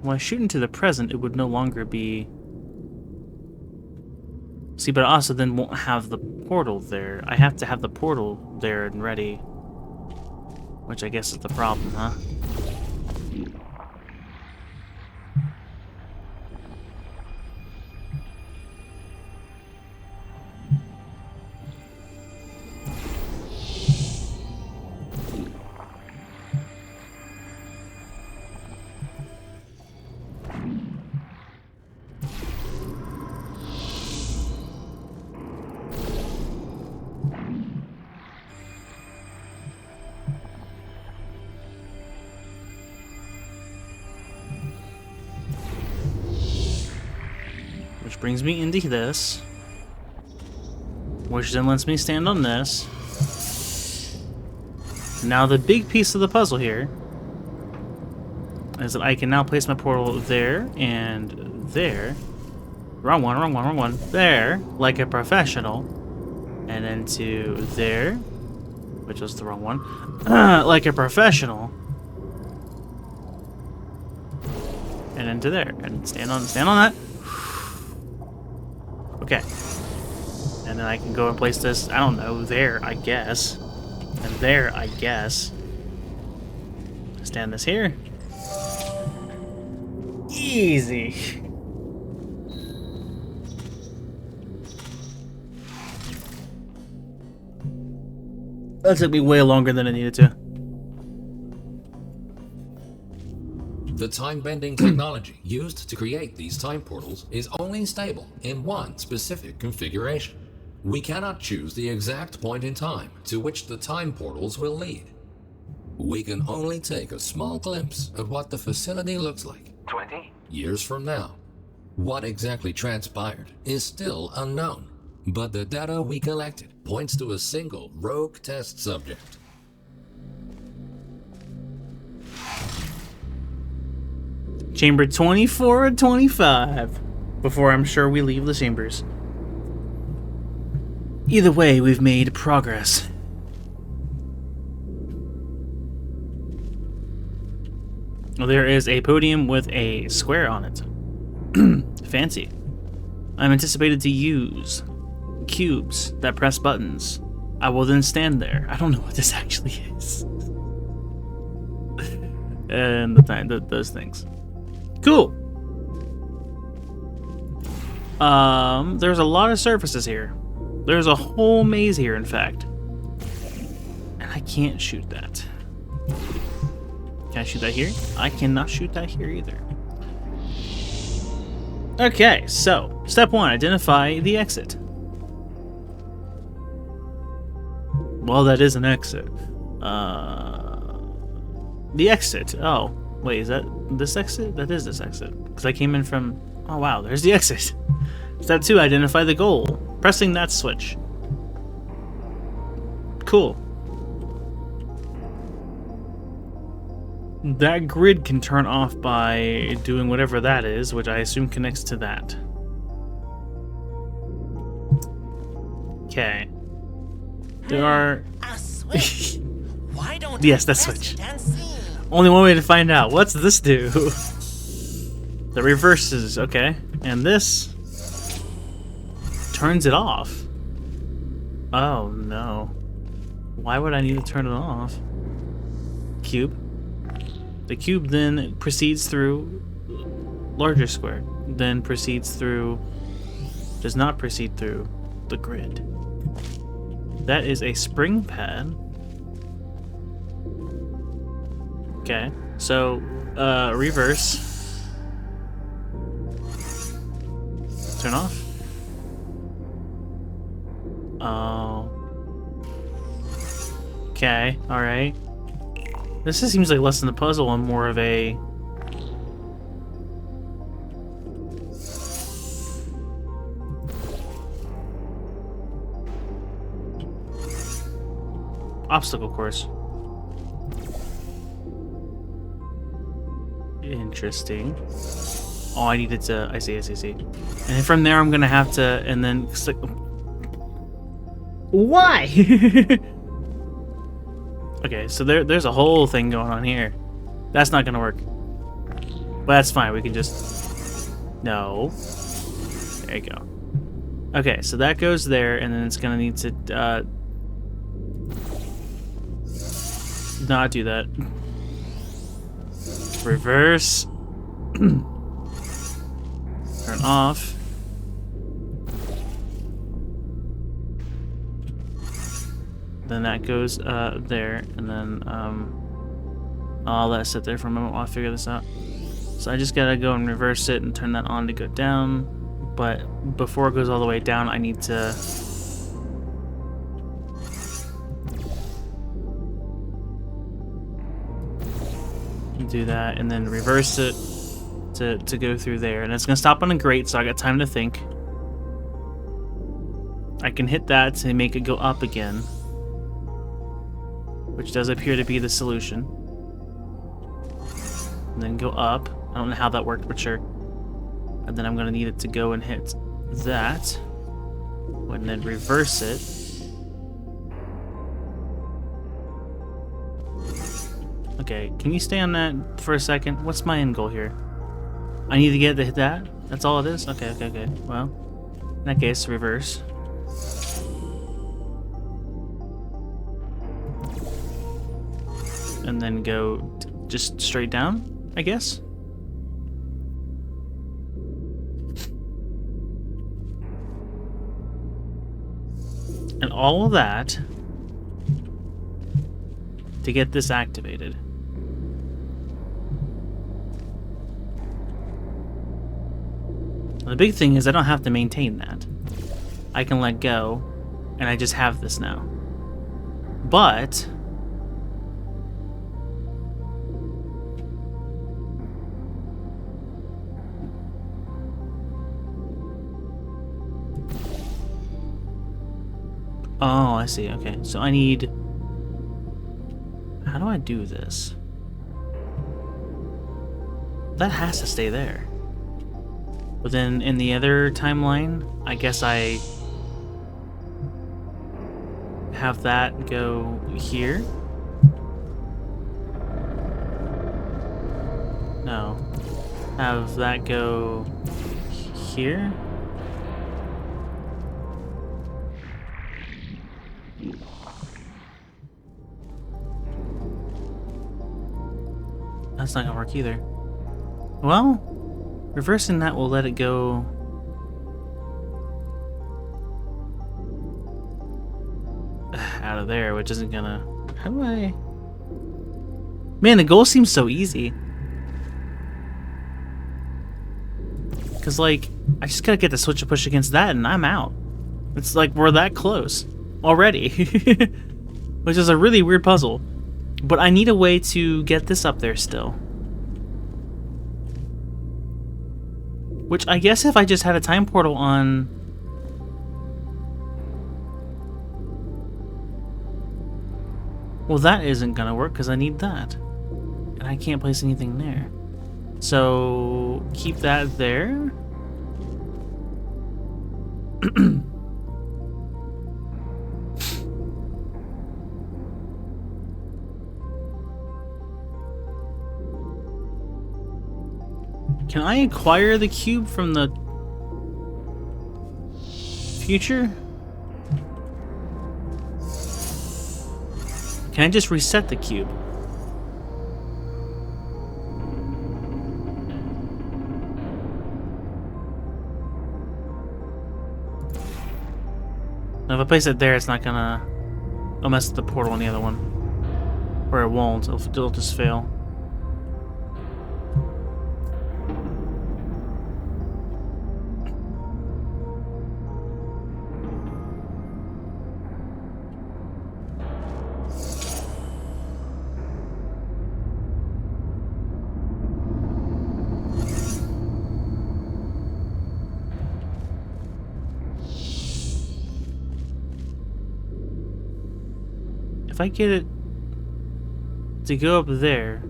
When I shoot into the present, it would no longer be... See, but I also then won't have the portal there. I have to have the portal there and ready. Which I guess is the problem, huh? Which brings me into this. Which then lets me stand on this. Now the big piece of the puzzle here is that I can now place my portal there and there. Wrong one, wrong one, wrong one. There, like a professional. And then to there, which was the wrong one. Like a professional. And then to there. And stand on that. Okay. And then I can go and place this, I don't know, there, I guess. And there, I guess. Stand this here. Easy. That took me way longer than it needed to. The time-bending technology used to create these time portals is only stable in one specific configuration. We cannot choose the exact point in time to which the time portals will lead. We can only take a small glimpse of what the facility looks like 20 years from now. What exactly transpired is still unknown, but the data we collected points to a single rogue test subject. Chamber 24 or 25, before I'm sure we leave the chambers. Either way, we've made progress. Well, there is a podium with a square on it. Fancy. I'm anticipated to use cubes that press buttons. I will then stand there. I don't know what this actually is. And those things. Cool. There's a lot of surfaces here. There's a whole maze here, in fact. And I can't shoot that. Can I shoot that here? I cannot shoot that here either. Okay, so, step 1, identify the exit. Well, that is an exit. The exit. Oh, wait, is that this exit? That is this exit. Because I came in from... Oh, wow, there's the exit. Step 2, identify the goal. Pressing that switch. Cool. That grid can turn off by doing whatever that is, which I assume connects to that. Okay. There are... A switch? Why don't Yes, I that press switch. it and see? Only one way to find out. What's this do? The reverses, okay. And this turns it off. Oh no. Why would I need to turn it off? Cube. The cube then proceeds through larger square. Then proceeds through... does not proceed through the grid. That is a spring pad. Okay, so, reverse. Turn off. Oh. Okay, alright. This just seems like less than a puzzle and more of a... obstacle course. Interesting. Oh, I needed to... I see. And from there, I'm gonna have to... and then... why? Okay, so there's a whole thing going on here. That's not gonna work. But that's fine, we can just... no. There you go. Okay, so that goes there, and then it's gonna need to, not do that. Reverse. Turn off. Then that goes there, and then I'll let it sit there for a moment while I figure this out. So I just gotta go and reverse it and turn that on to go down, but before it goes all the way down, I need to do that and then reverse it to go through there, and it's gonna stop on a grate, so I got time to think. I can hit that to make it go up again, which does appear to be the solution. And then go up. I don't know how that worked, but sure. And then I'm gonna need it to go and hit that, and then reverse it. Okay, can you stay on that for a second? What's my end goal here? I need to get it to hit that? That's all it is? Okay. Well, in that case, reverse. And then go just straight down, I guess? And all of that to get this activated. The big thing is I don't have to maintain that. I can let go, and I just have this now. But oh, I see. Okay, so I need... how do I do this? That has to stay there. But then in the other timeline, I guess I have that go here. No. Have that go here. That's not gonna work either. Well, reversing that will let it go out of there, which isn't gonna... how do I... man, the goal seems so easy. Because, like, I just gotta get the switch to push against that and I'm out. It's like we're that close already. Which is a really weird puzzle. But I need a way to get this up there still. Which I guess if I just had a time portal on... well, that isn't gonna work because I need that. And I can't place anything there. So keep that there. Can I acquire the cube from the future? Can I just reset the cube? Now if I place it there, it's not gonna... I'll mess with the portal on the other one. Or it won't, it'll just fail. If I get it to go up there,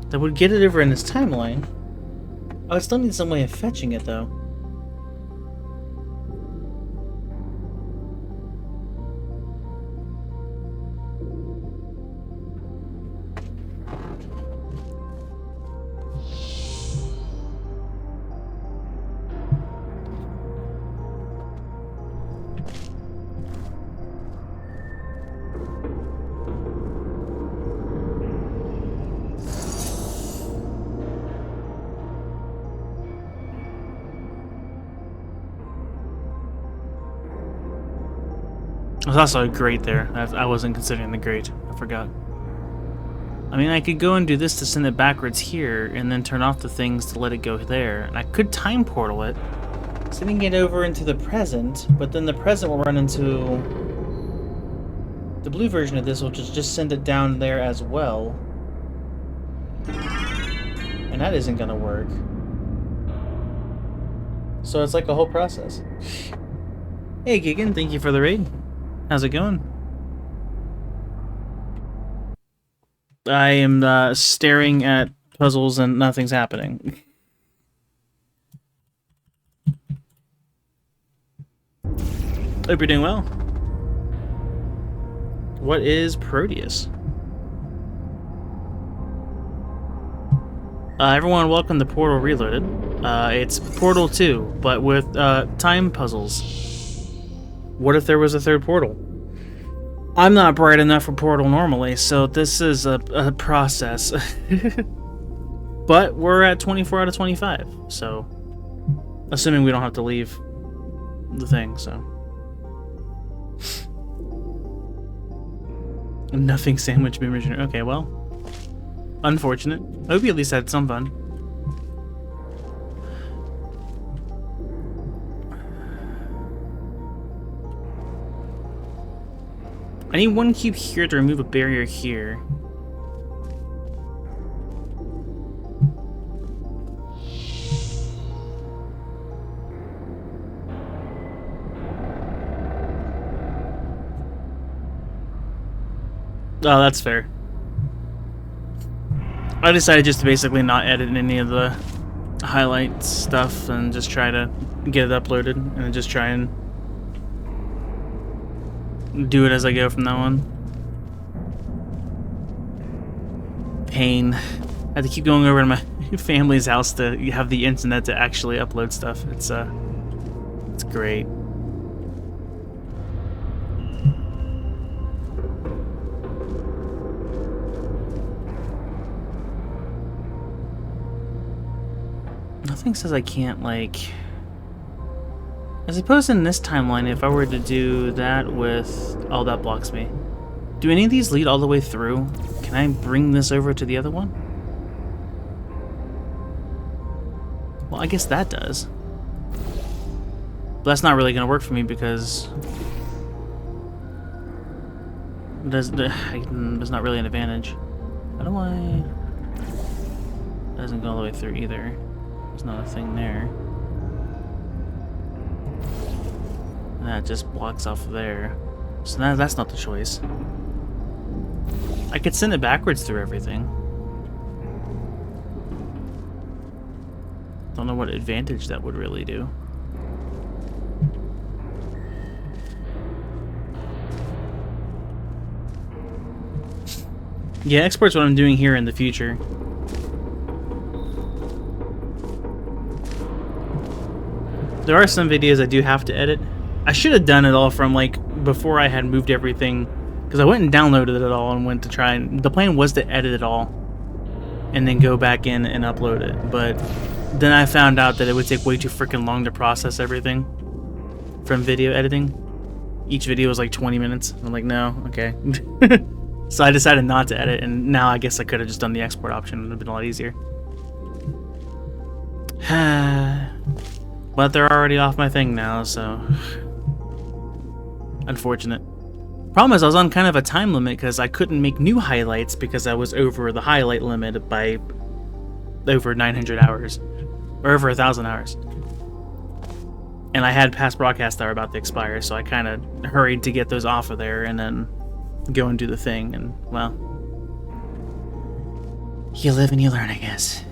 that would get it over in this timeline. Oh, I still need some way of fetching it though. There's also a grate there. I wasn't considering the grate. I forgot. I mean, I could go and do this to send it backwards here, and then turn off the things to let it go there. And I could time portal it, sending it over into the present, but then the present will run into... The blue version of this will just send it down there as well. And that isn't gonna work. So it's like a whole process. Hey Gigan, thank you for the raid. How's it going? I am staring at puzzles and nothing's happening. Hope you're doing well. What is Proteus? Everyone, welcome to Portal Reloaded. It's Portal 2, but with time puzzles. What if there was a third portal? I'm not bright enough for Portal normally, so this is a process. But we're at 24 out of 25, so... Assuming we don't have to leave the thing, so... Nothing sandwich beam originator. Okay, well... Unfortunate. I hope you at least had some fun. I need one cube here to remove a barrier here. Oh, that's fair. I decided just to basically not edit any of the highlight stuff and just try to get it uploaded and then just try and do it as I go from now on. Pain. I had to keep going over to my family's house to have the internet to actually upload stuff. It's great. Nothing says I can't, like... I suppose in this timeline, if I were to do that with... Oh, that blocks me. Do any of these lead all the way through? Can I bring this over to the other one? Well, I guess that does. But that's not really going to work for me because... There's not really an advantage. How do I... That doesn't go all the way through either. There's not a thing there. That just blocks off there. So that's not the choice. I could send it backwards through everything. Don't know what advantage that would really do. Yeah, export's what I'm doing here in the future. There are some videos I do have to edit. I should have done it all from like before I had moved everything, because I went and downloaded it all and went to try and the plan was to edit it all and then go back in and upload it. But then I found out that it would take way too freaking long to process everything from video editing. Each video was like 20 minutes. I'm like, no, okay. So I decided not to edit, and now I guess I could have just done the export option. It would have been a lot easier. But they're already off my thing now, so... Unfortunate. Problem is, I was on kind of a time limit because I couldn't make new highlights because I was over the highlight limit by over 900 hours. Or over 1,000 hours. And I had past broadcast hour about to expire, so I kind of hurried to get those off of there and then go and do the thing, and, well... You live and you learn, I guess.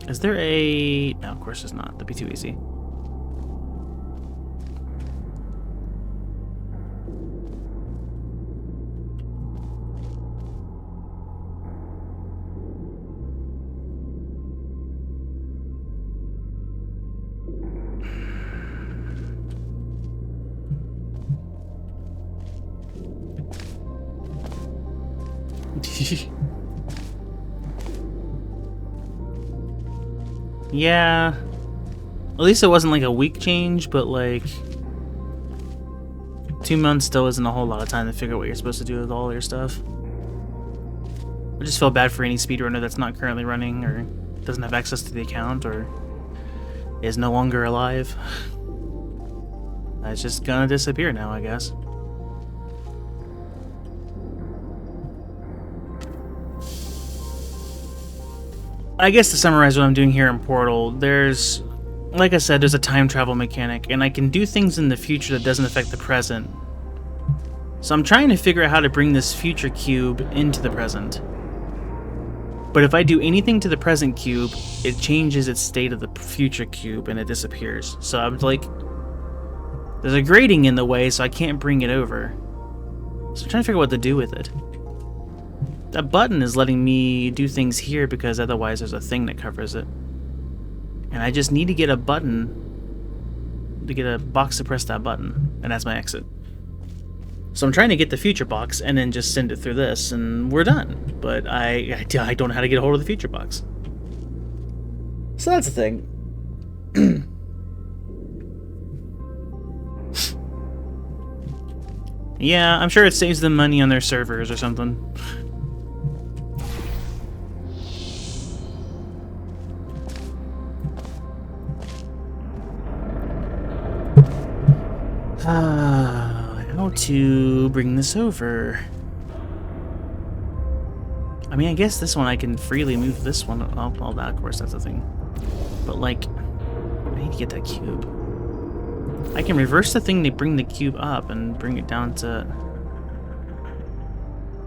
Is there a... No, of course there's not. That'd be too easy. Yeah. At least it wasn't like a week change, but like 2 months still isn't a whole lot of time to figure out what you're supposed to do with all your stuff. I just feel bad for any speedrunner that's not currently running or doesn't have access to the account or is no longer alive. It's just gonna disappear now, I guess. I guess to summarize what I'm doing here in Portal, there's, like I said, there's a time travel mechanic, and I can do things in the future that doesn't affect the present. So I'm trying to figure out how to bring this future cube into the present. But if I do anything to the present cube, it changes its state of the future cube and it disappears. So I'm like, there's a grating in the way, so I can't bring it over. So I'm trying to figure out what to do with it. That button is letting me do things here because otherwise there's a thing that covers it. And I just need to get a button, to get a box to press that button, and that's my exit. So I'm trying to get the future box and then just send it through this, and we're done. But I don't know how to get a hold of the future box. So that's the thing. Yeah, I'm sure it saves them money on their servers or something. How to bring this over? I mean, I guess this one I can freely move this one. Oh, that, of course, that's the thing. But, like, I need to get that cube. I can reverse the thing to bring the cube up and bring it down to...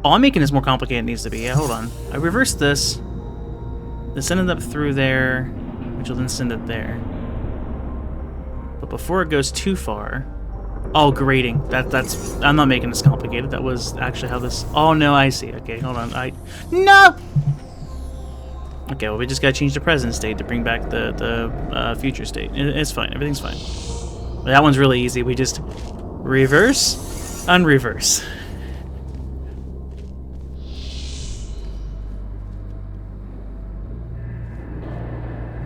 Oh, I'm making this more complicated than it needs to be. Yeah, hold on. I reverse this. Then send it up through there, which will then send it there. But before it goes too far... Oh, grading. That's... I'm not making this complicated. That was actually how this... Oh, no, I see. Okay, hold on. No! Okay, well, we just gotta change the present state to bring back the future state. It's fine. Everything's fine. That one's really easy. We just reverse, unreverse.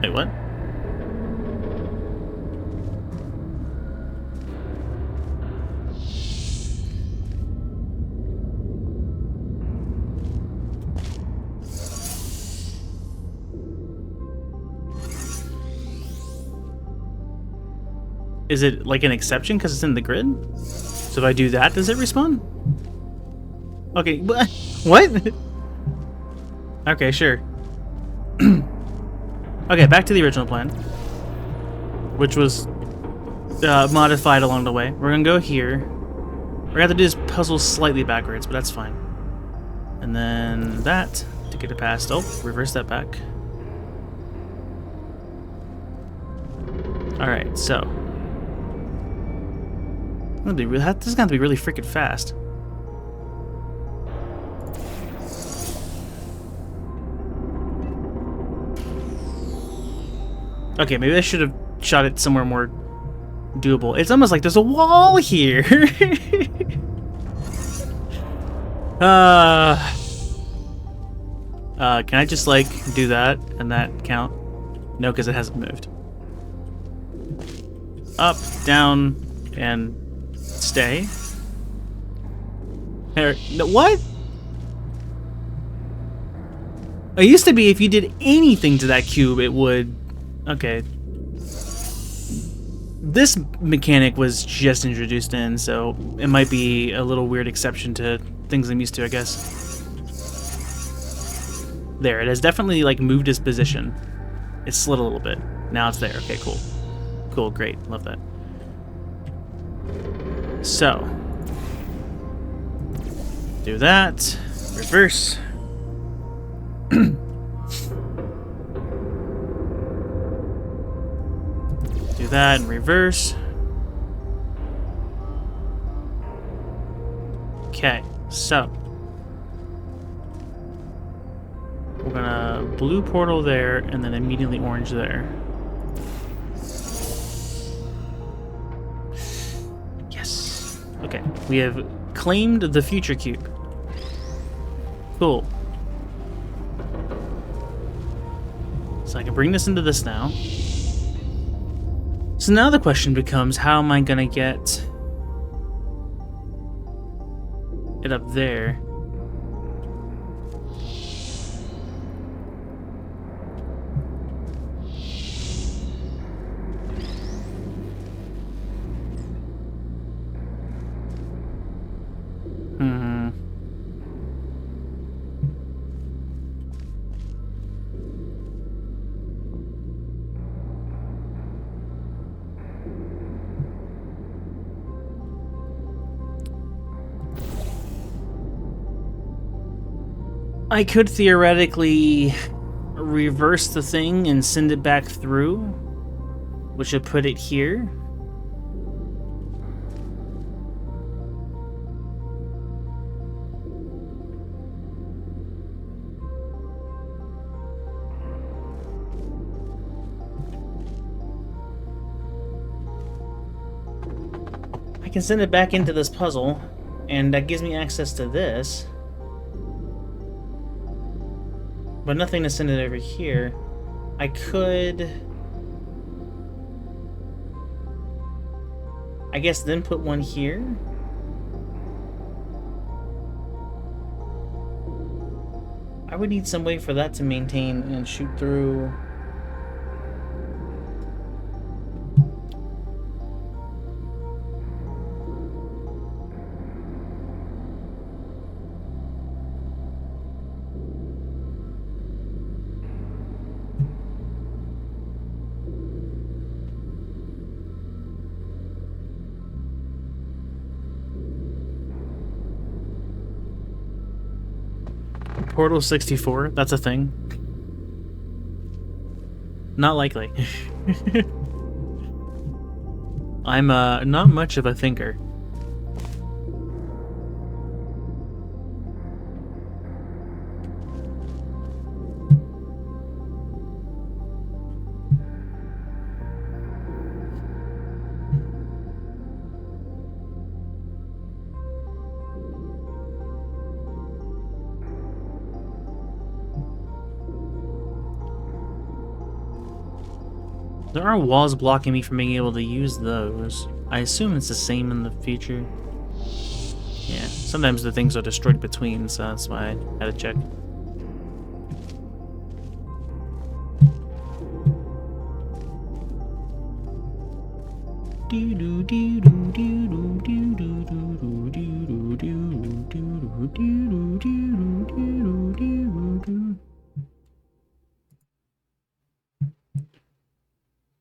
Wait, what? Is it like an exception because it's in the grid? So if I do that, does it respawn? Okay, what? Okay, sure. Okay, back to the original plan, which was modified along the way. We're gonna go here. We're gonna have to do this puzzle slightly backwards, but that's fine. And then that to get it past. Oh, reverse that back. Alright, so. This is going to be really freaking fast. Okay, maybe I should have shot it somewhere more doable. It's almost like there's a wall here. Can I just, like, do that and that count? No, because it hasn't moved. Up, down, and stay. There, no, what? It used to be if you did anything to that cube, it would... Okay. This mechanic was just introduced in, so it might be a little weird exception to things I'm used to, I guess. There, it has definitely, like, moved its position. It slid a little bit. Now it's there. Okay, cool. Cool, great. Love that. So. Do that. Reverse. Do that in reverse. Okay, so. We're gonna blue portal there, and then immediately orange there. Yes. Okay, we have claimed the future cube. Cool. So I can bring this into this now. So now the question becomes, how am I gonna get it up there? I could theoretically reverse the thing and send it back through, which would put it here. I can send it back into this puzzle, and that gives me access to this. But nothing to send it over here. I could... I guess then put one here? I would need some way for that to maintain and shoot through... Portal 64, that's a thing. Not likely. I'm not much of a thinker. There are walls blocking me from being able to use those. I assume it's the same in the future. Yeah, sometimes the things are destroyed between, so that's why I had to check.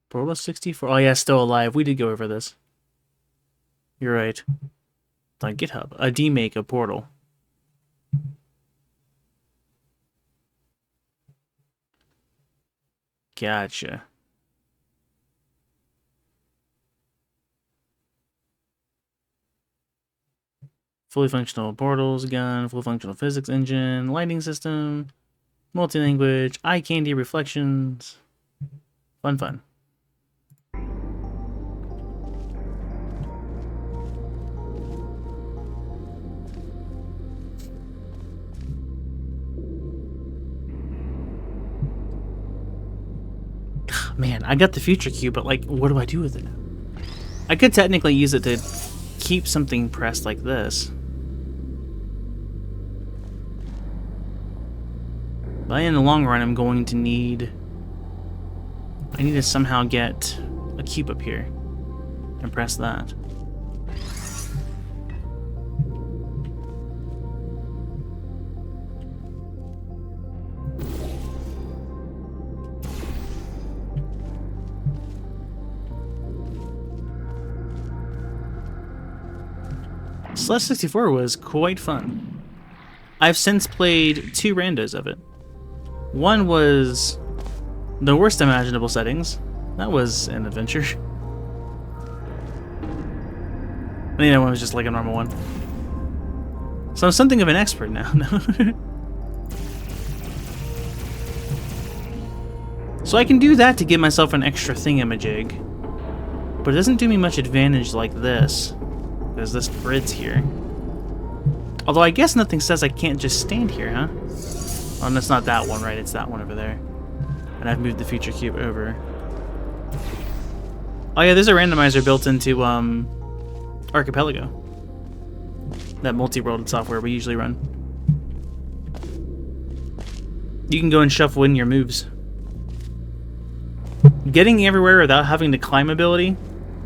Portal 64. Oh yeah, still alive. We did go over this. You're right. It's on GitHub. A demake of Portal. Gotcha. Fully functional portals, gun, full functional physics engine, lighting system, multi-language, eye candy reflections. Fun, fun. Man, I got the future cube, but like, what do I do with it now? I could technically use it to keep something pressed like this. But in the long run, I'm going to need... I need to somehow get a cube up here and press that. Celeste 64 was quite fun. I've since played 2 randos of it. One was the worst imaginable settings. That was an adventure. And the other one was just like a normal one. So I'm something of an expert now. So I can do that to give myself an extra thingamajig. But it doesn't do me much advantage like this. Because this grid's here. Although I guess nothing says I can't just stand here, huh? Oh, and it's not that one, right? It's that one over there. And I've moved the future cube over. Oh yeah, there's a randomizer built into Archipelago. That multi-world software we usually run. You can go and shuffle in your moves. Getting everywhere without having to climb ability,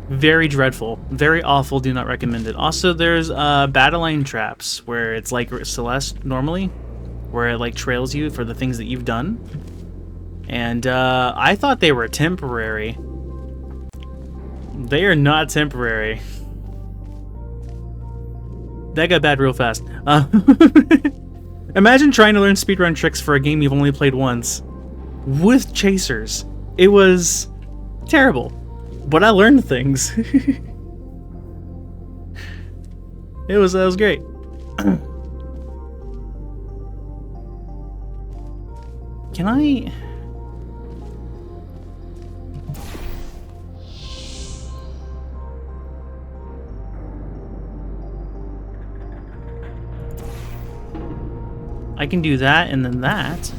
very dreadful. Very awful, do not recommend it. Also, there's battle line traps, where it's like Celeste normally, where it like trails you for the things that you've done. And I thought they were temporary. They are not temporary. That got bad real fast. Imagine trying to learn speedrun tricks for a game you've only played once. With chasers. It was terrible. But I learned things. That was great. Can I... I can do that and then that.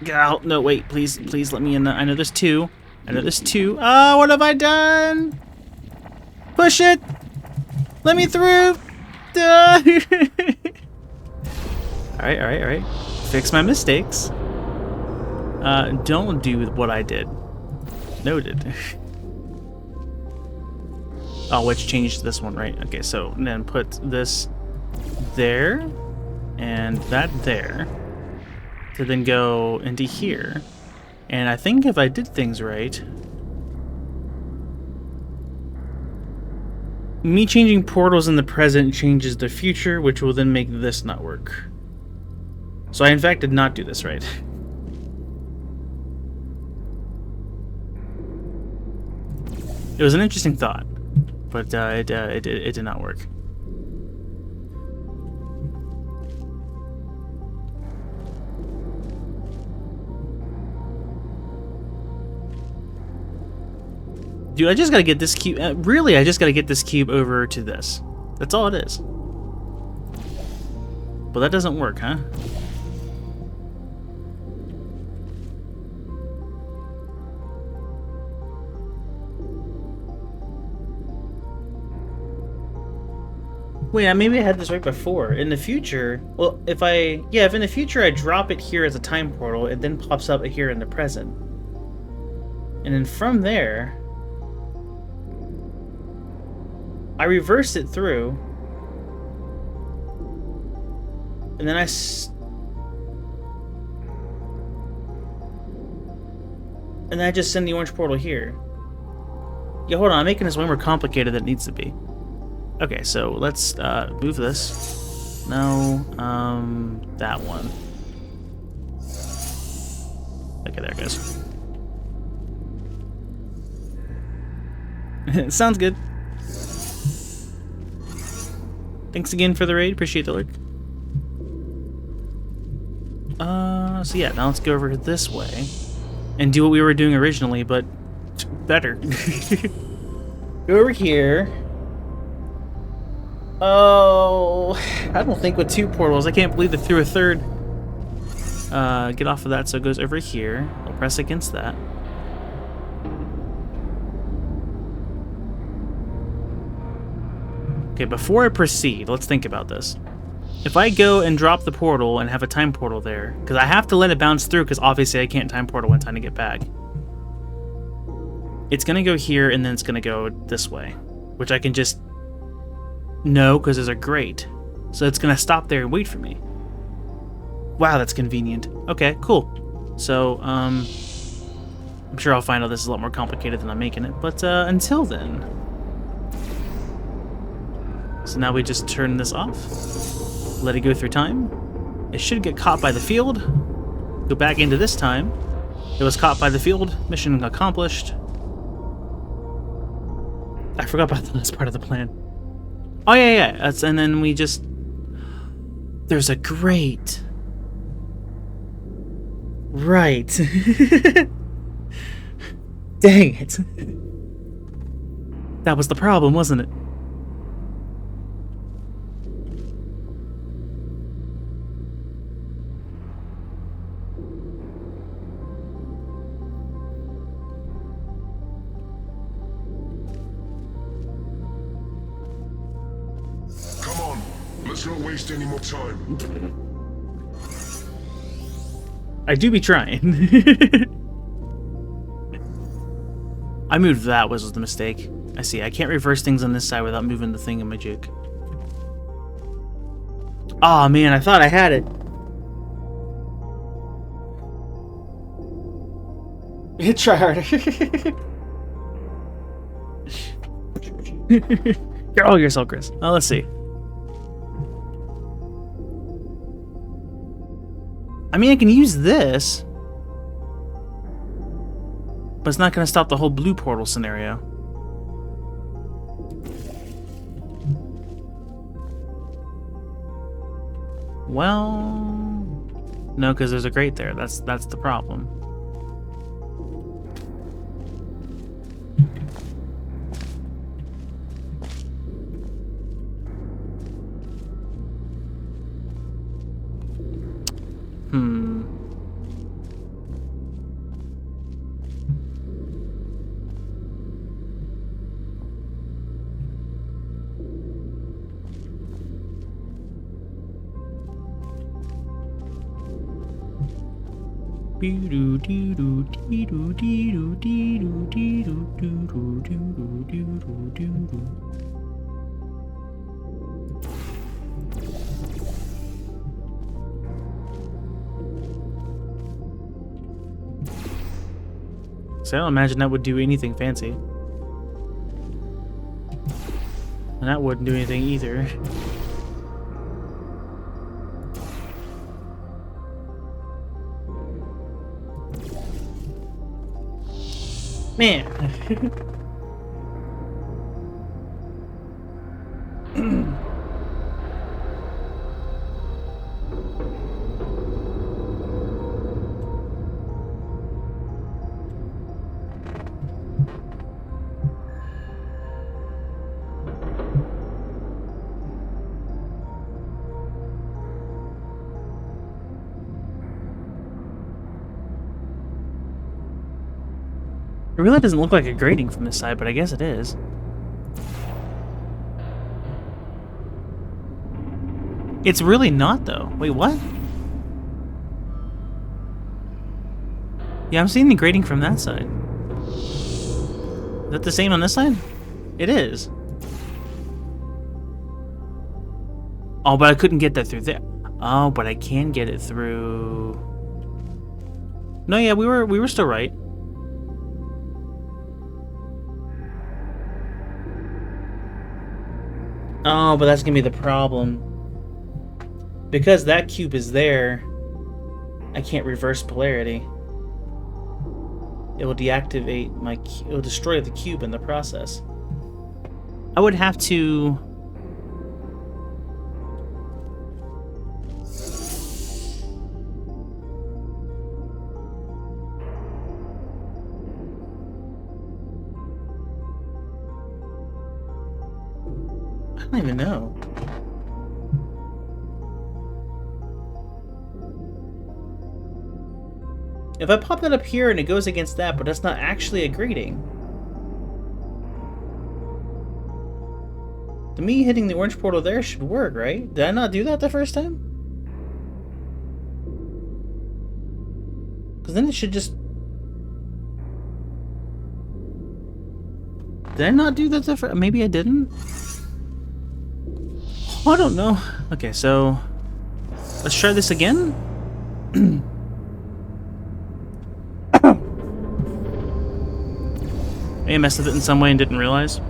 Get out. No, wait, please let me in. I know there's 2. I know there's 2. Oh, what have I done? Push it. Let me through. Alright. Fix my mistakes. Don't do what I did. Noted. Oh, which changed this one, right? Okay, so then put this there and that there to then go into here. And I think if I did things right, me changing portals in the present changes the future, which will then make this not work. So I in fact did not do this right. It was an interesting thought, but it did not work. Dude, I just gotta get this cube. Really, I just gotta get this cube over to this. That's all it is. But that doesn't work, huh? Wait, maybe I had this right before. In the future, well, if in the future I drop it here as a time portal, it then pops up here in the present. And then from there, I reverse it through, and then I just send the orange portal here. Yeah, hold on, I'm making this way more complicated than it needs to be. Okay, so let's move this. No, that one. Okay, there it goes. Sounds good. Thanks again for the raid. Appreciate the lurk. So yeah, now let's go over this way and do what we were doing originally, but better. Go over here. Oh, I don't think with 2 portals. I can't believe they threw a 3rd. Get off of that, so it goes over here. I'll press against that. Okay, before I proceed, let's think about this. If I go and drop the portal and have a time portal there, because I have to let it bounce through, because obviously I can't time portal in time to get back. It's going to go here, and then it's going to go this way, which I can just... No, because there's a grate. So it's going to stop there and wait for me. Wow, that's convenient. Okay, cool. So, I'm sure I'll find out this is a lot more complicated than I'm making it, but until then... So now we just turn this off, let it go through time. It should get caught by the field. Go back into this time. It was caught by the field. Mission accomplished. I forgot about the last part of the plan. Oh yeah. And then we just... There's a grate. Right. Dang it. That was the problem, wasn't it? Come on, let's not waste any more time. I do be trying. I moved that was the mistake. I see. I can't reverse things on this side without moving the thingamajig. Aw, man, I thought I had it. Try harder. You're all yourself, Chris. Oh, let's see. I mean, I can use this, but it's not going to stop the whole blue portal scenario. Well, no, because there's a grate there. That's the problem. So I don't imagine that would do anything fancy. And that wouldn't do anything either. Man. It really doesn't look like a grating from this side, but I guess it is. It's really not, though. Wait, what? Yeah, I'm seeing the grating from that side. Is that the same on this side? It is. Oh, but I couldn't get that through there. Oh, but I can get it through... No, yeah, we were still right. Oh, but that's gonna be the problem. Because that cube is there, I can't reverse polarity. It will deactivate my... It will destroy the cube in the process. I would have to... don't even know. If I pop that up here and it goes against that, but that's not actually a grating. To me, hitting the orange portal there should work, right? Did I not do that the first time? Because then it should just... Did I not do that the first... Maybe I didn't? Oh, I don't know. Okay, so... Let's try this again. Maybe I messed with it in some way and didn't realize.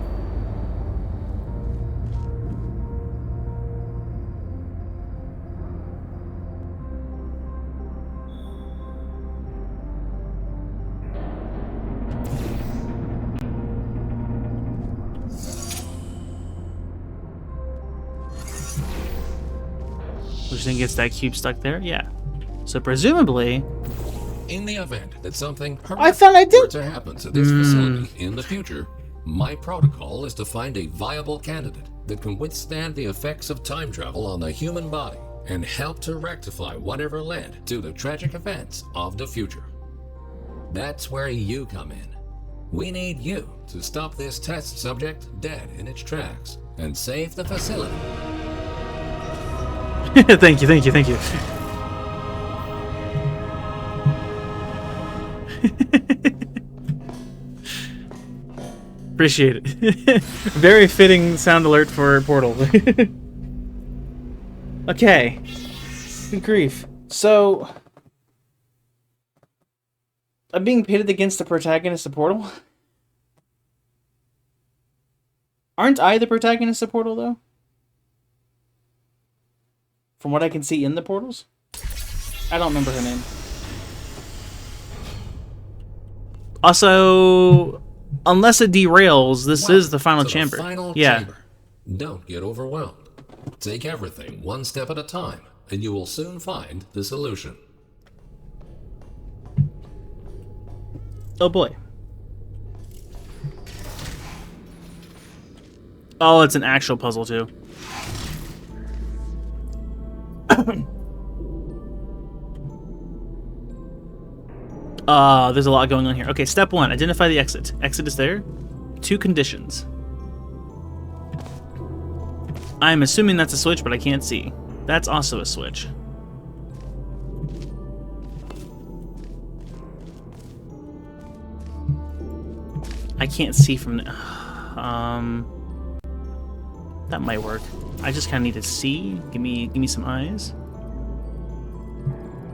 Which then gets that cube stuck there? Yeah. So presumably... In the event that something I thought I did. were to happen to this facility in the future, my protocol is to find a viable candidate that can withstand the effects of time travel on the human body and help to rectify whatever led to the tragic events of the future. That's where you come in. We need you to stop this test subject dead in its tracks and save the facility. Thank you, thank you, thank you. Appreciate it. Very fitting sound alert for Portal. Okay. Good grief. So... I'm being pitted against the protagonist of Portal? Aren't I the protagonist of Portal, though? From what I can see in the portals? I don't remember her name. Also, unless it derails, this is the final chamber. Chamber. Don't get overwhelmed. Take everything one step at a time, and you will soon find the solution. Oh boy. Oh, it's an actual puzzle too. There's a lot going on here. Okay, step 1, identify the exit. Exit is there. 2 conditions. I'm assuming that's a switch, but I can't see. That's also a switch. I can't see from the... That might work. I just kind of need to see. Give me some eyes.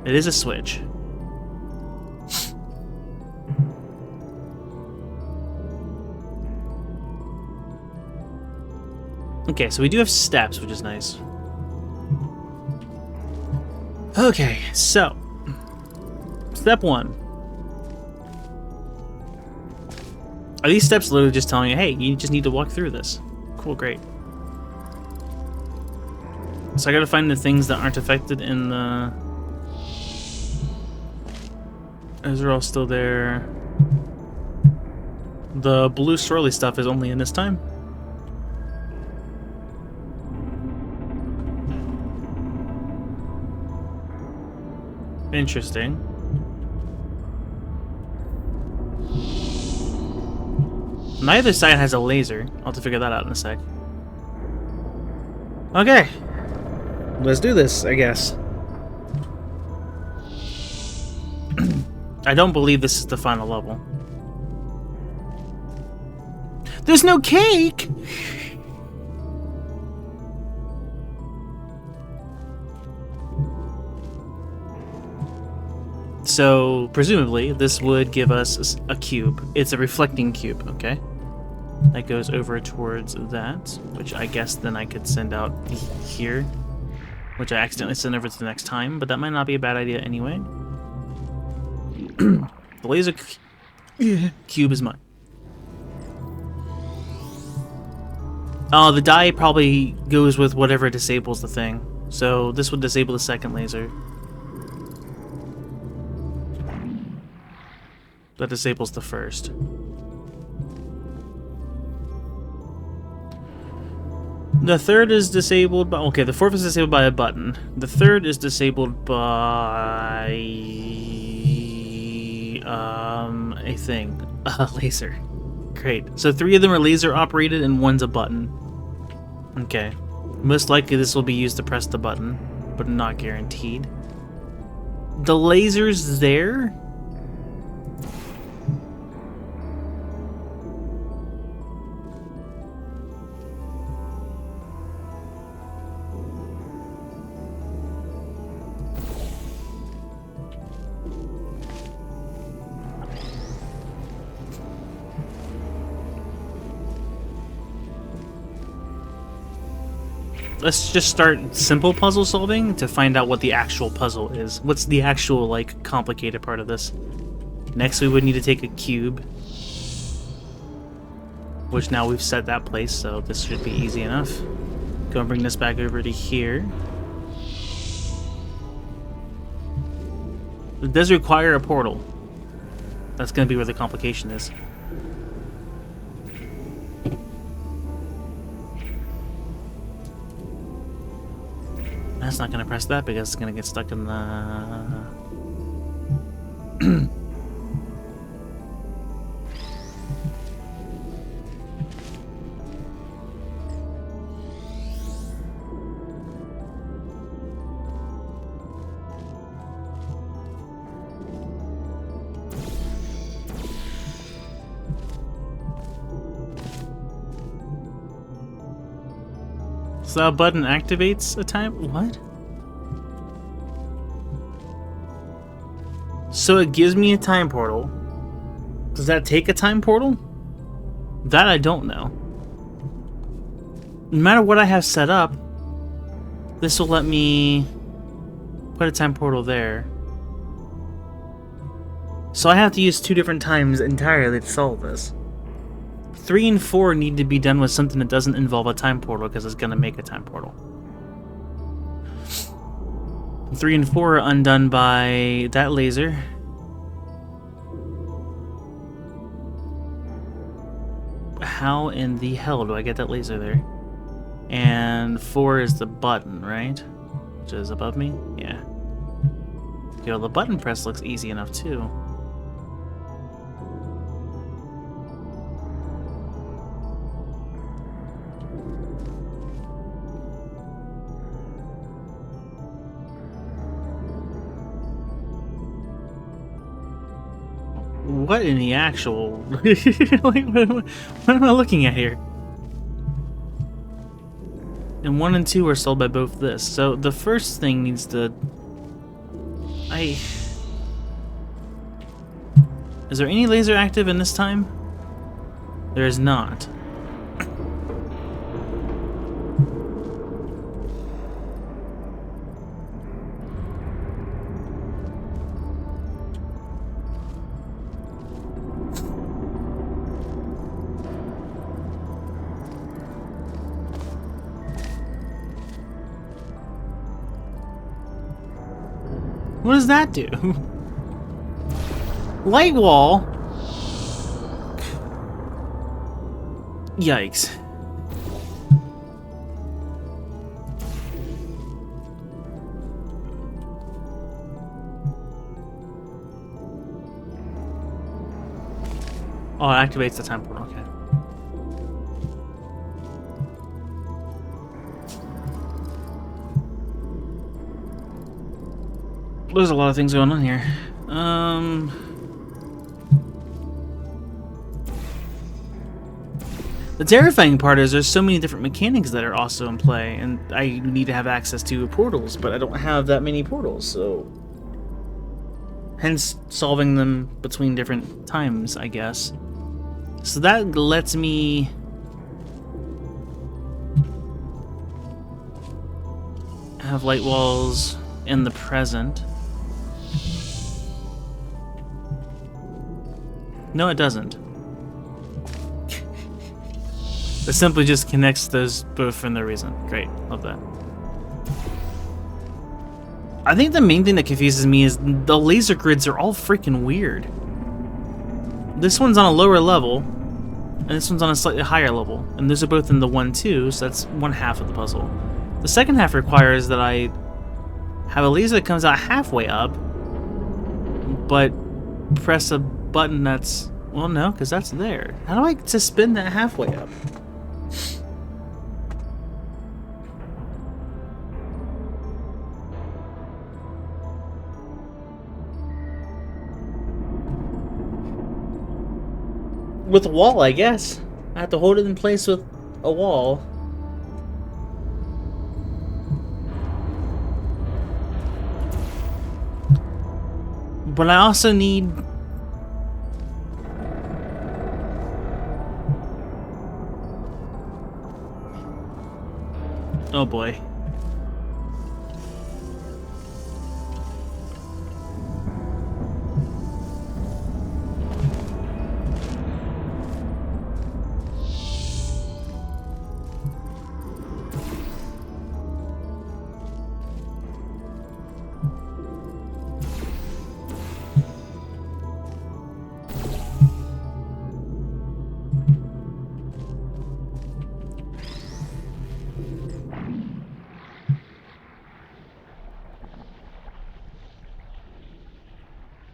It is a switch. Okay, so we do have steps, which is nice. Okay, so step 1. Are these steps literally just telling you, hey, you just need to walk through this? Cool, great. So I gotta find the things that aren't affected in the... Those are all still there. The blue swirly stuff is only in this time. Interesting. Neither side has a laser. I'll have to figure that out in a sec. Okay. Let's do this, I guess. I don't believe this is the final level. There's no cake! So, presumably, this would give us a cube. It's a reflecting cube, okay? That goes over towards that, which I guess then I could send out here, which I accidentally sent over to the next time, but that might not be a bad idea anyway. The laser cube is mine. Oh, the die probably goes with whatever disables the thing. So this would disable the second laser. That disables the first. The third is disabled by... Okay, the fourth is disabled by a button. The third is disabled by... a thing. A laser. Great. So 3 of them are laser operated and 1's a button. Okay. Most likely this will be used to press the button, but not guaranteed. The laser's there? Let's just start simple puzzle solving to find out what the actual puzzle is. What's the actual, like, complicated part of this? Next, we would need to take a cube. Which now we've set that place, so this should be easy enough. Go and bring this back over to here. It does require a portal. That's going to be where the complication is. That's not going to press that because it's going to get stuck in the... So that button activates a time... What? So it gives me a time portal. Does that take a time portal? That I don't know. No matter what I have set up, this will let me put a time portal there. So I have to use 2 different times entirely to solve this. 3 and 4 need to be done with something that doesn't involve a time portal because it's going to make a time portal. 3 and 4 are undone by that laser. How in the hell do I get that laser there? And 4 is the button, right? Which is above me? Yeah. Yo, the button press looks easy enough too. What in the actual... like, what am I looking at here? And 1 and 2 are sold by both this. So the first thing needs to... Is there any laser active in this time? There is not. What does that do? Light wall? Yikes. Oh, it activates the time portal, okay. There's a lot of things going on here. The terrifying part is there's so many different mechanics that are also in play, and I need to have access to portals, but I don't have that many portals, so... Hence, solving them between different times, I guess. So that lets me... have light walls in the present. No, it doesn't. It simply just connects those both for no reason. Great, love that. I think the main thing that confuses me is the laser grids are all freaking weird. This one's on a lower level, and this one's on a slightly higher level, and those are both in the 1-2, so that's one half of the puzzle. The second half requires that I have a laser that comes out halfway up, but press a button that's... Well, no, because that's there. How do I get to spin that halfway up? With a wall, I guess. I have to hold it in place with a wall. But I also need... Oh boy.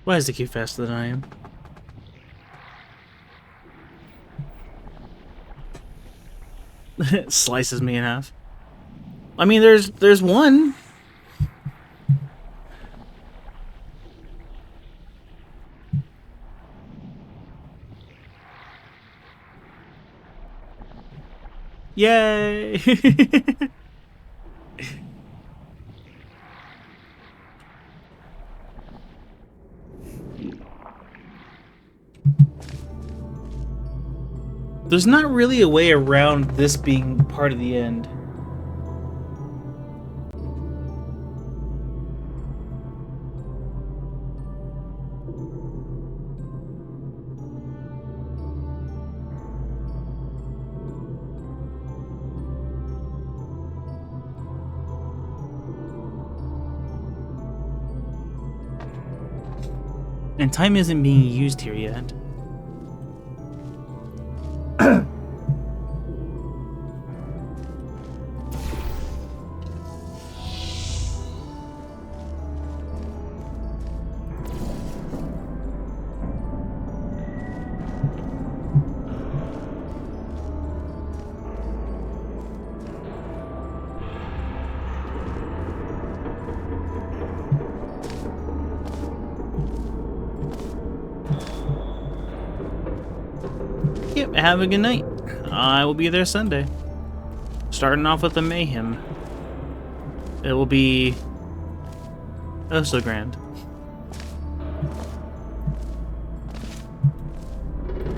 Why is the queue faster than I am? It slices me in half. I mean, there's one. Yay! There's not really a way around this being part of the end. And time isn't being used here yet. Yep, have a good night. I will be there Sunday. Starting off with the mayhem. It will be oh so grand.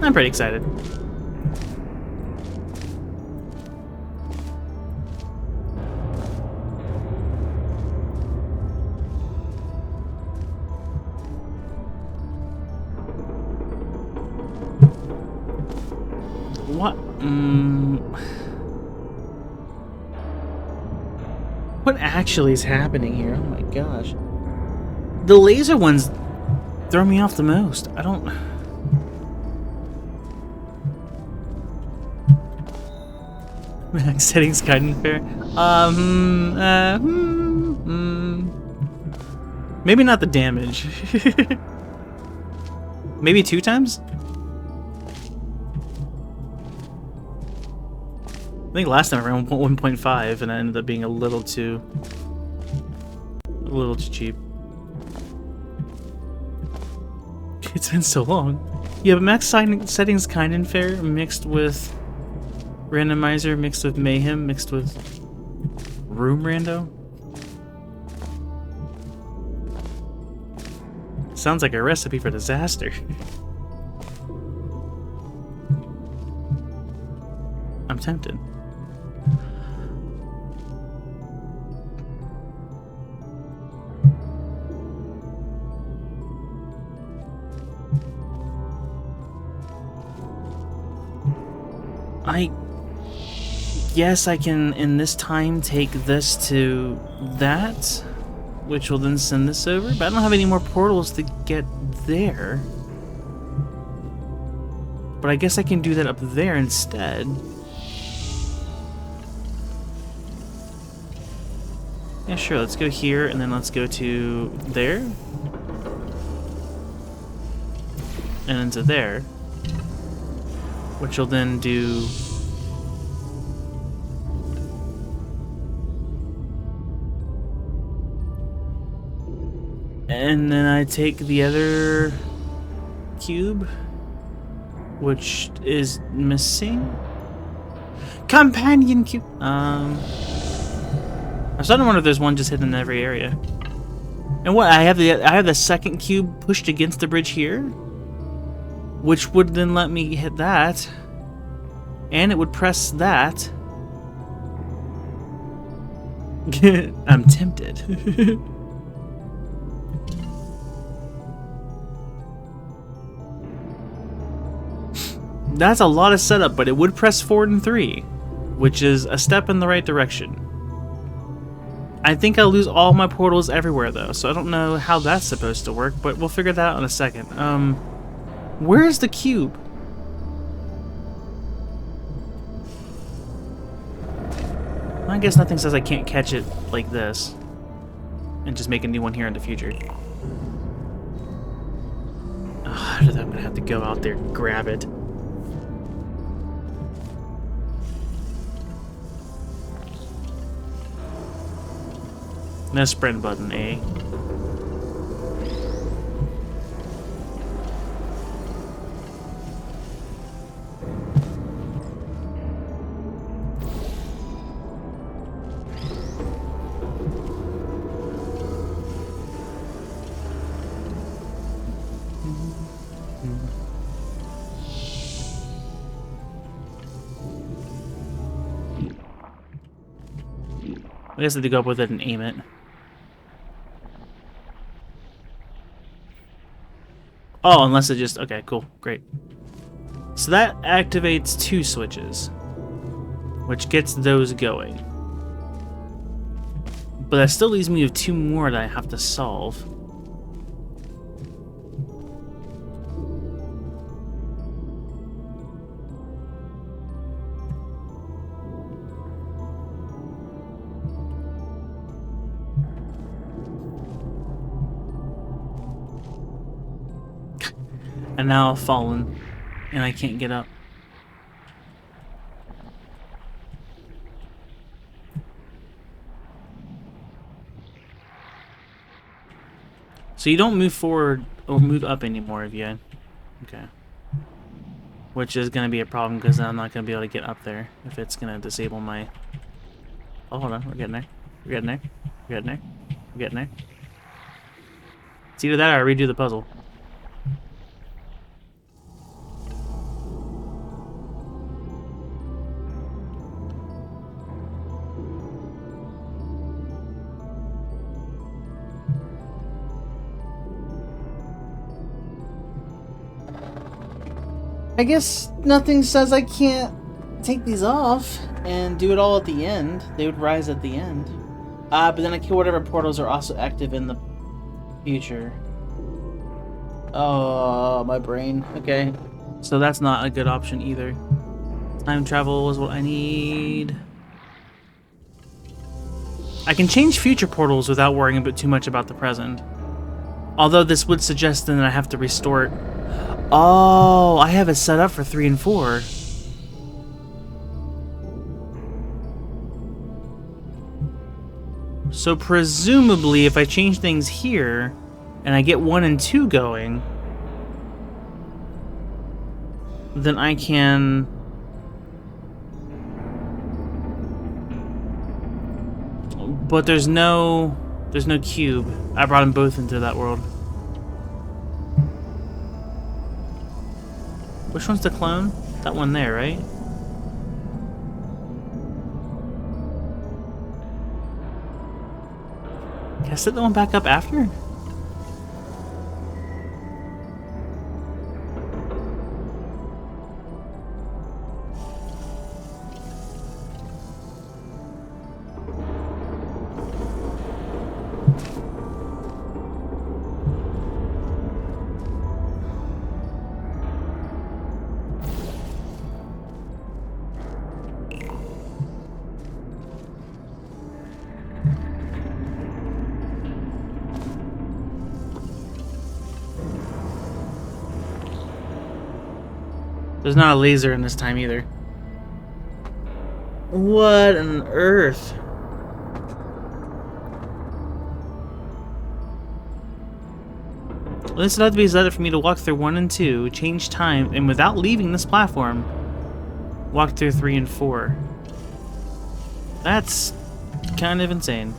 I'm pretty excited. What? What actually is happening here? Oh my gosh. The laser ones throw me off the most. I don't... Max settings kind of fair. Maybe not the damage. Maybe 2 times? I think last time around 1.5, and it ended up being a little too cheap. It's been so long. Yeah, but max settings kind and fair mixed with randomizer, mixed with mayhem, mixed with room rando. Sounds like a recipe for disaster. I'm tempted. I guess I can, in this time, take this to that, which will then send this over, but I don't have any more portals to get there. But I guess I can do that up there instead. Yeah, sure, let's go here, and then let's go to there. And into there. Which will then do... And then I take the other cube, which is missing. Companion cube. I'm starting to wonder if there's one just hidden in every area. And what? I have the second cube pushed against the bridge here, which would then let me hit that, and it would press that. I'm tempted. That's a lot of setup, but it would press forward and 3, which is a step in the right direction. I think I'll lose all my portals everywhere, though, so I don't know how that's supposed to work, but we'll figure that out in a second. Where's the cube? I guess nothing says I can't catch it like this and just make a new one here in the future. I'm gonna have to go out there and grab it. No sprint button, eh? I guess I have to go up with it and aim it. Oh, unless it just... Okay, cool. Great. So that activates 2 switches, which gets those going. But that still leaves me with 2 more that I have to solve. And now I've fallen, and I can't get up. So you don't move forward or move up anymore if you... Okay. Which is going to be a problem because I'm not going to be able to get up there if it's going to disable my... Oh, hold on. We're getting there. We're getting there. We're getting there. We're getting there. It's either that or I redo the puzzle. I guess nothing says I can't take these off and do it all at the end. They would rise at the end. But then I kill whatever portals are also active in the future. Oh, my brain. Okay. So that's not a good option either. Time travel is what I need. I can change future portals without worrying a bit too much about the present. Although this would suggest then that I have to restore it. Oh, I have it set up for 3 and 4. So presumably, if I change things here, and I get 1 and 2 going, then I can... But there's no cube. I brought them both into that world. Which one's the clone? That one there, right? Can I set that one back up after? There's not a laser in this time either. What on earth? This would have to be decided for me to walk through 1 and 2, change time, and without leaving this platform, walk through 3 and 4. That's kind of insane.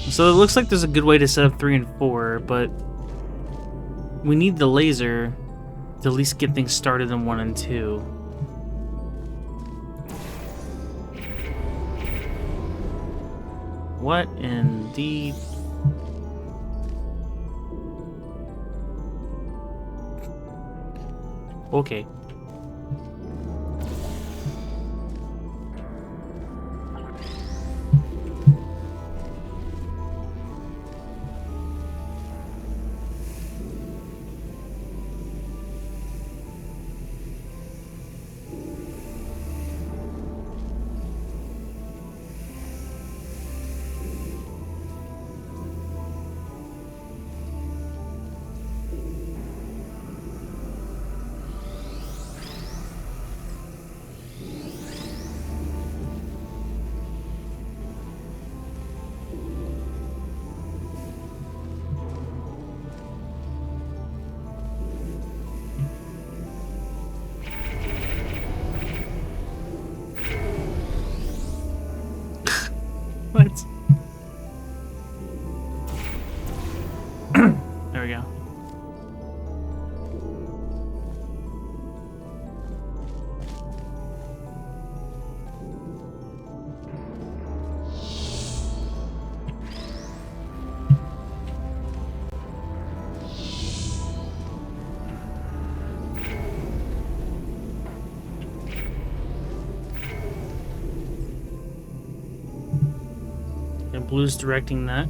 So it looks like there's a good way to set up 3 and 4, but we need the laser to at least get things started in 1 and 2. What in the... Okay. What? There we go. And Blue's directing that.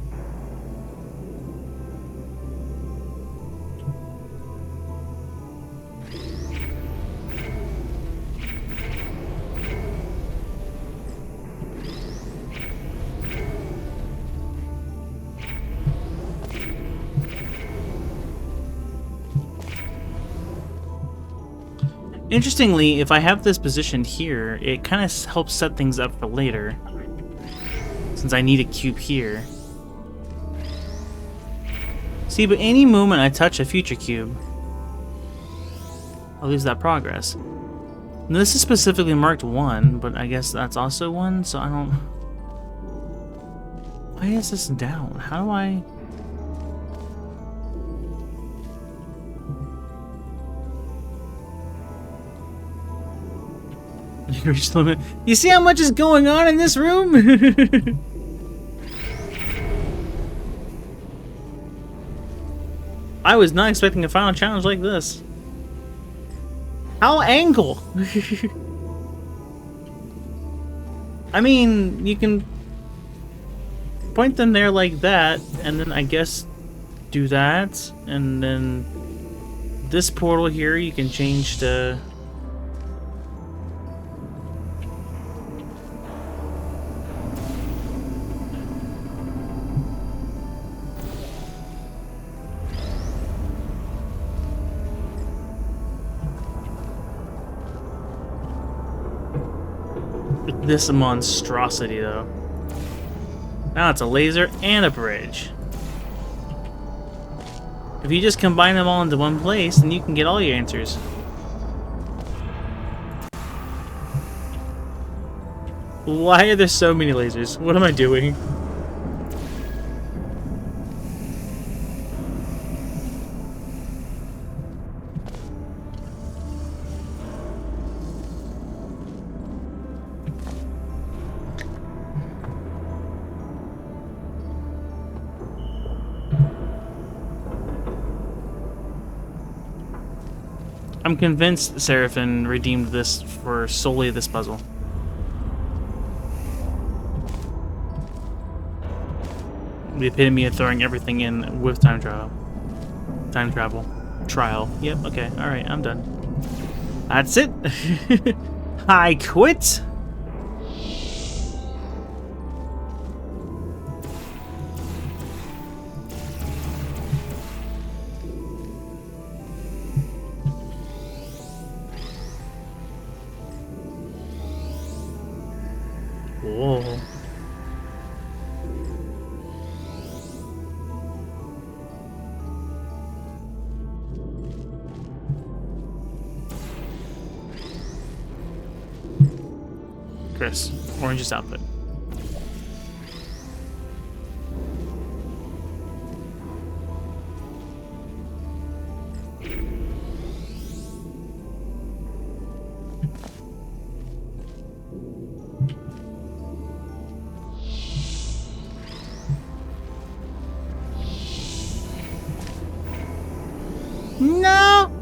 Interestingly, if I have this positioned here, it kind of helps set things up for later, since I need a cube here. See, but any moment I touch a future cube, I'll lose that progress. Now, this is specifically marked 1, but I guess that's also 1, so I don't... Why is this down? How do I... You reach the limit. You see how much is going on in this room? I was not expecting a final challenge like this. How angle? I mean, you can point them there like that, and then I guess do that, and then this portal here you can change to... This monstrosity, though. Now it's a laser and a bridge. If you just combine them all into one place, then you can get all your answers. Why are there so many lasers? What am I doing? I'm convinced Seraphim redeemed this for solely this puzzle. The epitome of throwing everything in with time travel. Time travel. Trial. Yep, okay, alright, I'm done. That's it! I quit! Whoa. Chris, Orange's outfit. No!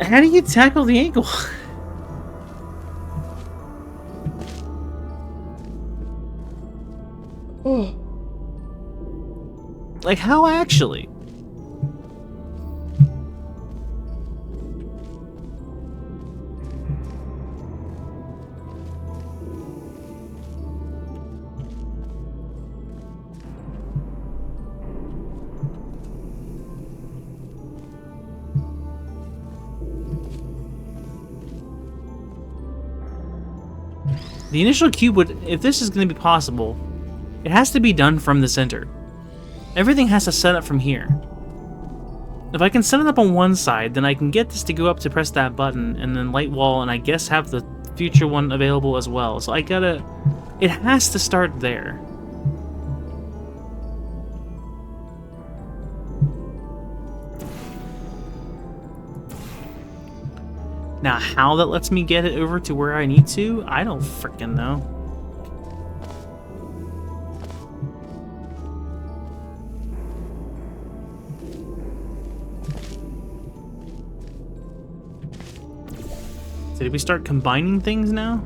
How do you tackle the ankle? Like, how actually? The initial cube would, if this is going to be possible, it has to be done from the center. Everything has to set up from here. If I can set it up on one side, then I can get this to go up to press that button, and then light wall, and I guess have the future one available as well. So I gotta... It has to start there. Now, how that lets me get it over to where I need to, I don't frickin' know. So did we start combining things now?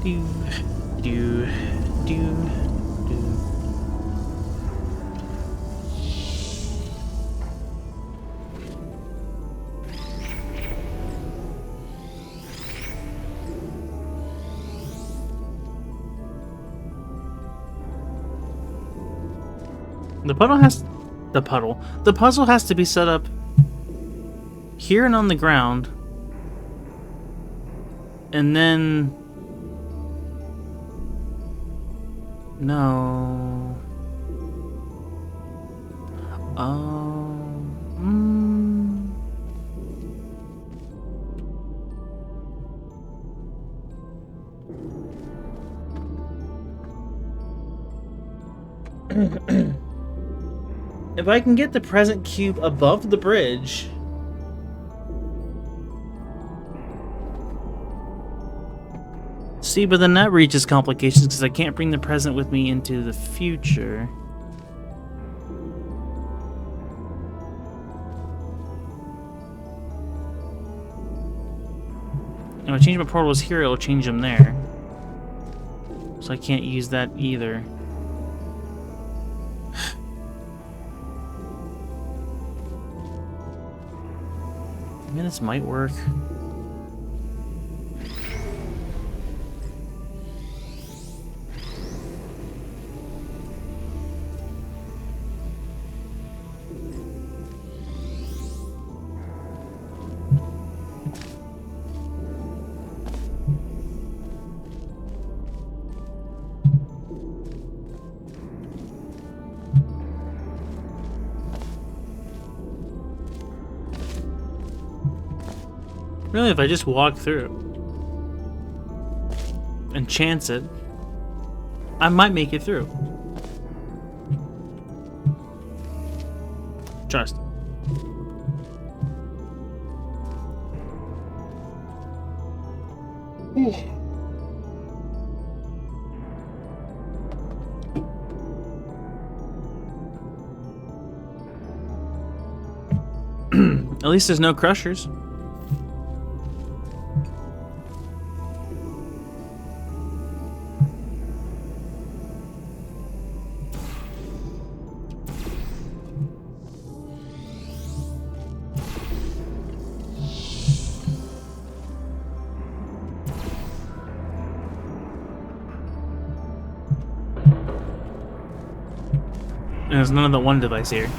Do, do, do, do. The puzzle has to be set up here and on the ground, and then no. If I can get the present cube above the bridge, See, but then that reaches complications because I can't bring the present with me into the future. If I change my portals here, it'll change them there. So I can't use that either. I mean, this might work. Really, if I just walk through and chance it, I might make it through. Trust. At least there's no crushers. And there's none of the one device here.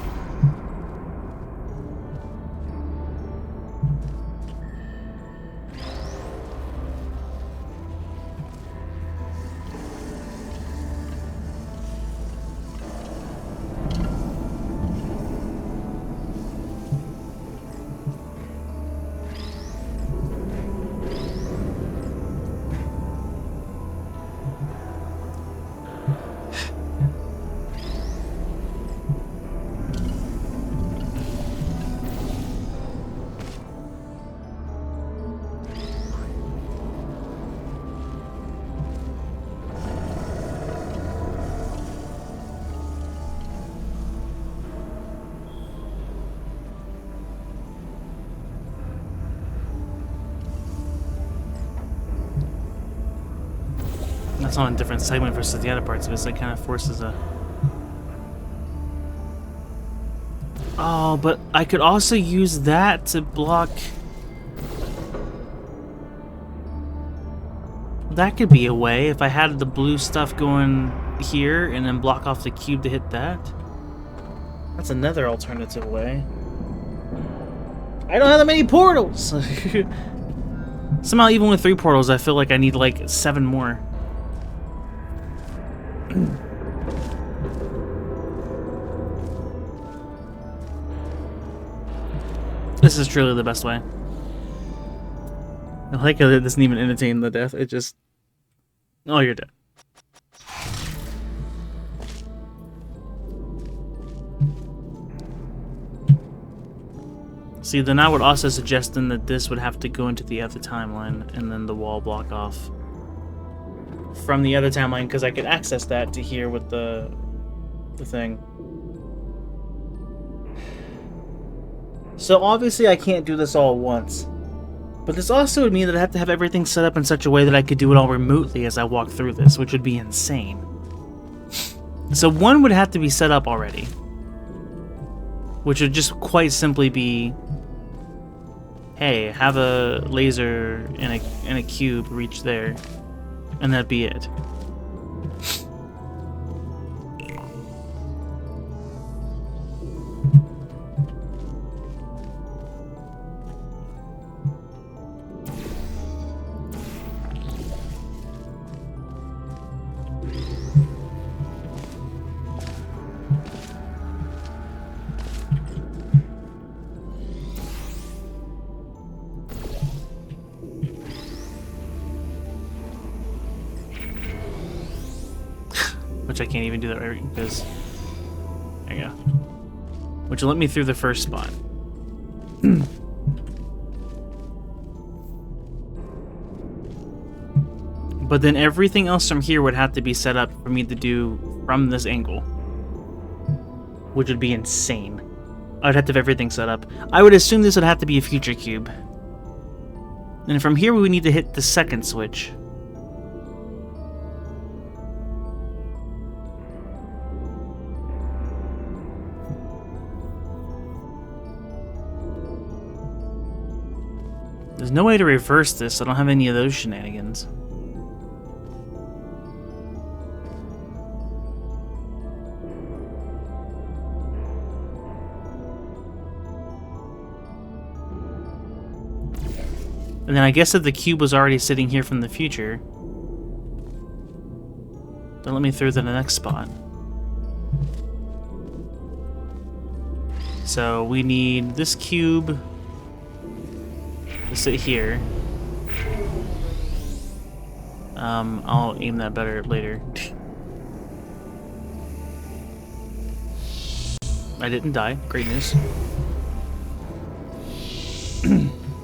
That's on a different segment versus the other parts of it, so it kind of forces a... Oh, but I could also use that to block... That could be a way, if I had the blue stuff going here and then block off the cube to hit that. That's another alternative way. I don't have that many portals! Somehow, even with 3 portals, I feel like I need like 7 more. This is truly the best way. I like how it doesn't even entertain the death, it just... Oh, you're dead. See, then I would also suggest then that this would have to go into the other timeline and then the wall block off from the other timeline, because I could access that to here with the thing. So obviously I can't do this all at once, but this also would mean that I have to have everything set up in such a way that I could do it all remotely as I walk through this, which would be insane. So one would have to be set up already, which would just quite simply be, hey, have a laser and a cube reach there, and that'd be it. Which I can't even do that right because... There you go. Which will let me through the first spot. But then everything else from here would have to be set up for me to do from this angle, which would be insane. I'd have to have everything set up. I would assume this would have to be a future cube. And from here we would need to hit the second switch. There's no way to reverse this, so I don't have any of those shenanigans. And then I guess if the cube was already sitting here from the future, then let me through to the next spot. So we need this cube to sit here. I'll aim that better later. I didn't die. Great news.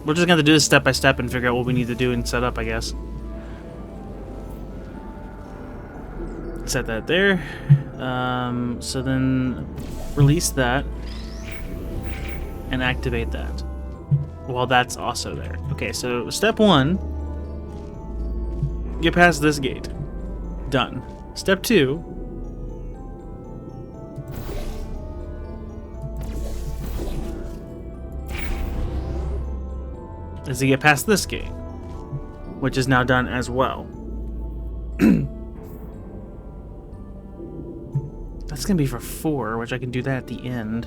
We're just gonna have to do this step by step and figure out what we need to do and set up, I guess. Set that there. So then release that and activate that. Well, that's also there. Okay, so step 1, get past this gate. Done. Step 2, is to get past this gate, which is now done as well. That's gonna be for 4, which I can do that at the end.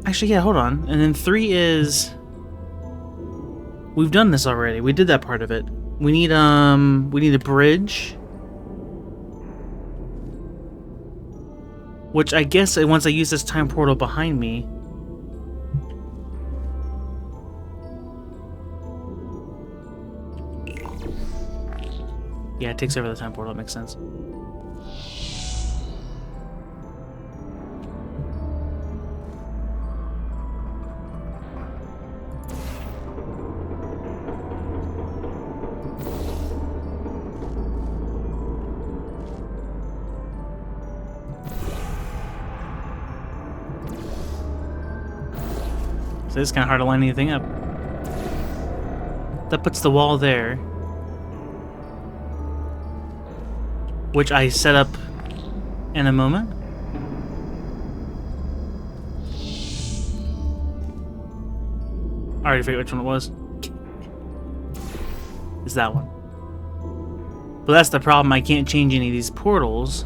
Actually, yeah, hold on. And then 3 is... We've done this already. We did that part of it. We need a bridge. Which I guess once I use this time portal behind me... Yeah, it takes over the time portal. That makes sense. So it's kind of hard to line anything up. That puts the wall there, which I set up in a moment. I already forget which one it was. It's that one. But that's the problem. I can't change any of these portals,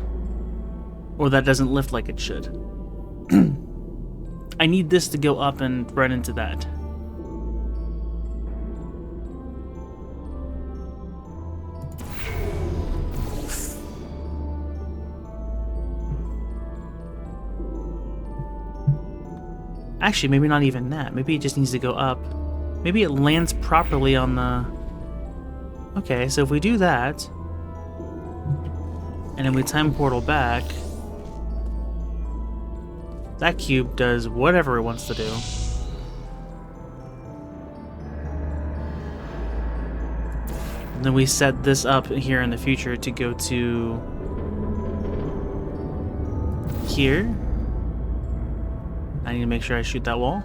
or that doesn't lift like it should. I need this to go up and run into that. Actually, maybe not even that. Maybe it just needs to go up. Maybe it lands properly on the... Okay, so if we do that, and then we time portal back, that cube does whatever it wants to do. And then we set this up here in the future to go to here. I need to make sure I shoot that wall.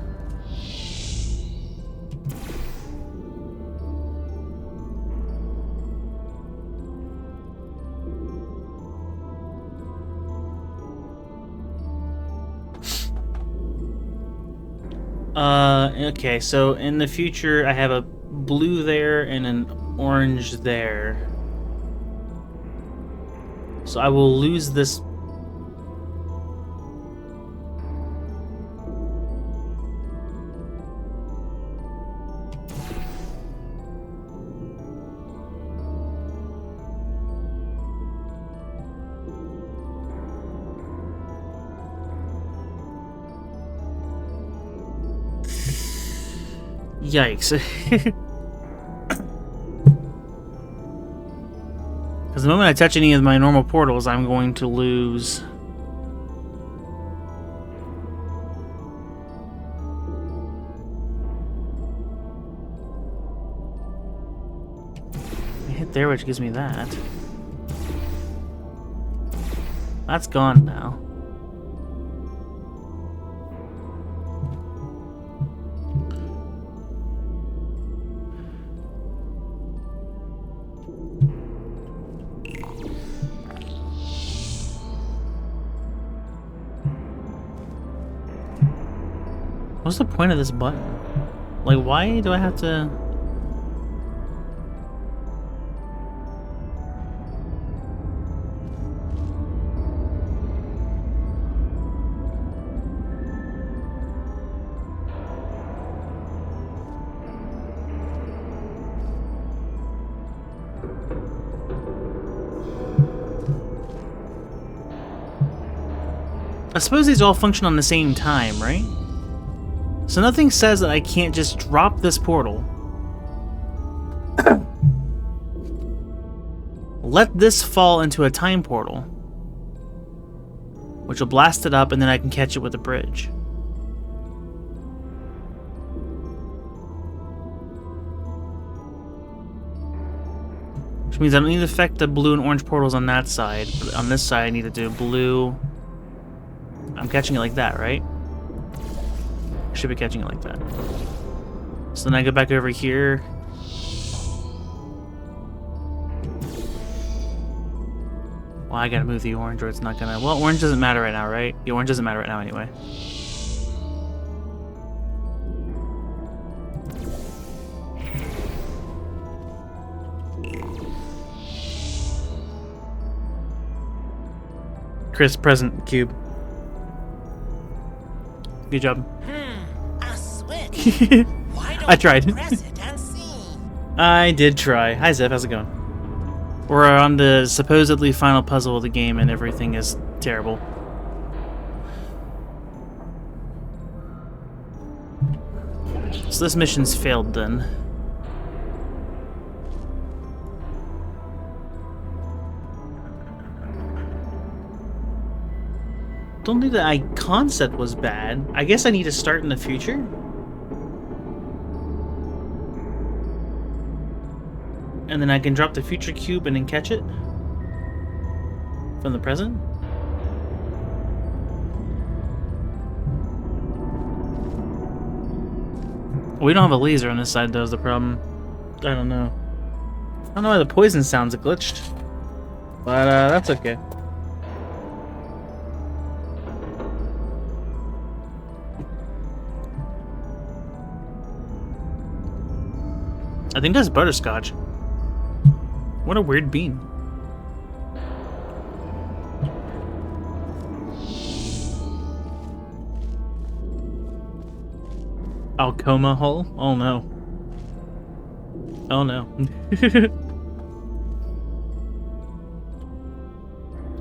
Okay, so in the future I have a blue there and an orange there. So I will lose this. Yikes. Because the moment I touch any of my normal portals, I'm going to lose... there, which gives me that. That's gone now. What's the point of this button? Like, why do I have to... I suppose these all function on the same time, right? So nothing says that I can't just drop this portal. Let this fall into a time portal, which will blast it up, and then I can catch it with a bridge. Which means I don't need to affect the blue and orange portals on that side, but on this side I need to do blue. I'm catching it like that, right? I should be catching it like that. So then I go back over here. Well, I gotta move the orange or it's not gonna... Well, orange doesn't matter right now, right? The orange doesn't matter right now anyway. Chris, present, cube. Good job. A switch. Why don't I tried. you press it and see? I did try. Hi, Zeph. How's it going? We're on the supposedly final puzzle of the game, and everything is terrible. So this mission's failed, then. Don't think the concept was bad. I guess I need to start in the future? And then I can drop the future cube and then catch it? From the present? We don't have a laser on this side, though, is the problem. I don't know. I don't know why the poison sounds glitched. But, that's okay. I think that's butterscotch. What a weird bean. Alcoma hull? Oh no. Oh no.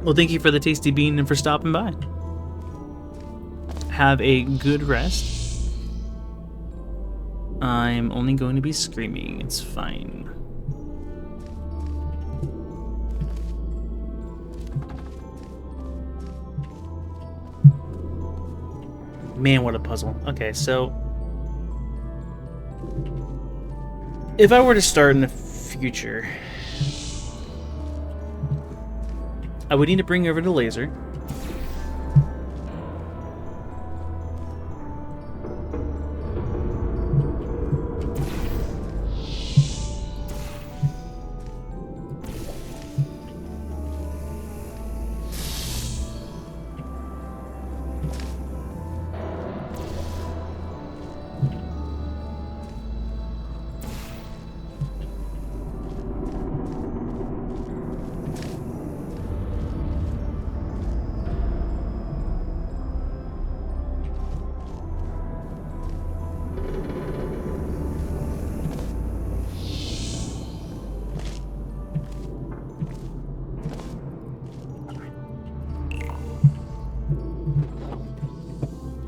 Well, thank you for the tasty bean and for stopping by. Have a good rest. I'm only going to be screaming. It's fine. Man, what a puzzle. Okay, so... if I were to start in the future... I would need to bring over the laser.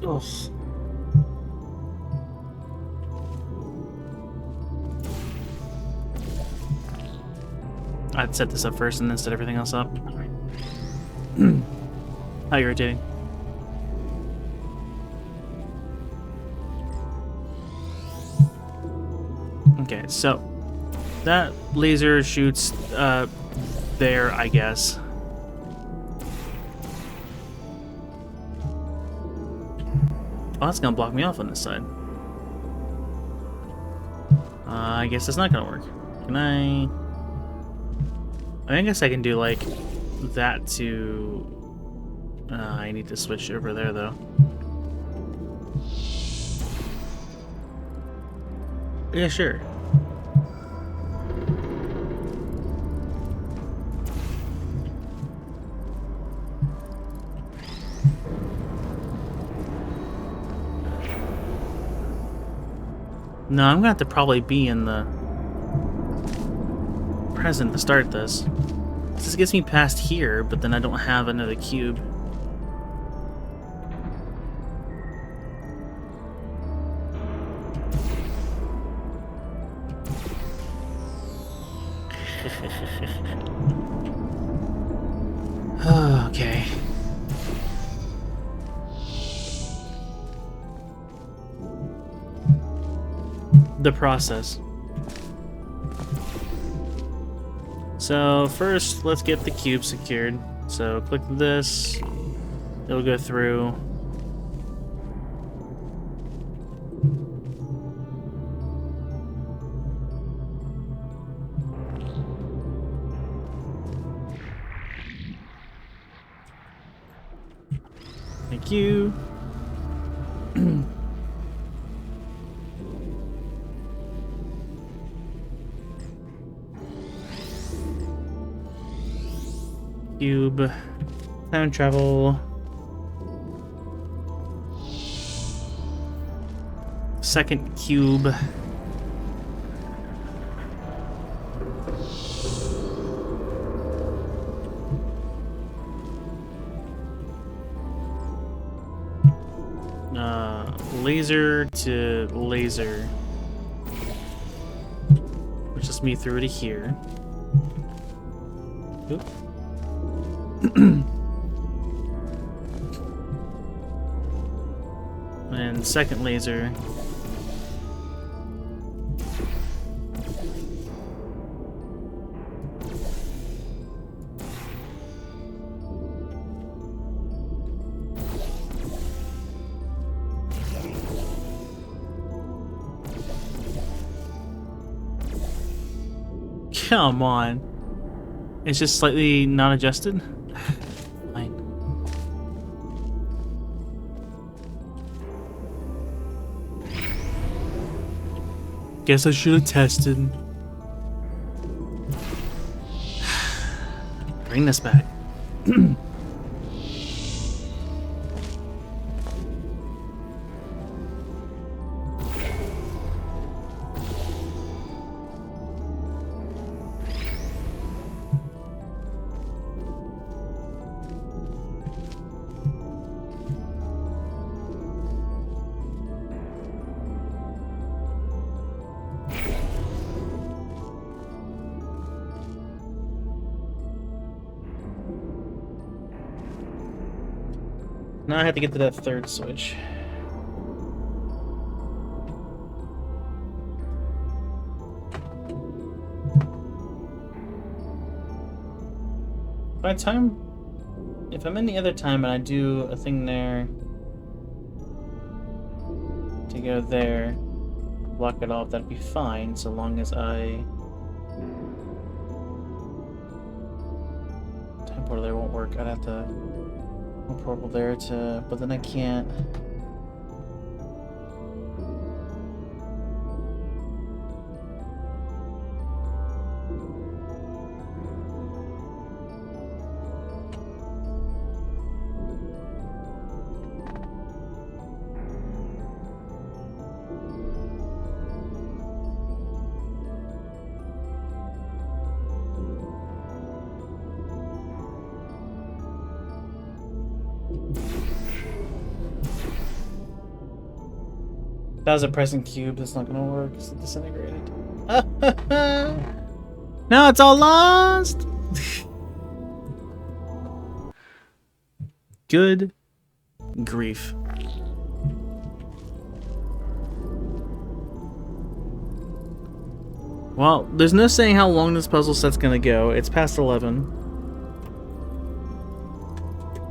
Ugh. I'd set this up first and then set everything else up. How irritating. Okay, so That laser shoots there, I guess. Oh, that's gonna block me off on this side. I guess that's not gonna work. Can I guess I can do like that to... I need to switch over there though. Yeah, sure. No, I'm gonna have to probably be in the present to start this. This gets me past here, but then I don't have another cube. Okay. The process. So first, let's get the cube secured. So click this, it'll go through. Thank you. Cube, time travel, second cube, laser to laser, which is me through to here. Oop. And second laser. Come on. It's just slightly not adjusted. Fine. Guess I should have tested. Bring this back. Now I have to get to that third switch. By time, if I'm in the other time and I do a thing there to go there, block it off, that'd be fine, so long as I... Time portal there won't work. I'd have to portal there to, but then I can't. That was a present cube. That's not gonna work. It's disintegrated. Now it's all lost. Good grief. Well, there's no saying how long this puzzle set's gonna go. It's past 11.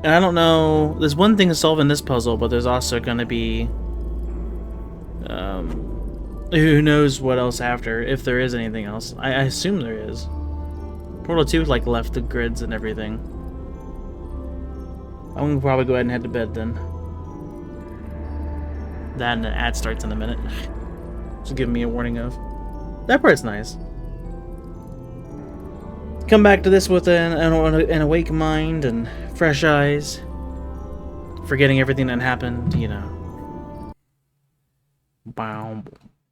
And I don't know... There's one thing to solve in this puzzle, but there's also gonna be... who knows what else after, if there is anything else. I assume there is. Portal 2, like, left the grids and everything. I'm gonna probably go ahead and head to bed then. That and the ad starts in a minute. Just giving me a warning of. That part's nice. Come back to this with an awake mind and fresh eyes. Forgetting everything that happened, you know. Bow,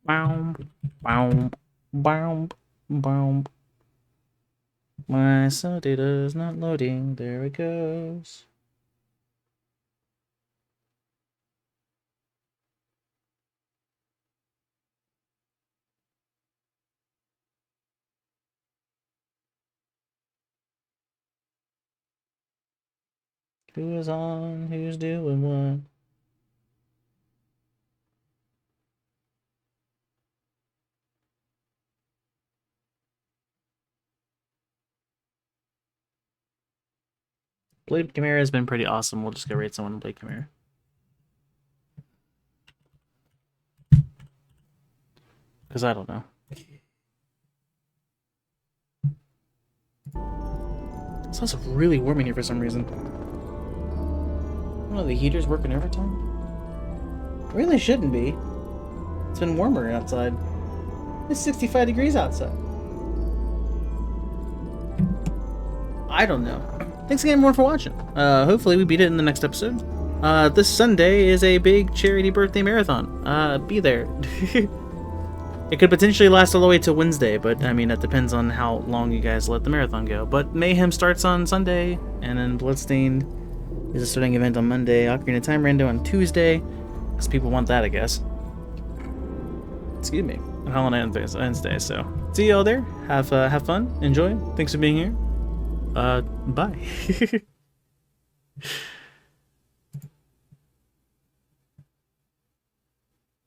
bow, bow, bow, bow. My sound data's not loading. There it goes. Who is on? Who's doing what? Blade Chimera has been pretty awesome. We'll just go rate someone in Blade Chimera. Because I don't know. It's also really warm in here for some reason. One of the heaters working overtime? Really shouldn't be. It's been warmer outside. It's 65 degrees outside. I don't know. Thanks again, everyone, for watching. Hopefully we beat it in the next episode. This Sunday is a big charity birthday marathon. Be there. It could potentially last all the way to Wednesday, but I mean, that depends on how long you guys let the marathon go. But Mayhem starts on Sunday, and then Bloodstained is a starting event on Monday. Ocarina of Time Rando on Tuesday, because people want that, I guess. Excuse me. And Hollow Knight on Wednesday, so see you all there. Have fun. Enjoy. Thanks for being here. Bye.